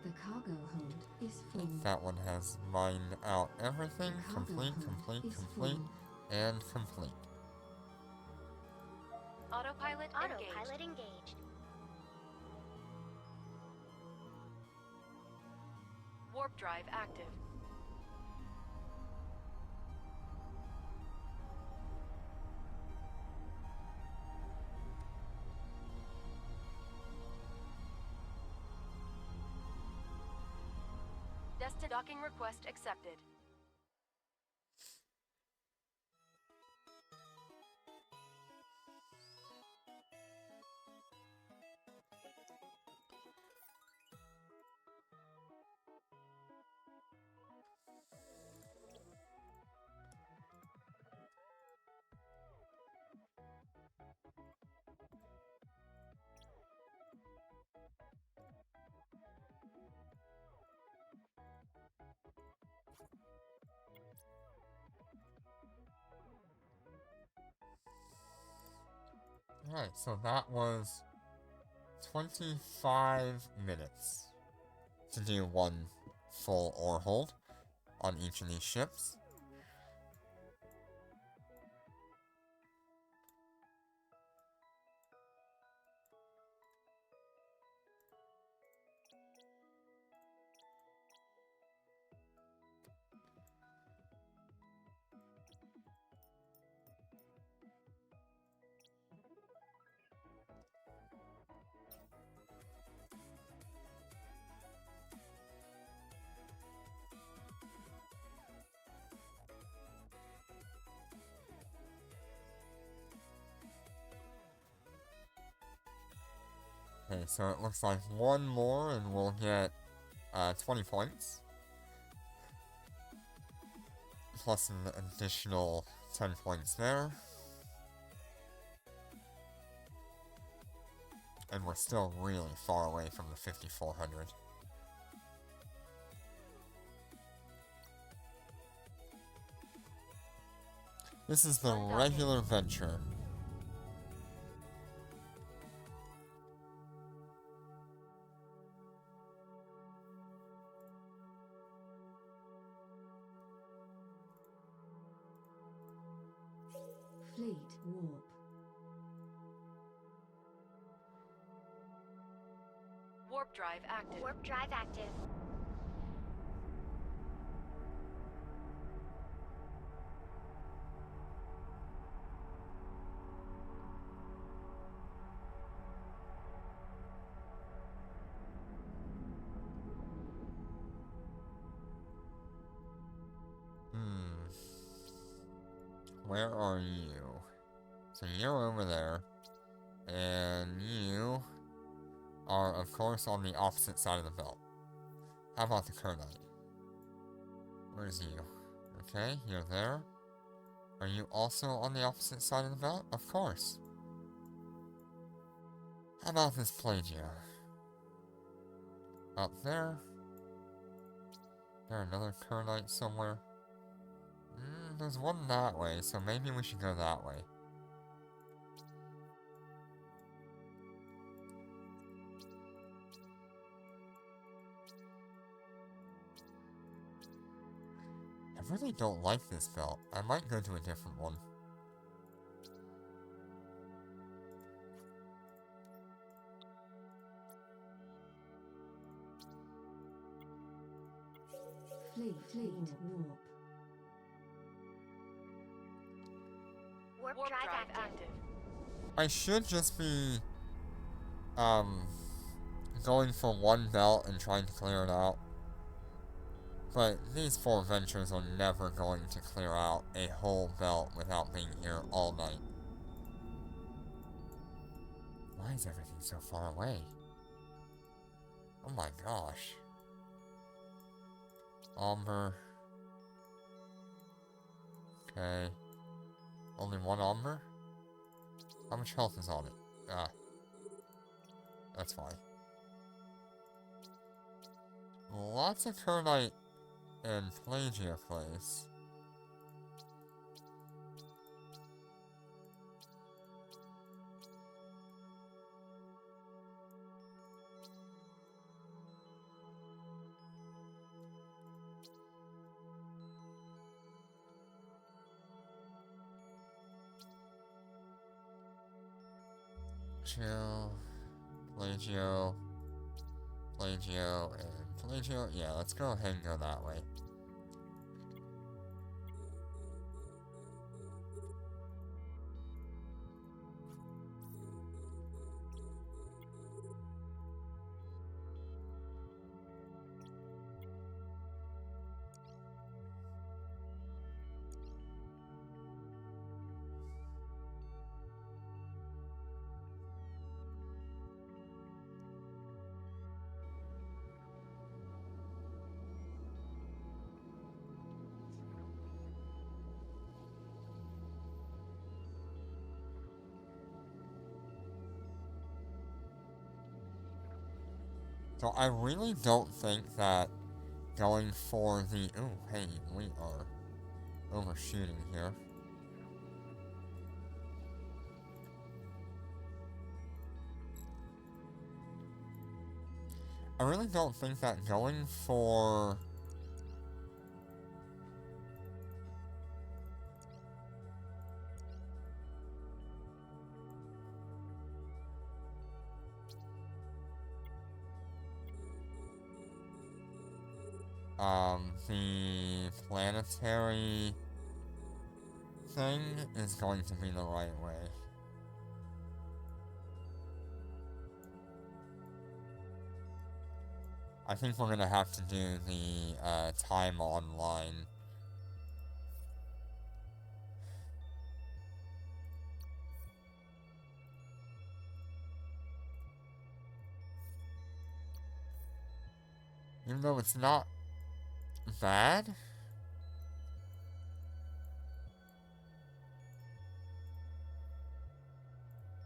The cargo hold is full. That one has mined out everything. The cargo Complete, hold complete, is complete, full. and complete. Autopilot engaged. Autopilot engaged. Warp drive active. Destined docking request accepted. Alright, so that was 25 minutes to do one full ore hold on each of these ships. Okay, so it looks like one more and we'll get 20 points. Plus an additional 10 points there. And we're still really far away from the 5,400. This is the regular venture. Fleet warp. Warp drive active. Warp drive active. Where are you? So you're over there. And you are, of course, on the opposite side of the belt. How about the Kernite? Where's you? Okay, you're there. Are you also on the opposite side of the belt? Of course. How about this Plagia? Up there? There another Kernite somewhere? There's one that way, so maybe we should go that way. I really don't like this belt. I might go to a different one. Fleet warp. Warp, Warp drive, drive active. active. I should just be, going for one belt and trying to clear it out. But these 4 ventures are never going to clear out a whole belt without being here all night. Why is everything so far away? Oh my gosh. Amber. Okay. Only 1 Amber? How much health is on it? Ah. That's fine. Lots of Kernite and Pelagia place. Chill. Pelagio. Pelagio and Pelagio. Yeah, let's go ahead and go that way. So I really don't think that going for the... Ooh, hey, we are overshooting here. I really don't think that going for... the planetary thing is going to be the right way. I think we're gonna have to do the time online. Even though it's not bad.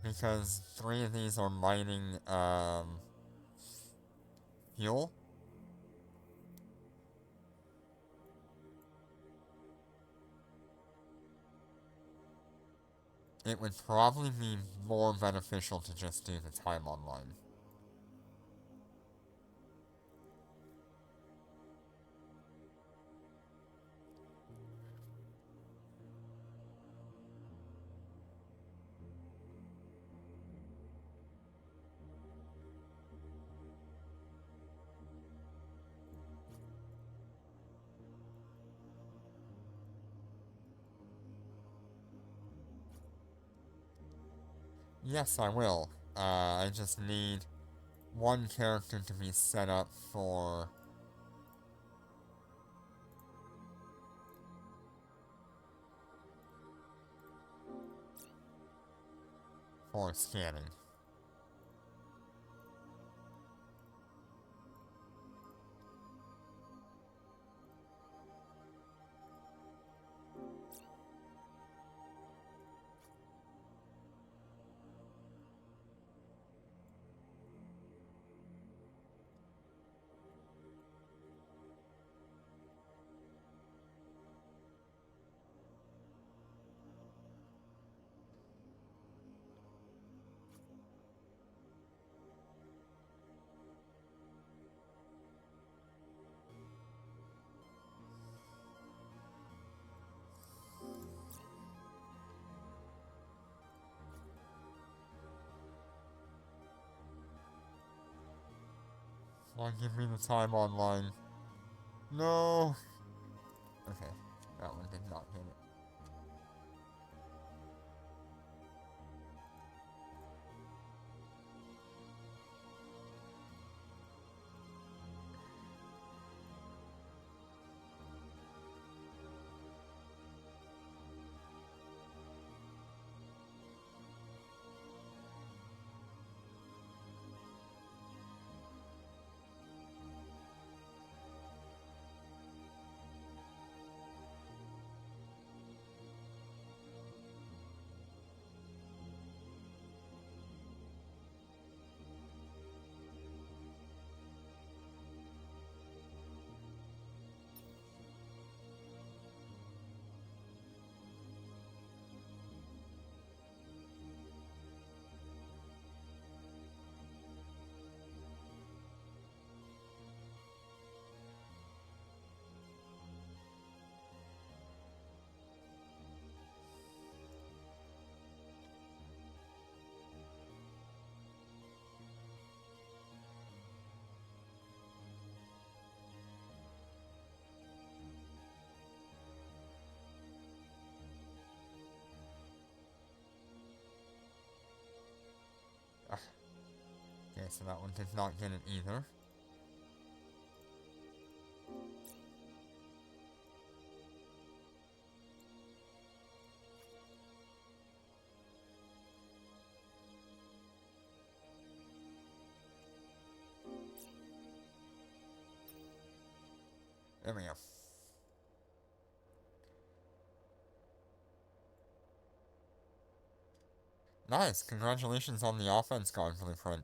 Because 3 of these are mining, fuel. It would probably be more beneficial to just do the time online. Yes, I will. I just need one character to be set up for scanning. Well, give me the time online. No! Okay, that one did not hit it. Ah, okay, so that one did not get it either. There we go. Nice, congratulations on the offense card blueprint.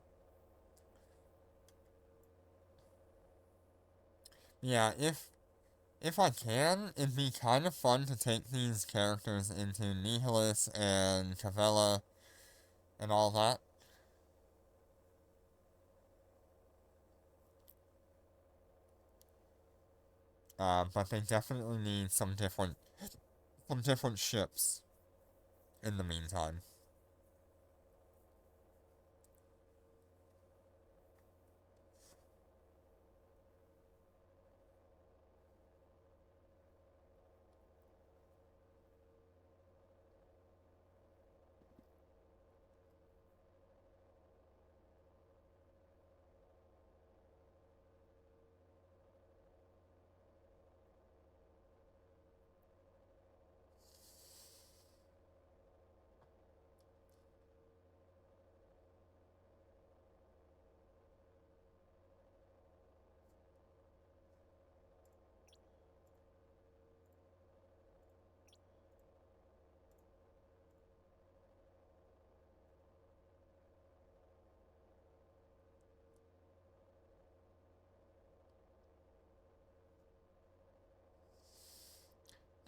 Yeah, if I can, it'd be kind of fun to take these characters into Nihilis and Cavella and all that. But they definitely need some different ships in the meantime.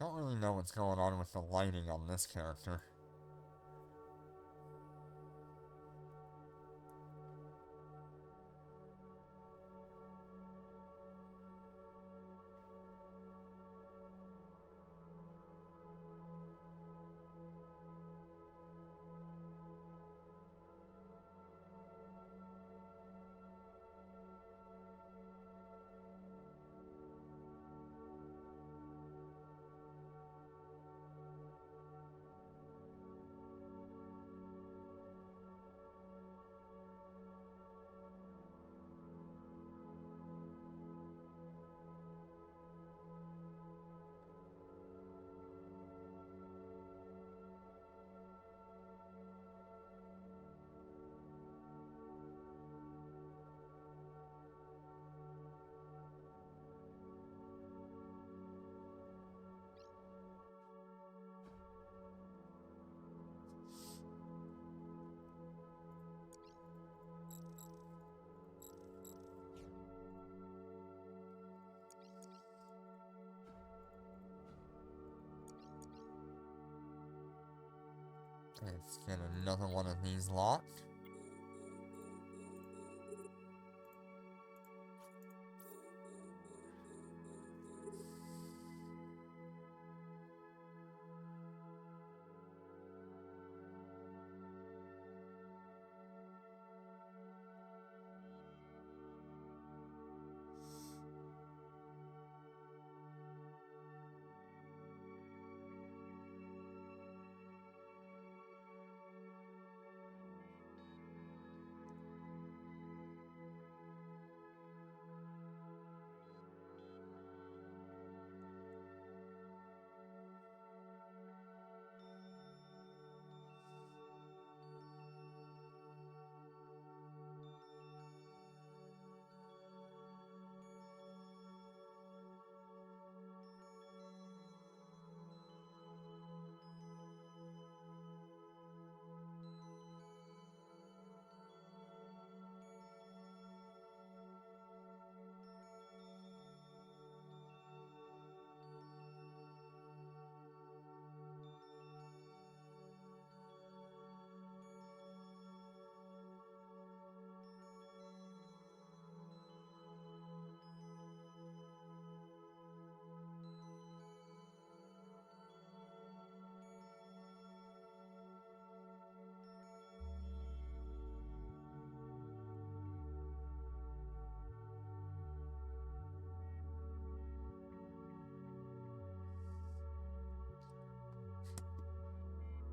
Don't really know what's going on with the lighting on this character. Let's get another one of these locked.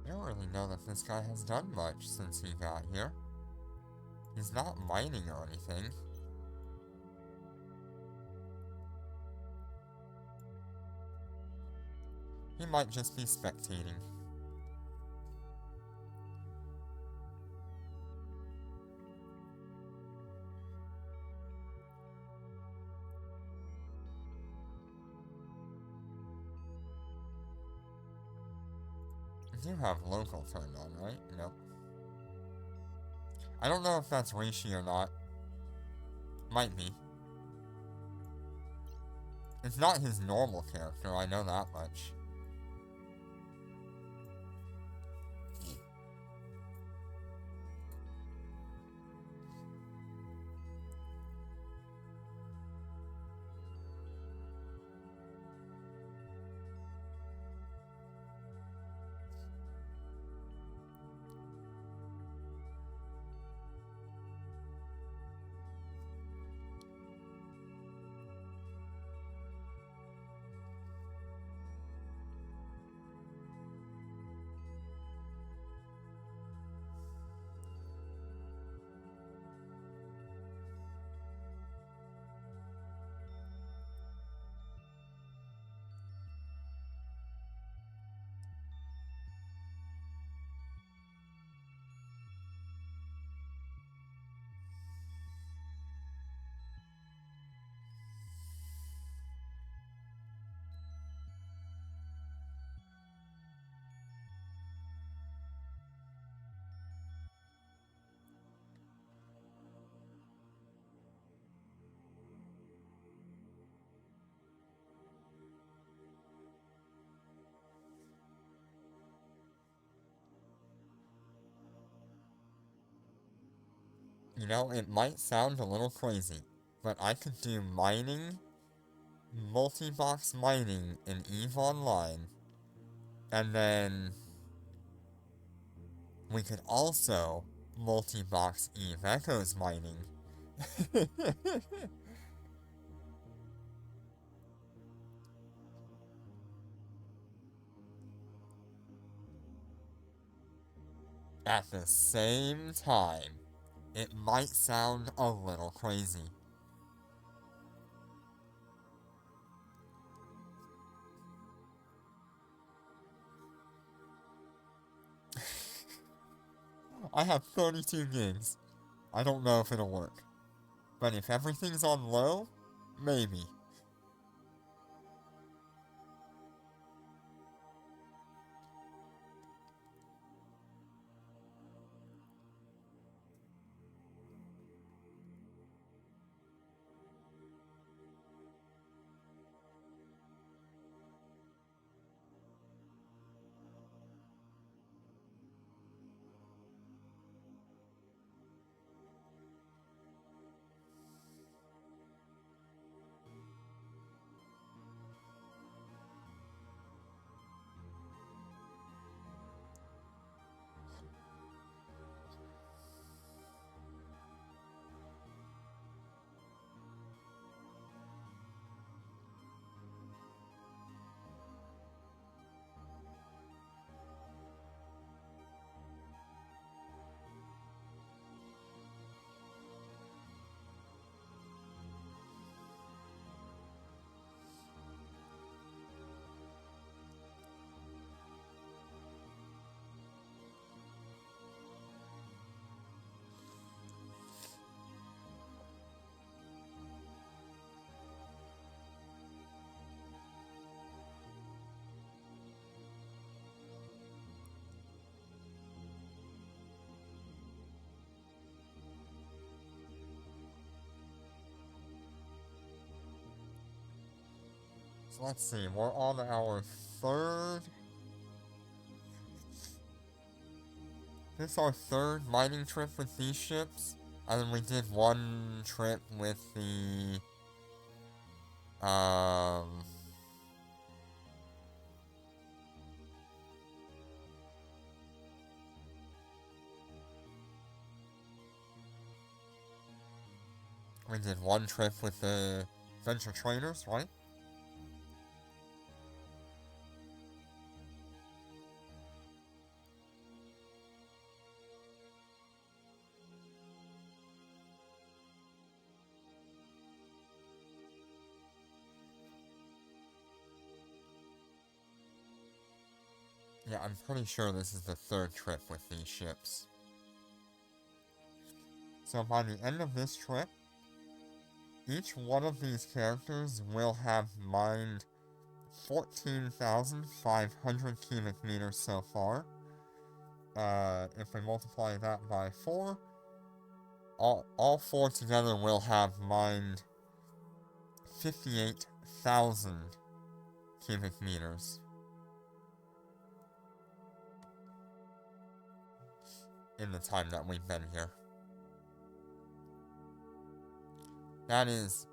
I don't really know that this guy has done much since he got here. He's not mining or anything. He might just be spectating. I do have local turned on, right? Nope. I don't know if that's Reishi or not. Might be. It's not his normal character, I know that much. You know, it might sound a little crazy, but I could do mining, multi-box mining in EVE Online, and then we could also multi-box EVE Echoes mining. At the same time. It might sound a little crazy. I have 32 gigs. I don't know if it'll work. But if everything's on low, maybe. So let's see, we're on our third... This is our third mining trip with these ships. And then we did one trip with the... We did one trip with the Venture Trainers, right? Yeah, I'm pretty sure this is the third trip with these ships. So by the end of this trip, each one of these characters will have mined 14,500 cubic meters so far. If we multiply that by 4, all 4 together will have mined 58,000 cubic meters in the time that we've been here. That is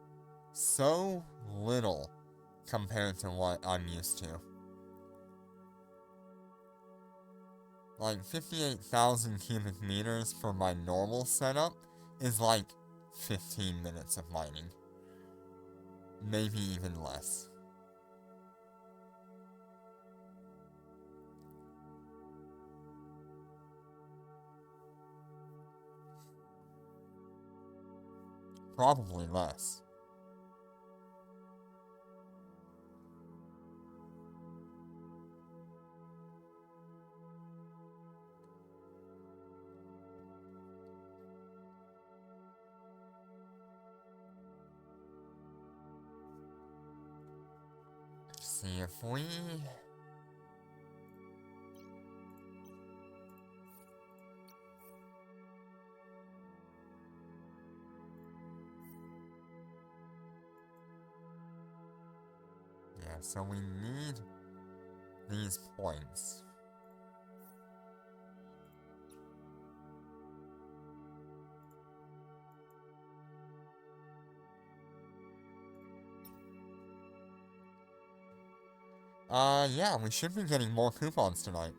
so little compared to what I'm used to. Like, 58,000 cubic meters for my normal setup is like 15 minutes of mining. Maybe even less. Probably less. See if we... Yeah, so we need these points. Yeah, we should be getting more coupons tonight.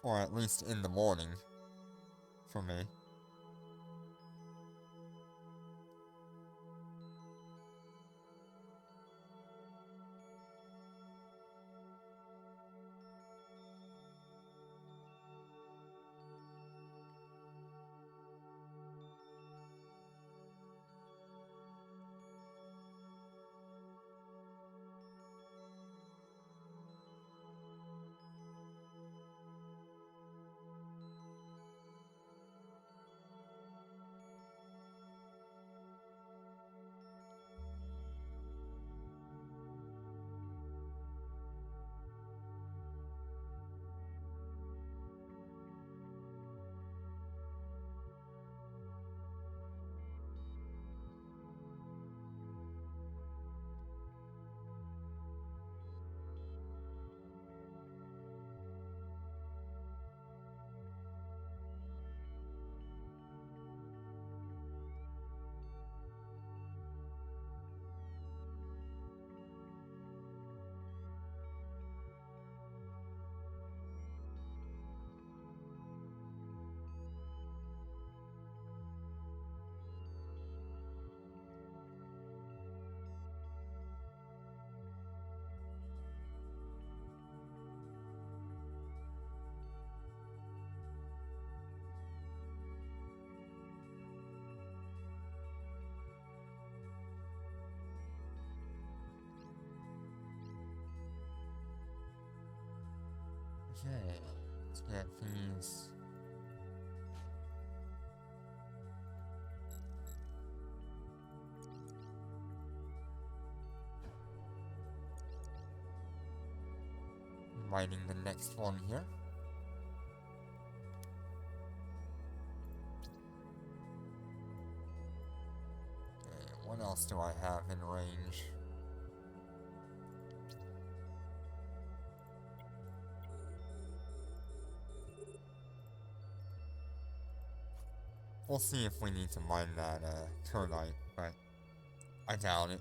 Or at least in the morning. For me. Okay, let's get these. Writing the next one here. Okay, what else do I have in range? We'll see if we need to mine that turnite, but I doubt it.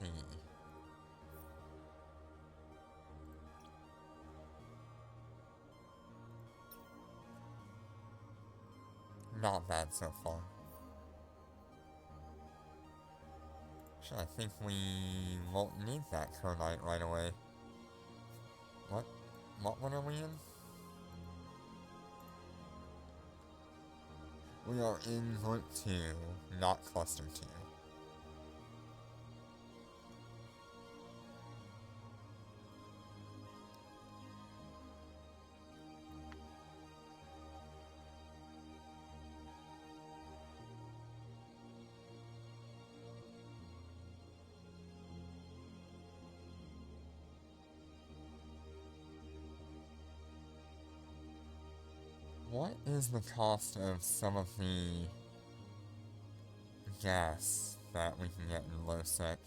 see. Not bad so far. Actually, I think we won't need that Cronite right away. What one are we in? We are in Group 2, not Cluster 2. What is the cost of some of the gas that we can get in low sec?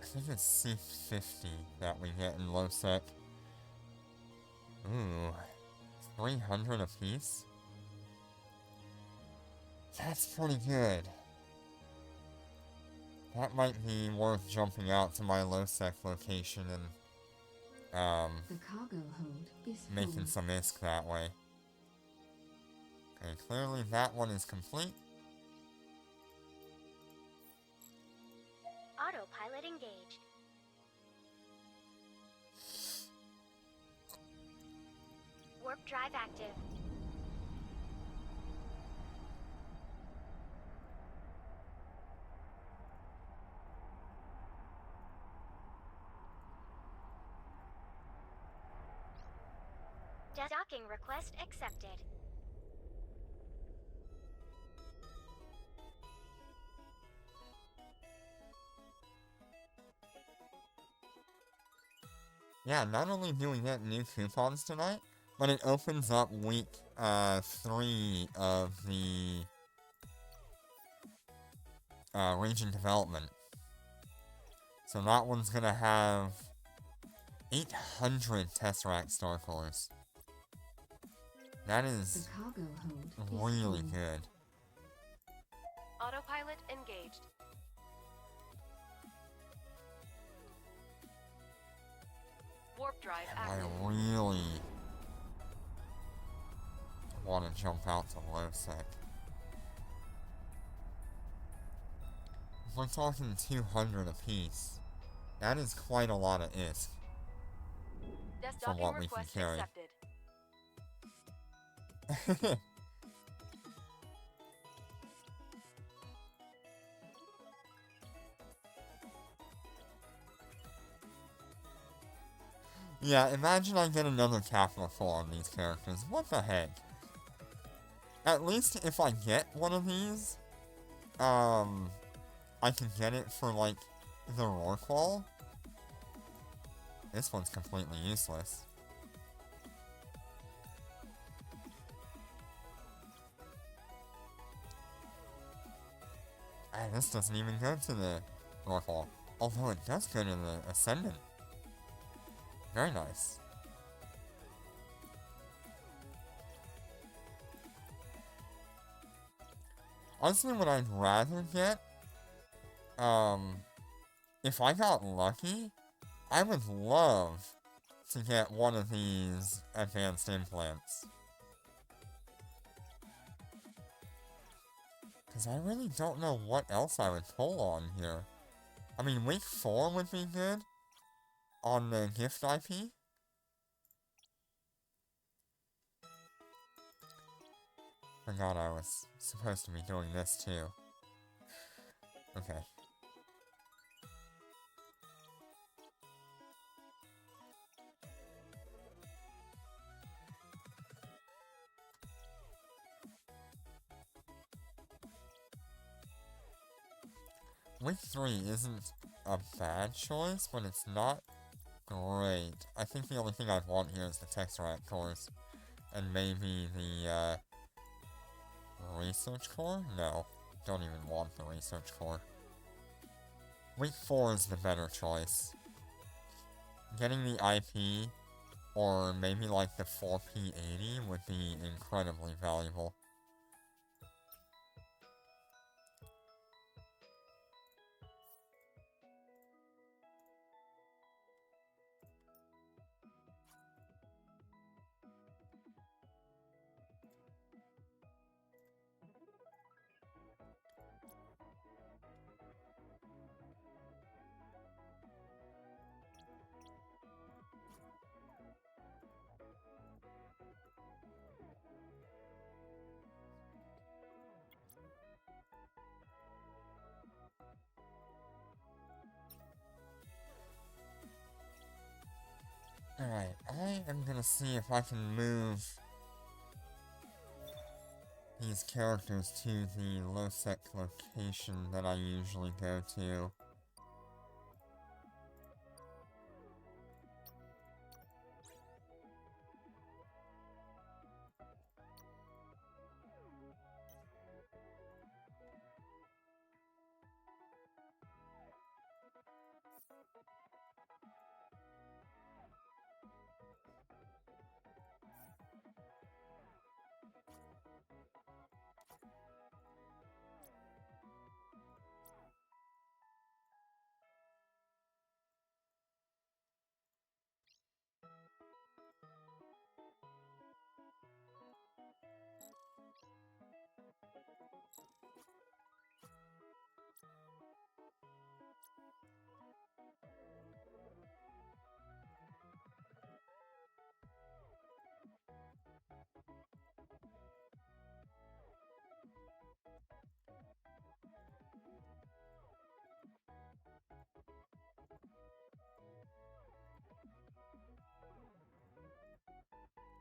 I think it's C50 that we get in low sec. Ooh, 300 apiece? That's pretty good. That might be worth jumping out to my low sec location and The cargo hold is making full. some ISK that way. Okay, clearly that one is complete. Autopilot engaged. Warp drive active. Docking request accepted. Yeah, not only do we get new coupons tonight, but it opens up week 3 of the region development. So that one's gonna have 800 Tesseract Star Cores. That The is cargo hold is really full. good. Autopilot engaged. Warp drive I active. really want to jump out to low sec. If we're talking 200 apiece, that is quite a lot of ISK for Docking what we can request carry. accepted. Yeah, imagine I get another capital 4 on these characters. What the heck? At least if I get one of these, I can get it for, like, the Rorqual. This one's completely useless. And this doesn't even go to the Rorqual. Although it does go to the Ascendant. Very nice. Honestly, what I'd rather get, if I got lucky, I would love to get one of these advanced implants. Because I really don't know what else I would pull on here. I mean, week 4 would be good on the gift IP. Forgot I was supposed to be doing this too. Okay. Week 3 isn't a bad choice, but it's not great. I think the only thing I'd want here is the Tesseract cores. And maybe the, research core? No, don't even want the research core. Week 4 is the better choice. getting the IP, or maybe like the 4P80 would be incredibly valuable. Alright, I am gonna see if I can move these characters to the low-sec location that I usually go to.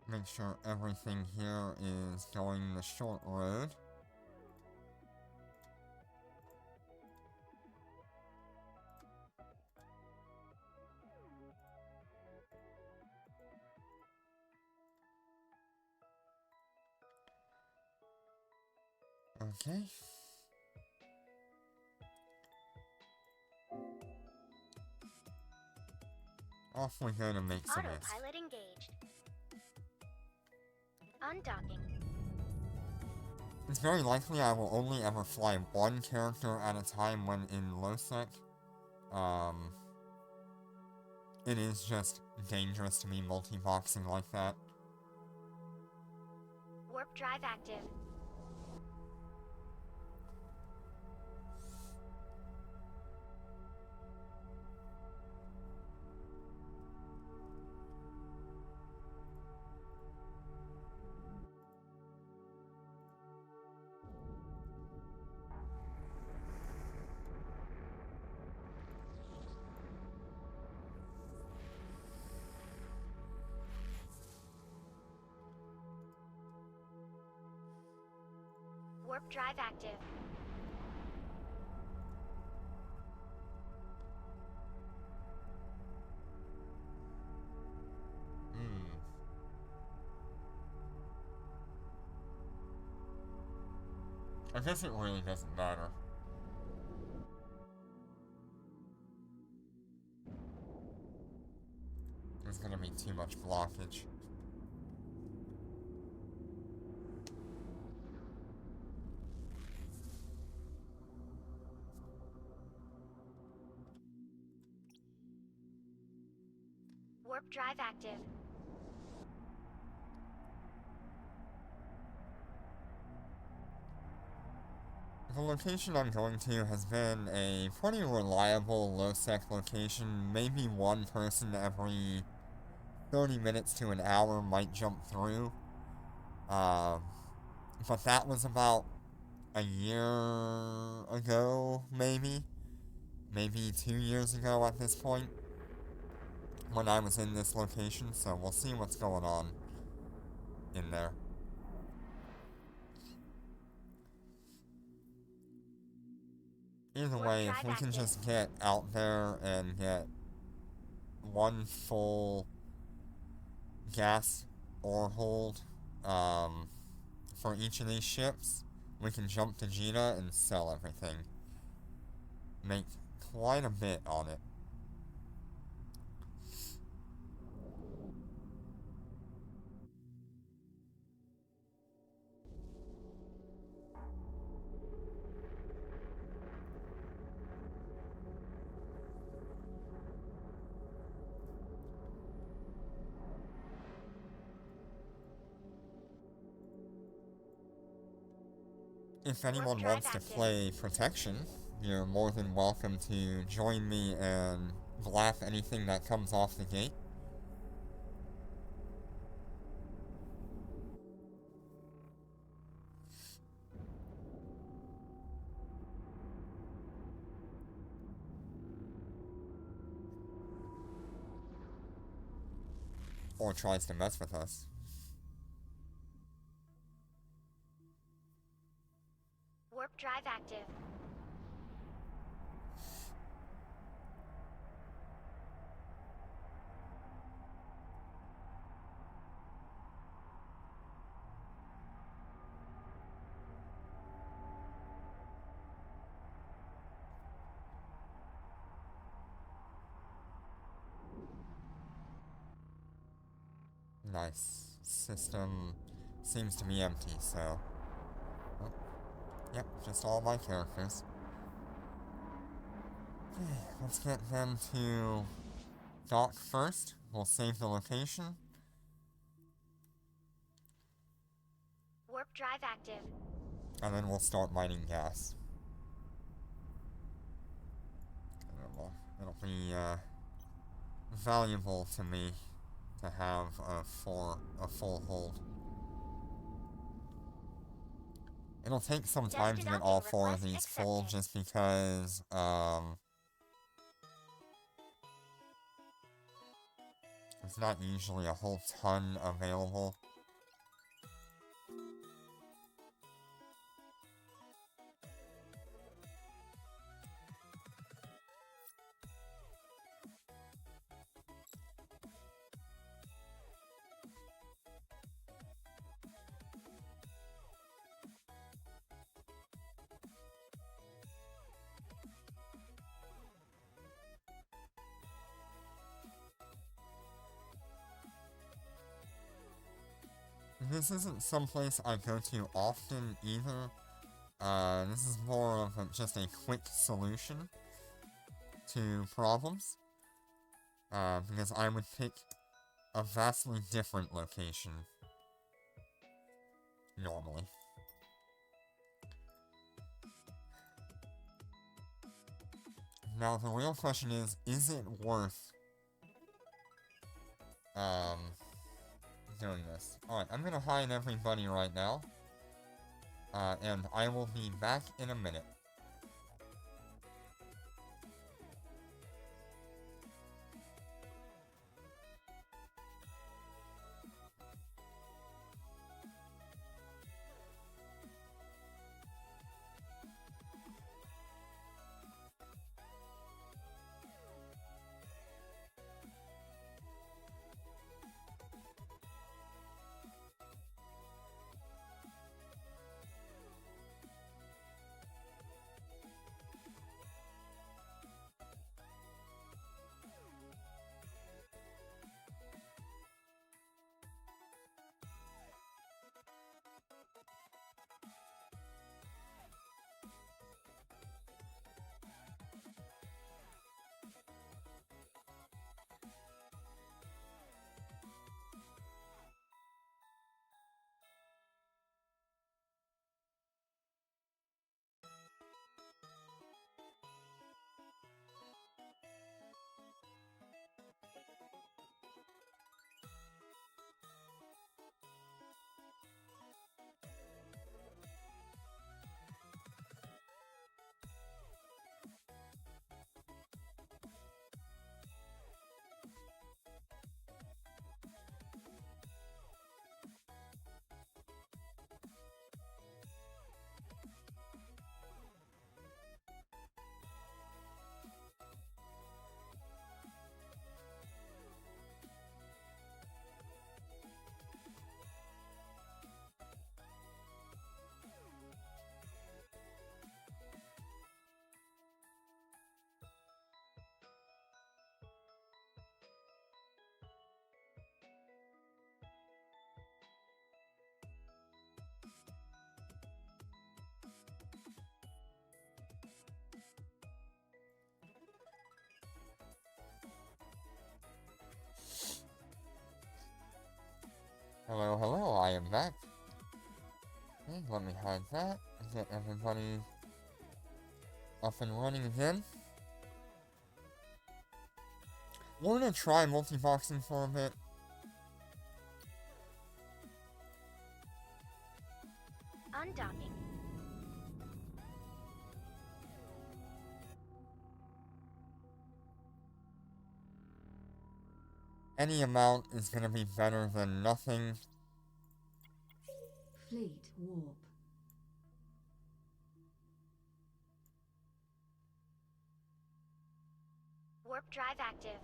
Make sure everything here is going the short road. Okay. Off we go to make some waste. Autopilot engaged. Undocking. It's very likely I will only ever fly one character at a time when in low-sec. It is just dangerous to be multi-boxing like that. Warp drive active. Warp drive active. I guess it really doesn't matter. There's gonna be too much blockage. Warp drive active. The location I'm going to has been a pretty reliable low-sec location. Maybe one person every 30 minutes to an hour might jump through. But that was about a year ago, maybe. Maybe 2 years ago at this point, when I was in this location, so we'll see what's going on in there. Either way, if we can just get out there and get one full gas ore hold for each of these ships, we can jump to Jita and sell everything. Make quite a bit on it. If anyone drive wants to active. play protection, you're more than welcome to join me and blap anything that comes off the gate. Or tries to mess with us. Warp drive active. Nice. System seems to be empty, so... Oh. Yep, just all my characters. Okay, let's get them to dock first. We'll save the location. Warp drive active. And then we'll start mining gas. It'll be valuable to me to have a full hold. It'll take some time to get all 4 of these full, just because there's not usually a whole ton available. This isn't someplace I go to often either. This is more of just a quick solution to problems. Because I would pick a vastly different location normally. Now the real question is it worth doing this? Alright, I'm gonna hide everybody right now. And I will be back in a minute. Hello, hello, I am back. Okay, let me hide that. Get everybody up and running again. We're gonna try multi-boxing for a bit. Undocking. Any amount is gonna be better than nothing. Fleet warp. Warp drive active.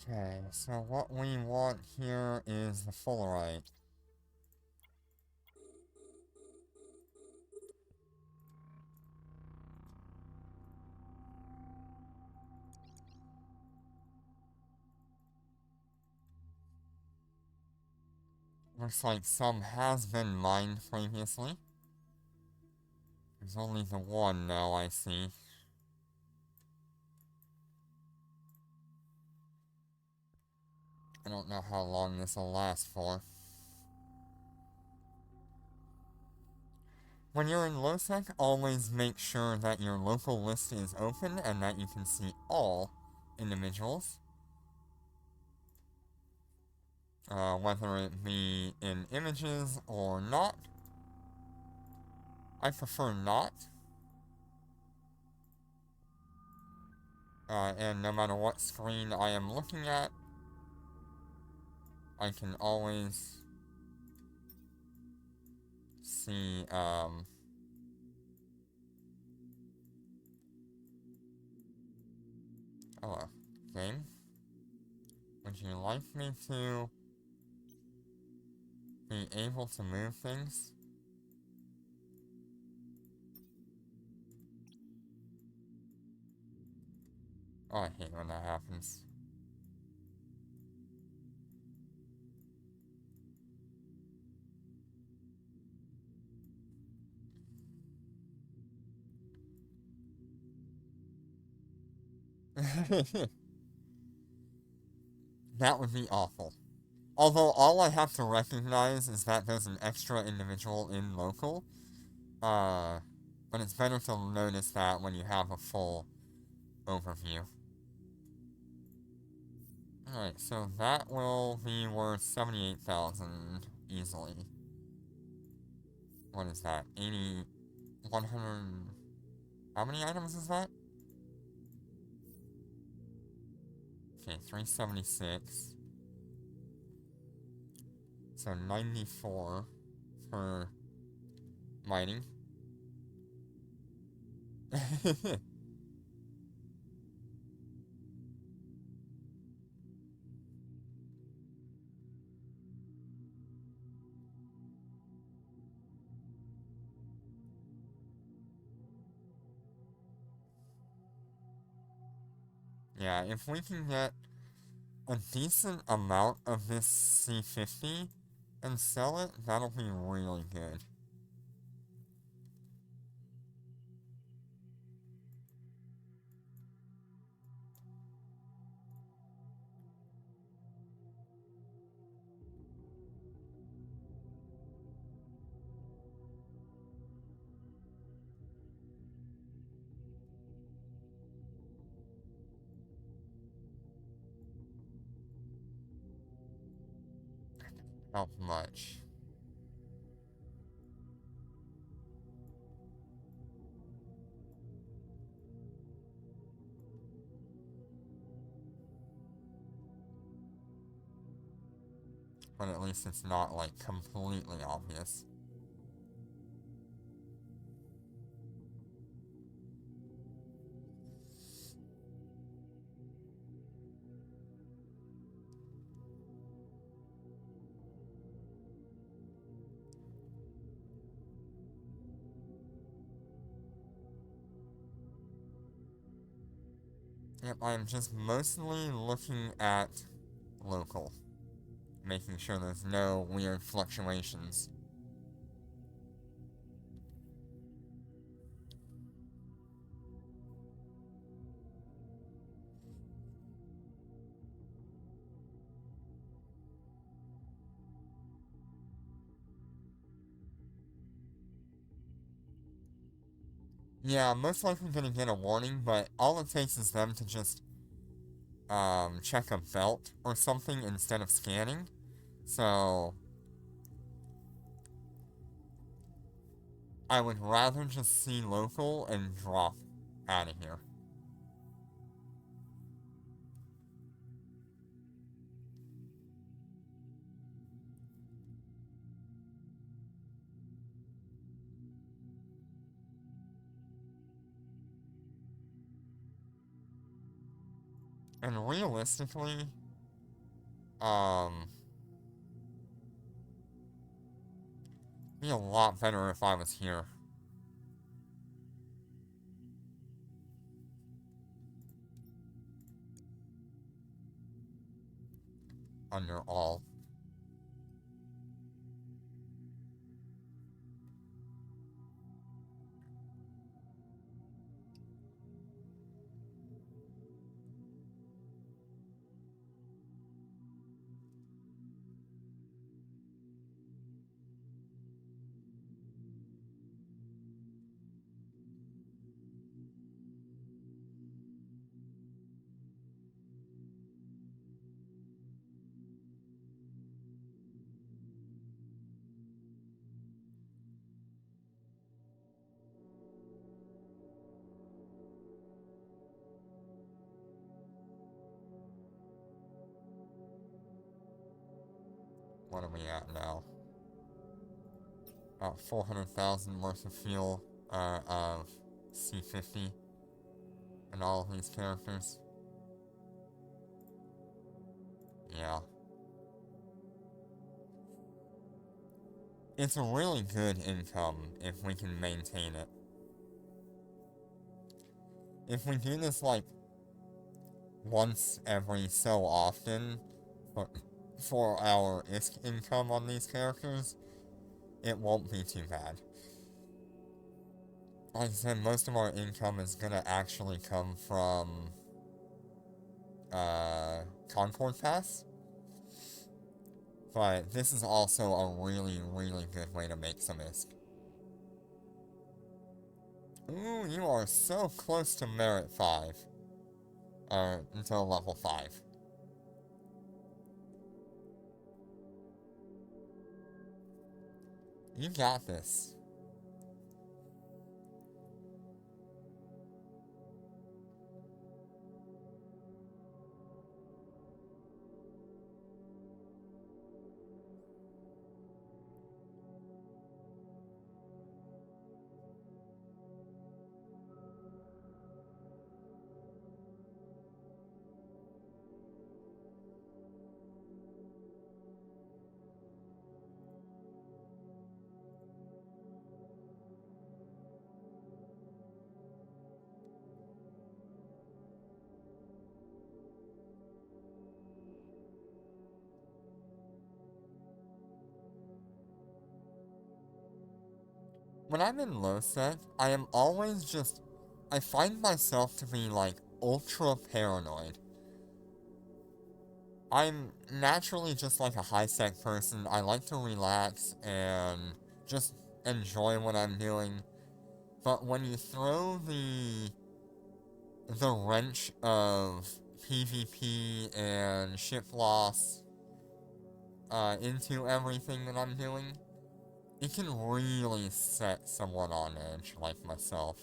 Okay, so what we want here is the Fullerite. Looks like some has been mined previously. There's only the one now, I see. I don't know how long this will last for. When you're in LoSec, always make sure that your local list is open and that you can see all individuals. Whether it be in images or not. I prefer not. And no matter what screen I am looking at, I can always see, hello, game. Would you like me to be able to move things? Oh, I hate when that happens. That would be awful. Although all I have to recognize is that there's an extra individual in local. But it's better to notice that when you have a full overview. Alright, so that will be worth 78,000 easily. What is that? 80... 100... How many items is that? Okay, 376. So 94 for mining. Yeah, if we can get a decent amount of this C50 and sell it, that'll be really good. Not much. But at least it's not, like, completely obvious. Yep, I'm just mostly looking at local, making sure there's no weird fluctuations. Yeah, most likely gonna get a warning, but all it takes is them to just, check a belt or something instead of scanning. So, I would rather just see local and drop out of here. And realistically, um, be a lot better if I was here. Under all. What are we at now? About 400,000 worth of fuel, of C50 and all of these characters. Yeah. It's a really good income if we can maintain it. If we do this like once every so often for our ISK income on these characters, it won't be too bad. Like I said, most of our income is gonna actually come from Concord Pass. But this is also a really, really good way to make some ISK. Ooh, you are so close to Merit 5. Until level 5. You got this. When I'm in low sec, I am always just... I find myself to be, like, ultra paranoid. I'm naturally just like a high sec person. I like to relax and just enjoy what I'm doing. But when you throw the wrench of PvP and ship loss into everything that I'm doing, it can really set someone on edge like myself.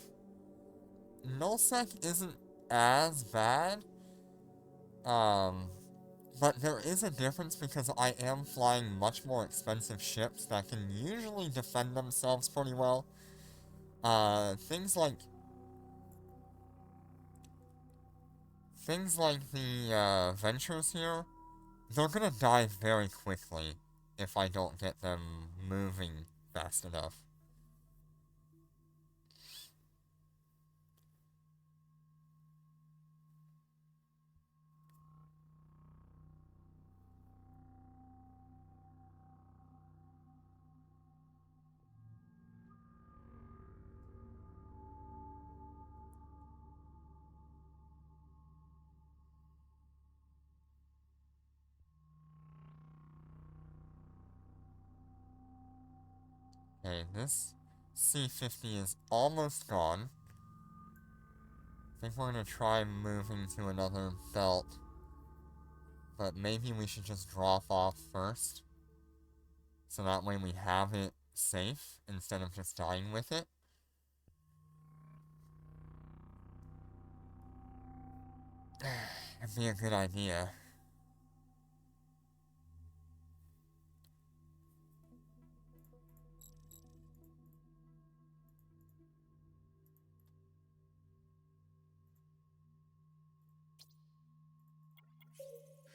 Nullsec isn't as bad, but there is a difference because I am flying much more expensive ships that can usually defend themselves pretty well. Things like the Ventures here, they're gonna die very quickly if I don't get them moving fast enough. Okay, this C-50 is almost gone. I think we're gonna try moving to another belt. But maybe we should just drop off first. So that way we have it safe instead of just dying with it. It'd be a good idea.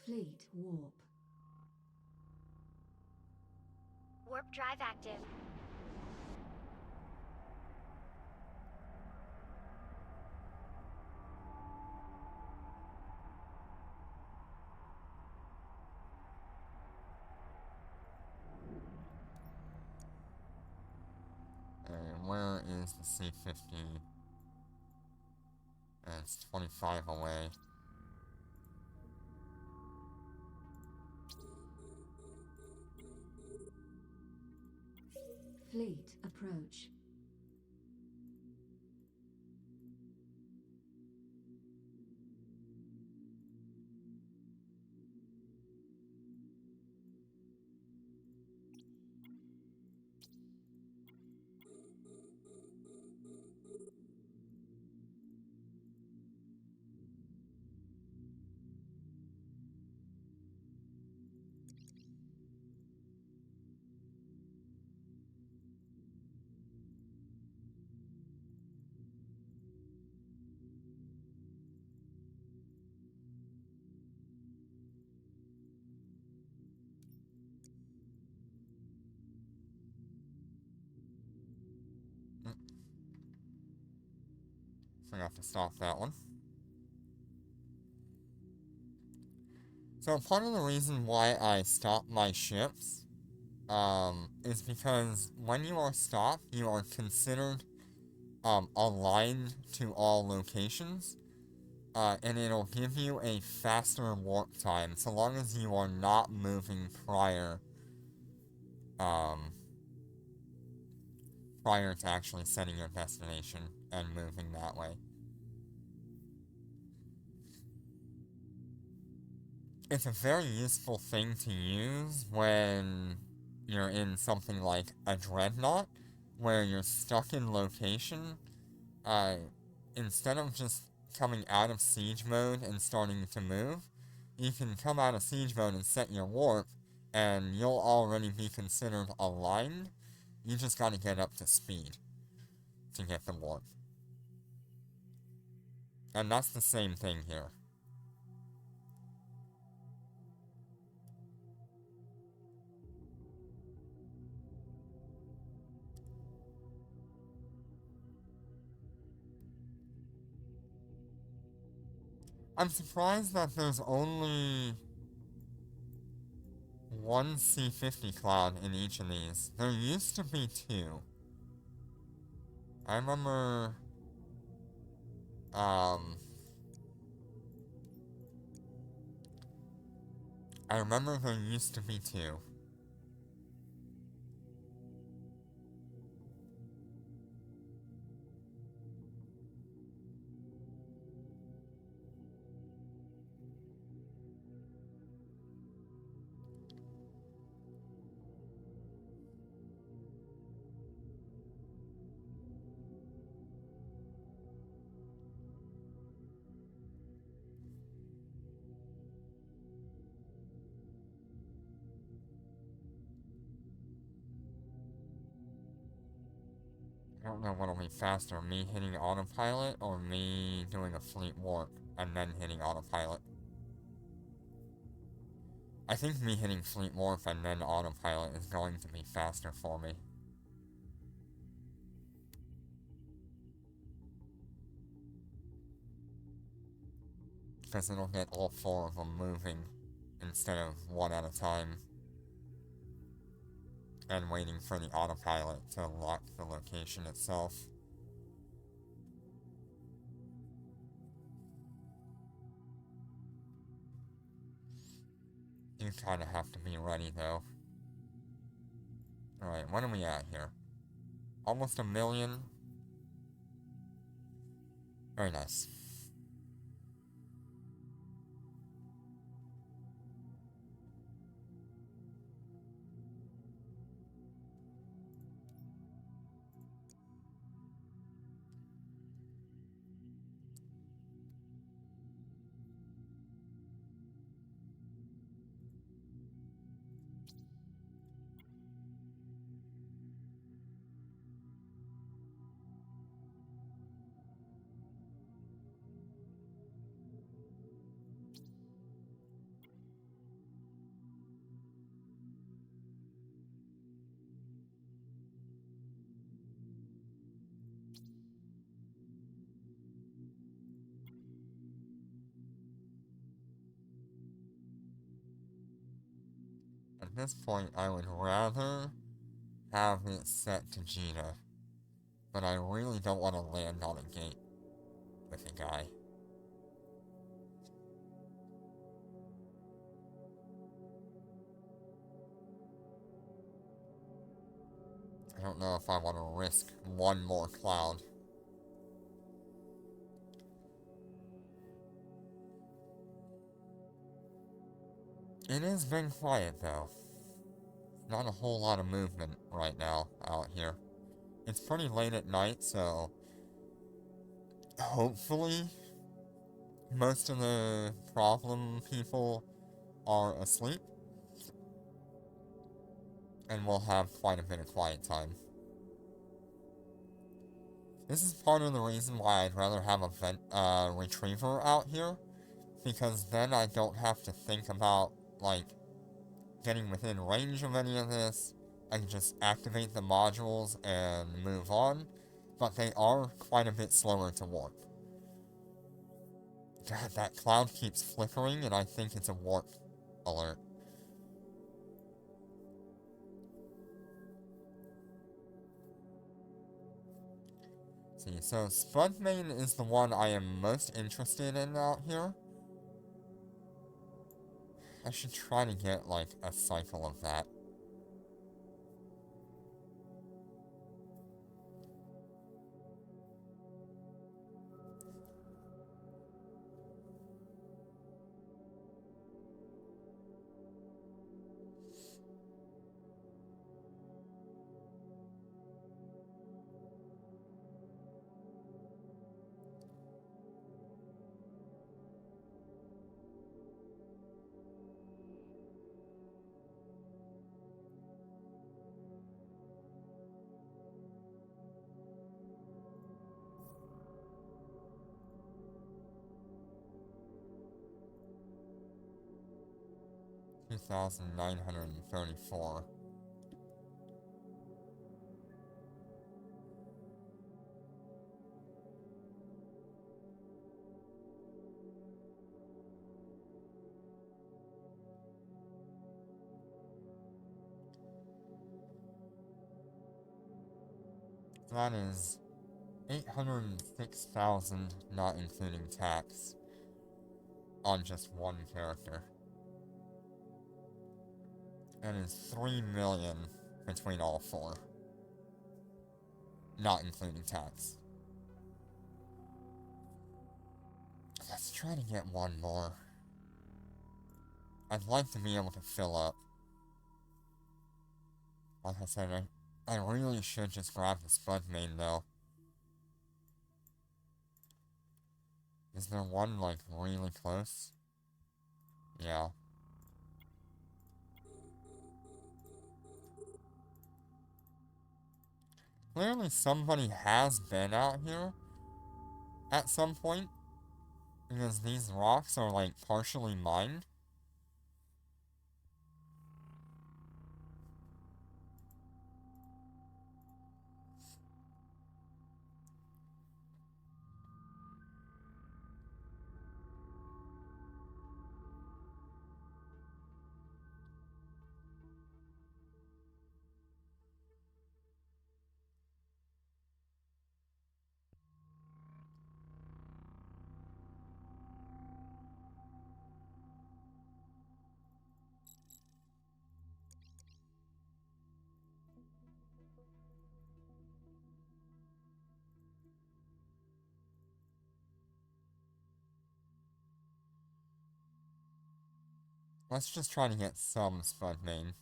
Fleet warp. Warp drive active. Where is the C-50? It's 25 away. Fleet approach. Forgot to stop that one. So part of the reason why I stop my ships is because when you are stopped, you are considered aligned to all locations, and it'll give you a faster warp time so long as you are not moving prior to actually setting your destination and moving that way. It's a very useful thing to use when you're in something like a dreadnought, where you're stuck in location. Instead of just coming out of siege mode and starting to move, you can come out of siege mode and set your warp, and you'll already be considered aligned. You just gotta get up to speed to get the warp. And that's the same thing here. I'm surprised that there's only one C-50 cloud in each of these. There used to be two. I remember, there used to be two. I don't know what'll be faster, me hitting autopilot or me doing a fleet warp and then hitting autopilot. I think me hitting fleet warp and then autopilot is going to be faster for me. Because it'll get all four of them moving instead of one at a time. And waiting for the autopilot to lock the location itself. You kinda have to be ready though. Alright, what are we at here? Almost 1 million. Very nice. At this point, I would rather have it set to Gina, but I really don't want to land on a gate with a guy. I don't know if I want to risk one more cloud. It has been quiet though. Not a whole lot of movement right now out here. It's pretty late at night, so hopefully most of the problem people are asleep, and we'll have quite a bit of quiet time. This is part of the reason why I'd rather have a retriever out here, because then I don't have to think about, like, getting within range of any of this. I can just activate the modules and move on, but they are quite a bit slower to warp. God, that cloud keeps flickering, and I think it's a warp alert. See, so Spudmane is the one I am most interested in out here. I should try to get, like, a cycle of that. $2,934. That is 806,000, not including tax, on just one character. And is 3 million between all four, not including tax. Let's try to get one more. I'd like to be able to fill up. Like I said, I really should just grab the Spudmane though. Is there one, like, really close? Yeah. Clearly somebody has been out here at some point, because these rocks are, like, partially mined. Let's just try to get some Spud main.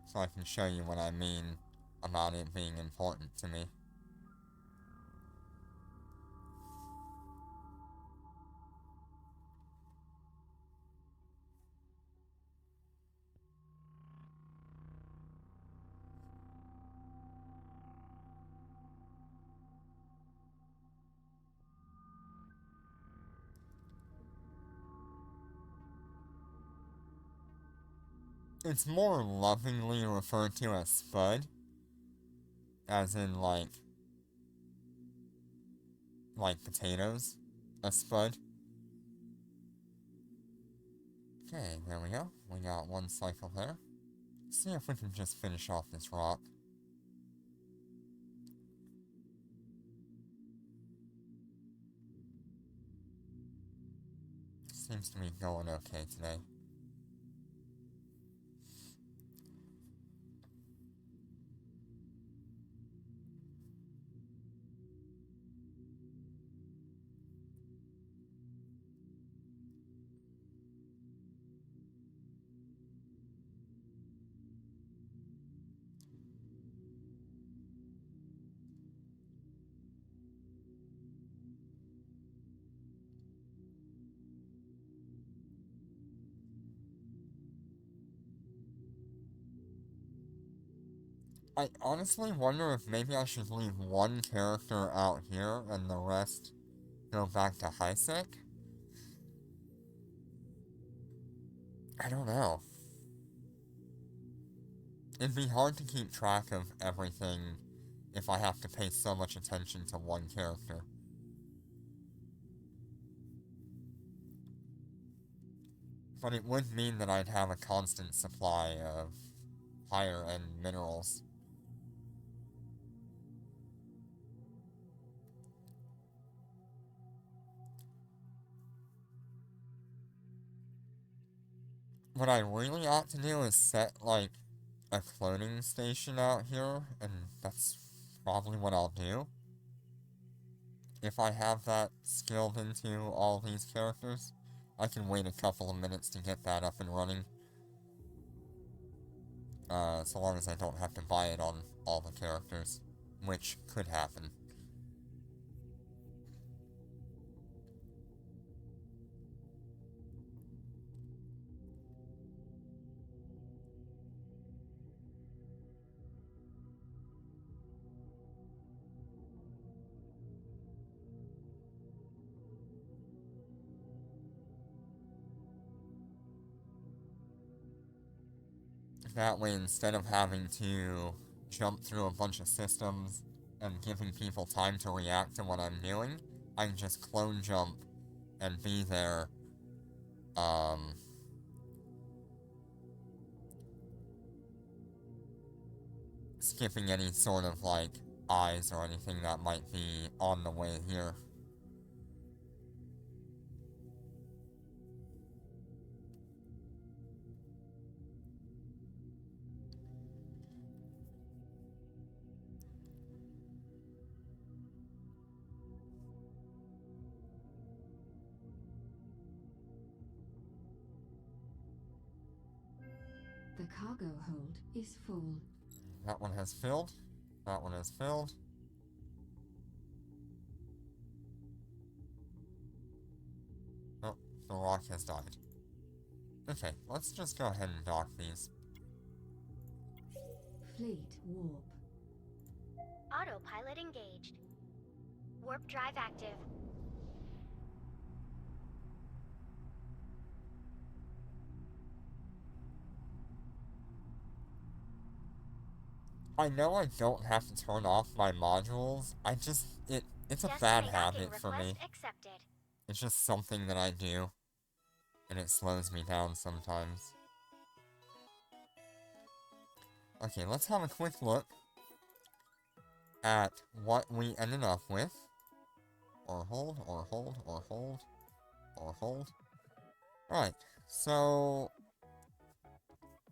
So I can show you what I mean about it being important to me. It's more lovingly referred to as Spud, as in like potatoes, a Spud. Okay, there we go. We got one cycle there. Let's see if we can just finish off this rock. Seems to be going okay today. I honestly wonder if maybe I should leave one character out here and the rest go back to Hisek. I don't know. It'd be hard to keep track of everything if I have to pay so much attention to one character. But it would mean that I'd have a constant supply of higher end minerals. What I really ought to do is set, like, a cloning station out here, and that's probably what I'll do. If I have that skilled into all these characters, I can wait a couple of minutes to get that up and running. So long as I don't have to buy it on all the characters, which could happen. That way, instead of having to jump through a bunch of systems and giving people time to react to what I'm doing, I can just clone jump and be there, skipping any sort of, like, eyes or anything that might be on the way here. The cargo hold is full. That one has filled. That one has filled. Oh, the rock has died. Okay, let's just go ahead and dock these. Fleet warp. Autopilot engaged. Warp drive active. I know I don't have to turn off my modules, it's a bad Destiny habit docking for me. request accepted. It's just something that I do, and it slows me down sometimes. Okay, let's have a quick look at what we ended up with. Or hold, or hold, or hold, or hold. Alright, so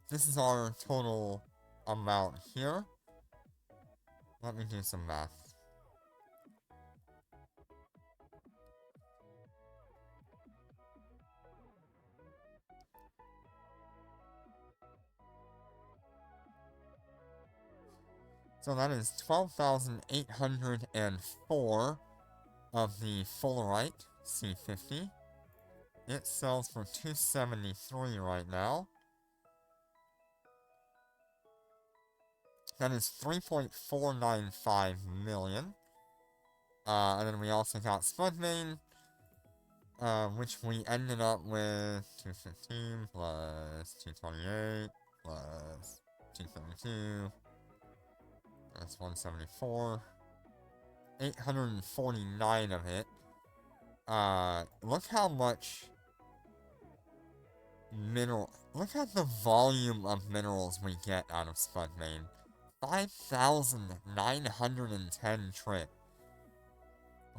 this is our total amount here. Let me do some math. So that is 12,804 of the Fullerite C50. It sells for $273 right now. That is 3.495 million. And then we also got Spudmane, which we ended up with 215 plus 228 plus 272 plus 174. 849 of it. Look how much look at the volume of minerals we get out of Spudmane. 5,910 trit.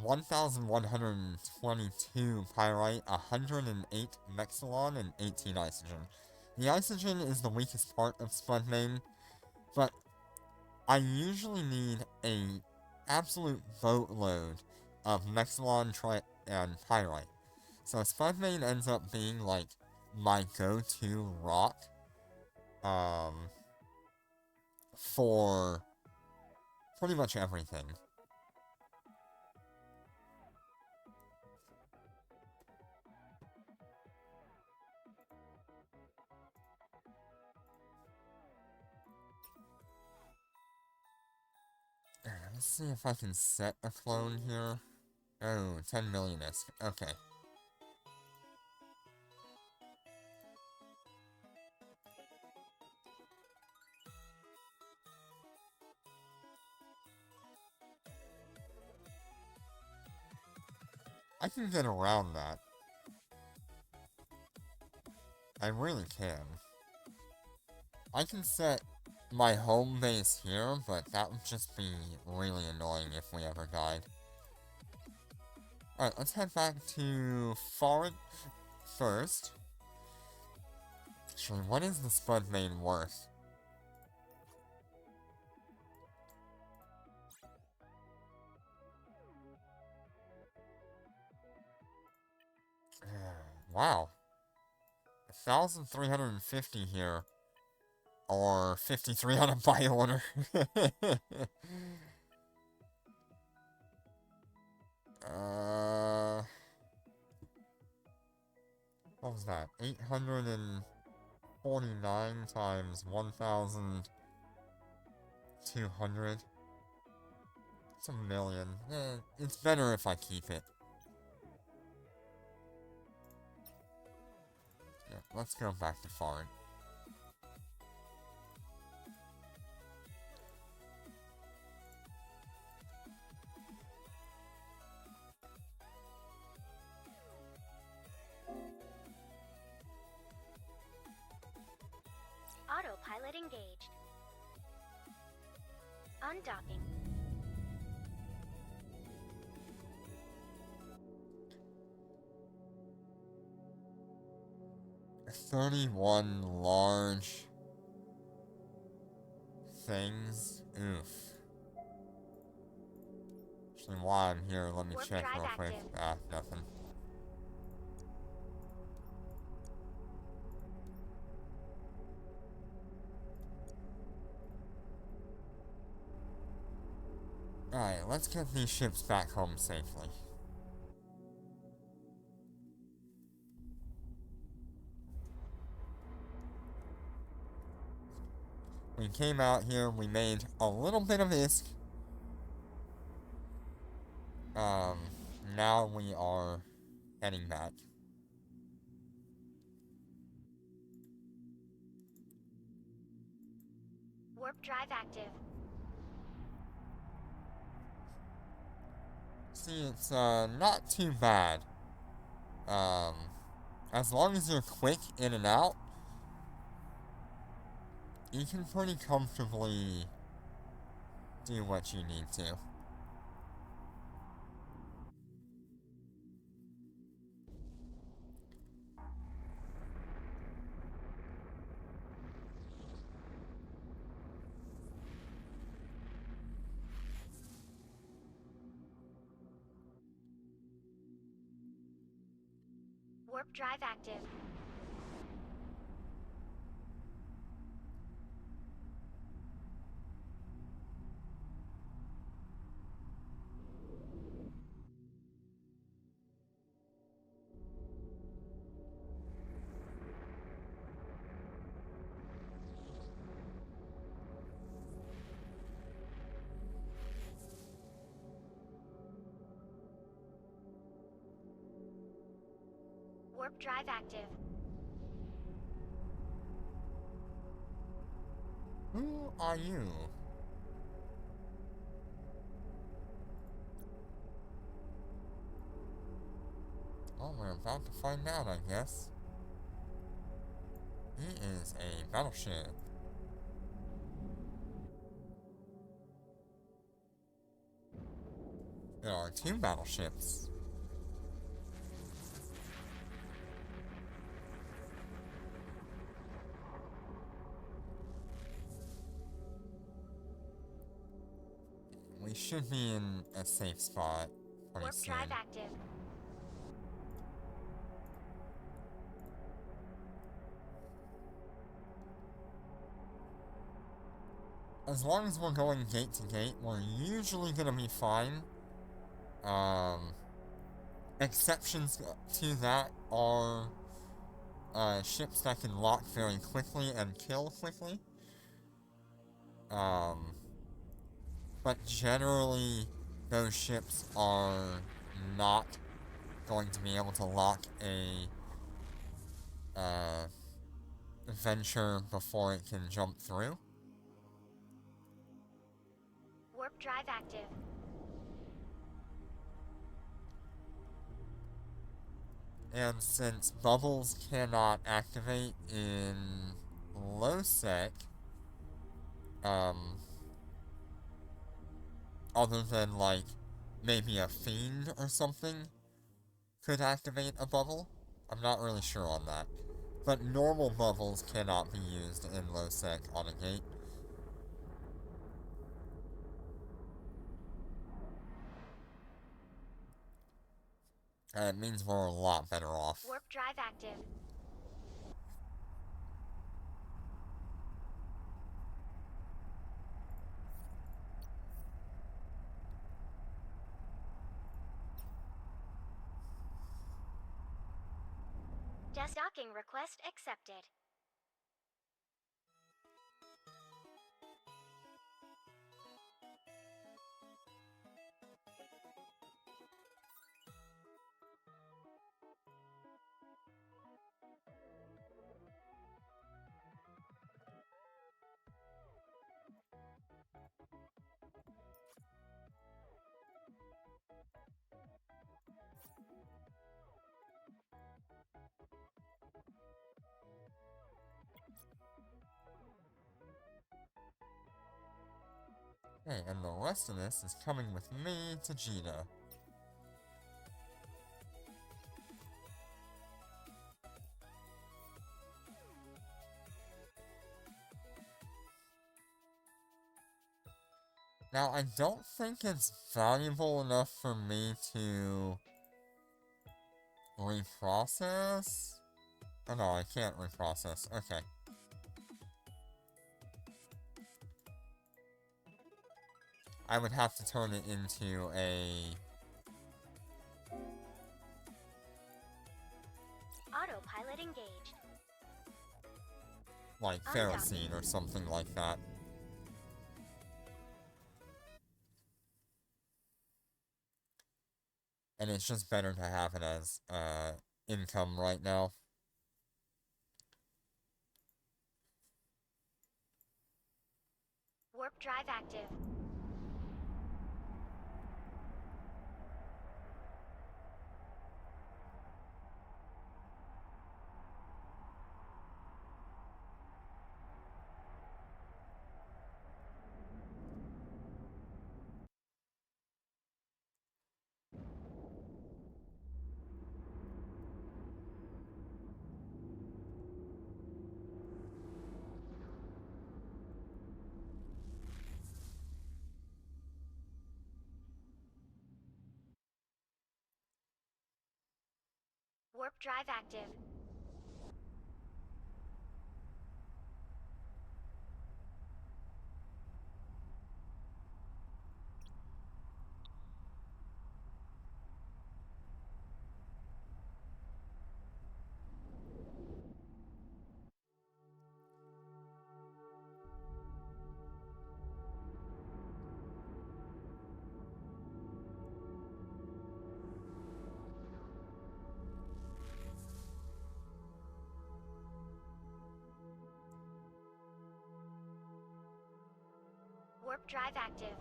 1,122 pyrite, 108 mexilon, and 18 isogen. The isogen is the weakest part of Spudmane, but I usually need a absolute boatload of mexilon, and pyrite. So Spudmane ends up being like my go-to rock for pretty much everything. Let's see if I can set a clone here. Oh, 10 million ISK. Okay. I can get around that. I really can. I can set my home base here, but that would just be really annoying if we ever died. Alright, let's head back to Foreign first. Actually, what is the Spudmane worth? Wow. 1,350 here. Or 53 on a buy order. What was that? 849 times 1,200. It's a million. It's better if I keep it. Yeah, let's go back to foreign. Autopilot engaged. Undocking. $31 large things. Oof. Actually, while I'm here, let me check real quick. Nothing. Alright, let's get these ships back home safely. We came out here, we made a little bit of ISK. Now we are heading back. Warp drive active. See, it's not too bad. As long as you're quick in and out, you can pretty comfortably do what you need to. Warp drive active. Warp drive active. Who are you? Well, we're about to find out, I guess. He is a battleship. There are 2 battleships. We should be in a safe spot pretty Warp soon. drive active. As long as we're going gate to gate, we're usually gonna be fine. Exceptions to that are ships that can lock very quickly and kill quickly. But generally, those ships are not going to be able to lock a venture before it can jump through. Warp drive active. And since bubbles cannot activate in low sec, other than like maybe a fiend or something could activate a bubble. I'm not really sure on that. But normal bubbles cannot be used in low sec on a gate. It means we're a lot better off. Warp drive active. Docking request accepted. Okay, and the rest of this is coming with me to Gina. Now, I don't think it's valuable enough for me to reprocess. Oh no, I can't reprocess. Okay. I would have to turn it into a... Autopilot engaged. like, ferrocene or something like that. And it's just better to have it as, income right now. Warp drive active. Warp drive active. Warp drive active.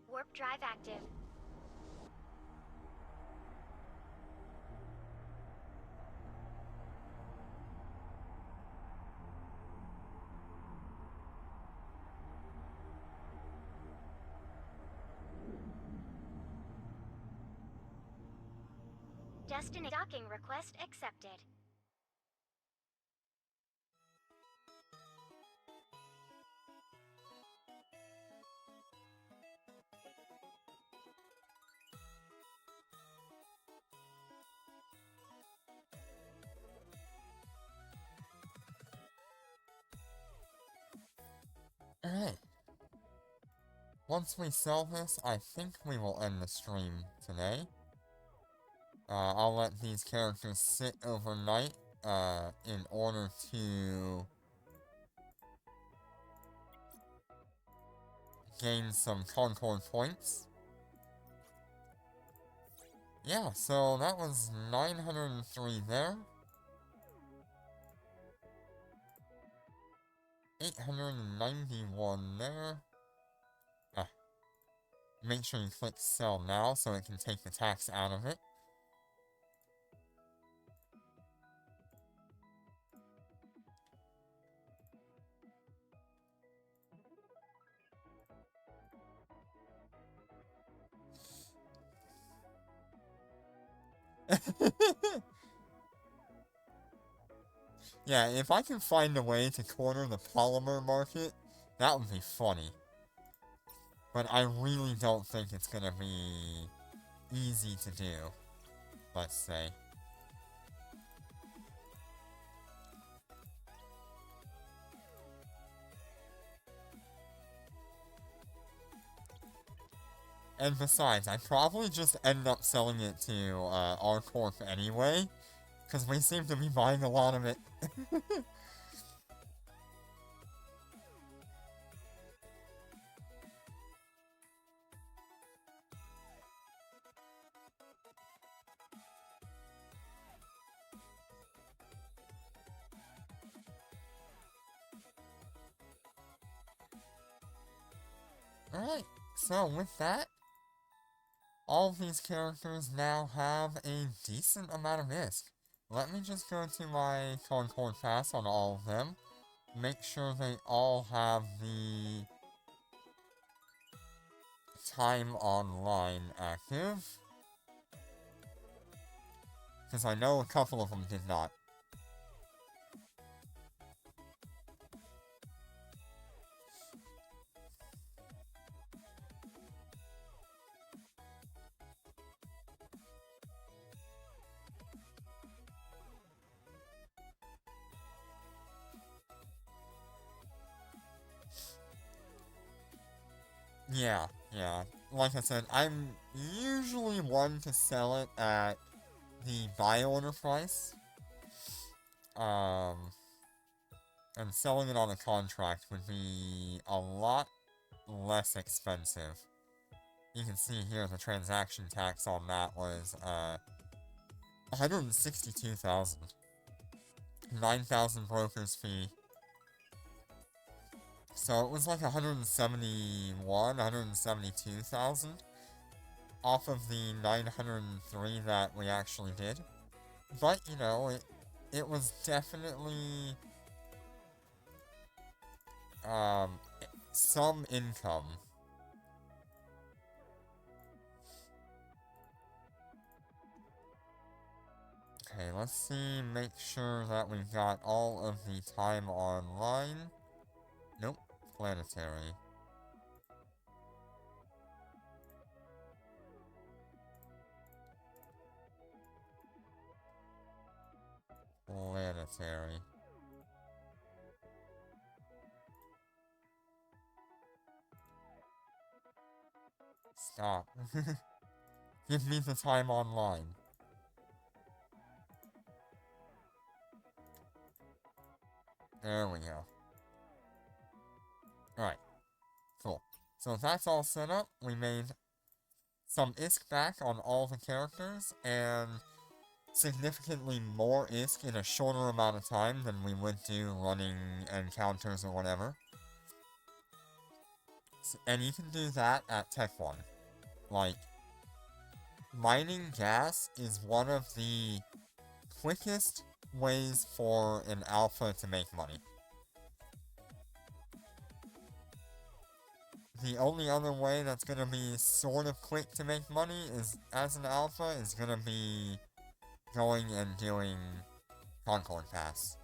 Warp drive active. Destination docking request accepted. Alright. Once we sell this, I think we will end the stream today. I'll let these characters sit overnight, in order to gain some Concord points. Yeah, so that was 903 there. 891 there. Make sure you click sell now so it can take the tax out of it. Yeah, if I can find a way to corner the polymer market, that would be funny. But I really don't think it's gonna be easy to do, let's say. And besides, I'd probably just end up selling it to R-Corp anyway, because we seem to be buying a lot of it. Alright, so with that, all of these characters now have a decent amount of ISK. Let me just go to my Concord Pass on all of them. Make sure they all have the time online active. Because I know a couple of them did not. Yeah. Like I said, I'm usually one to sell it at the buy order price. And selling it on a contract would be a lot less expensive. You can see here the transaction tax on that was 162,000. 9,000 broker's fee. So it was like 172,000 off of the 903 that we actually did. But, you know, it was definitely some income. Okay, let's see, make sure that we've got all of the time online. Nope, planetary. Planetary. planetary. Stop. Give me the time online. There we go. Alright. Cool. So that's all set up. We made some ISK back on all the characters, and significantly more ISK in a shorter amount of time than we would do running encounters or whatever. And you can do that at Tech 1. Like, mining gas is one of the quickest ways for an alpha to make money. The only other way that's gonna be sort of quick to make money is, as an alpha, is gonna be going and doing Concord Pass.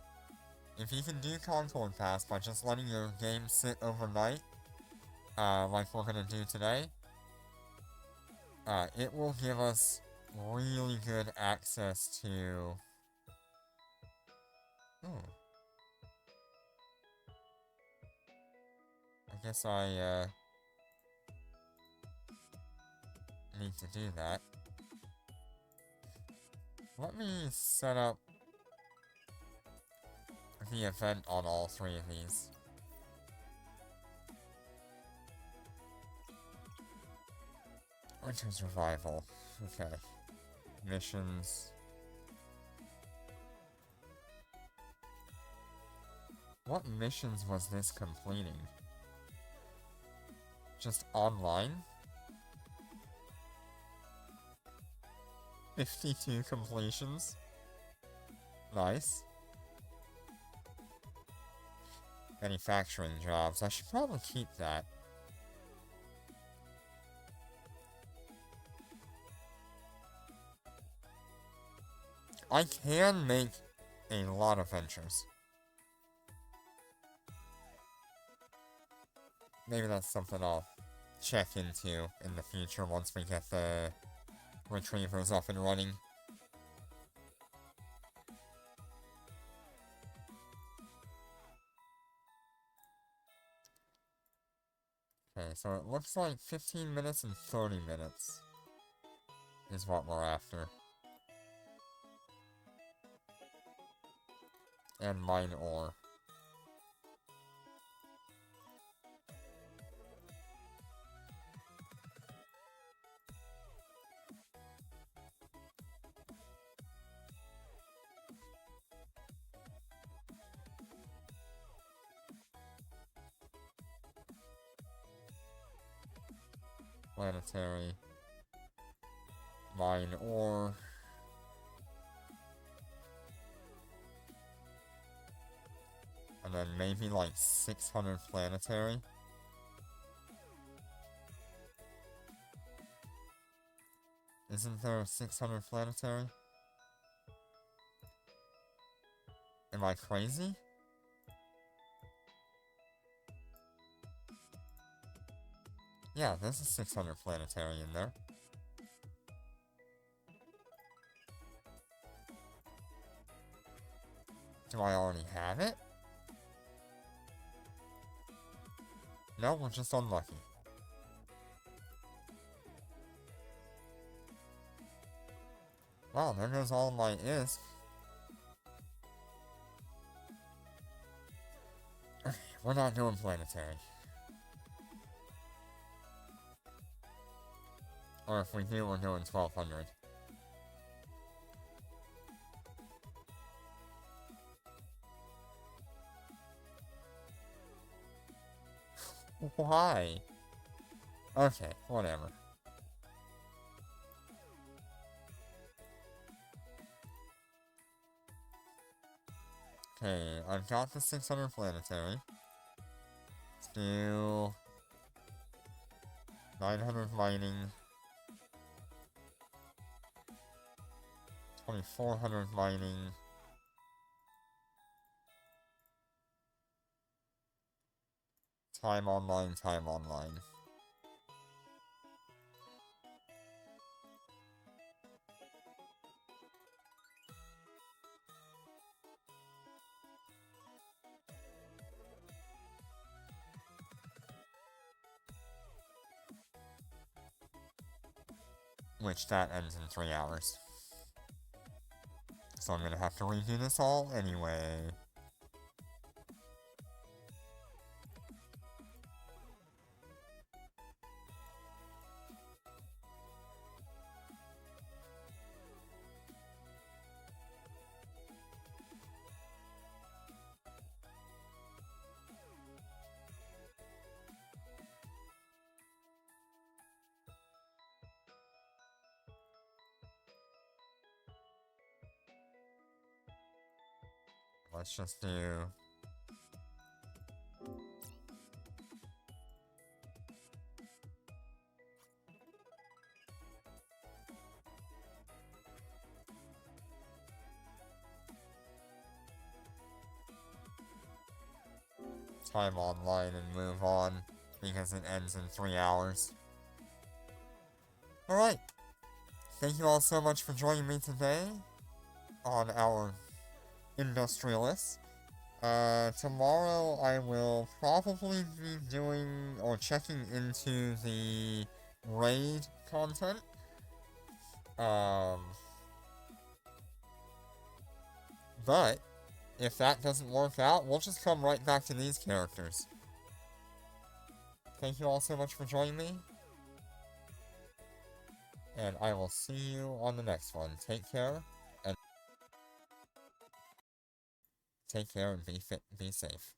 If you can do Concord Pass by just letting your game sit overnight, like we're gonna do today, it will give us really good access to... Ooh. I guess I, need to do that. Let me set up the event on all three of these. Winter's Revival. Okay. Missions. What missions was this completing? Just online? 52 completions? Nice. Manufacturing jobs. I should probably keep that. I can make a lot of ventures. Maybe that's something I'll check into in the future once we get the retrievers up and running. Okay, so it looks like 15 minutes and 30 minutes is what we're after. And mine ore. Planetary. Mine ore. And then maybe like 600 planetary. Isn't there 600 planetary? Am I crazy? Yeah, there's a 600 planetary in there. Do I already have it? No, we're just unlucky. Wow, there goes all my ISK. Okay, we're not doing planetary. Or if we do, we're doing 1200. Why? Okay, whatever. Okay, I've got the 600 planetary. Let's do 900 mining. 2400 mining. Time online, time online. which that ends in 3 hours. So I'm gonna have to redo this all anyway. Let's just do... time online and move on, because it ends in 3 hours. Alright. Thank you all so much for joining me today on our Industrialists. Tomorrow I will probably be doing or checking into the raid content. But if that doesn't work out, we'll just come right back to these characters. Thank you all so much for joining me. And I will see you on the next one. Take care and be safe.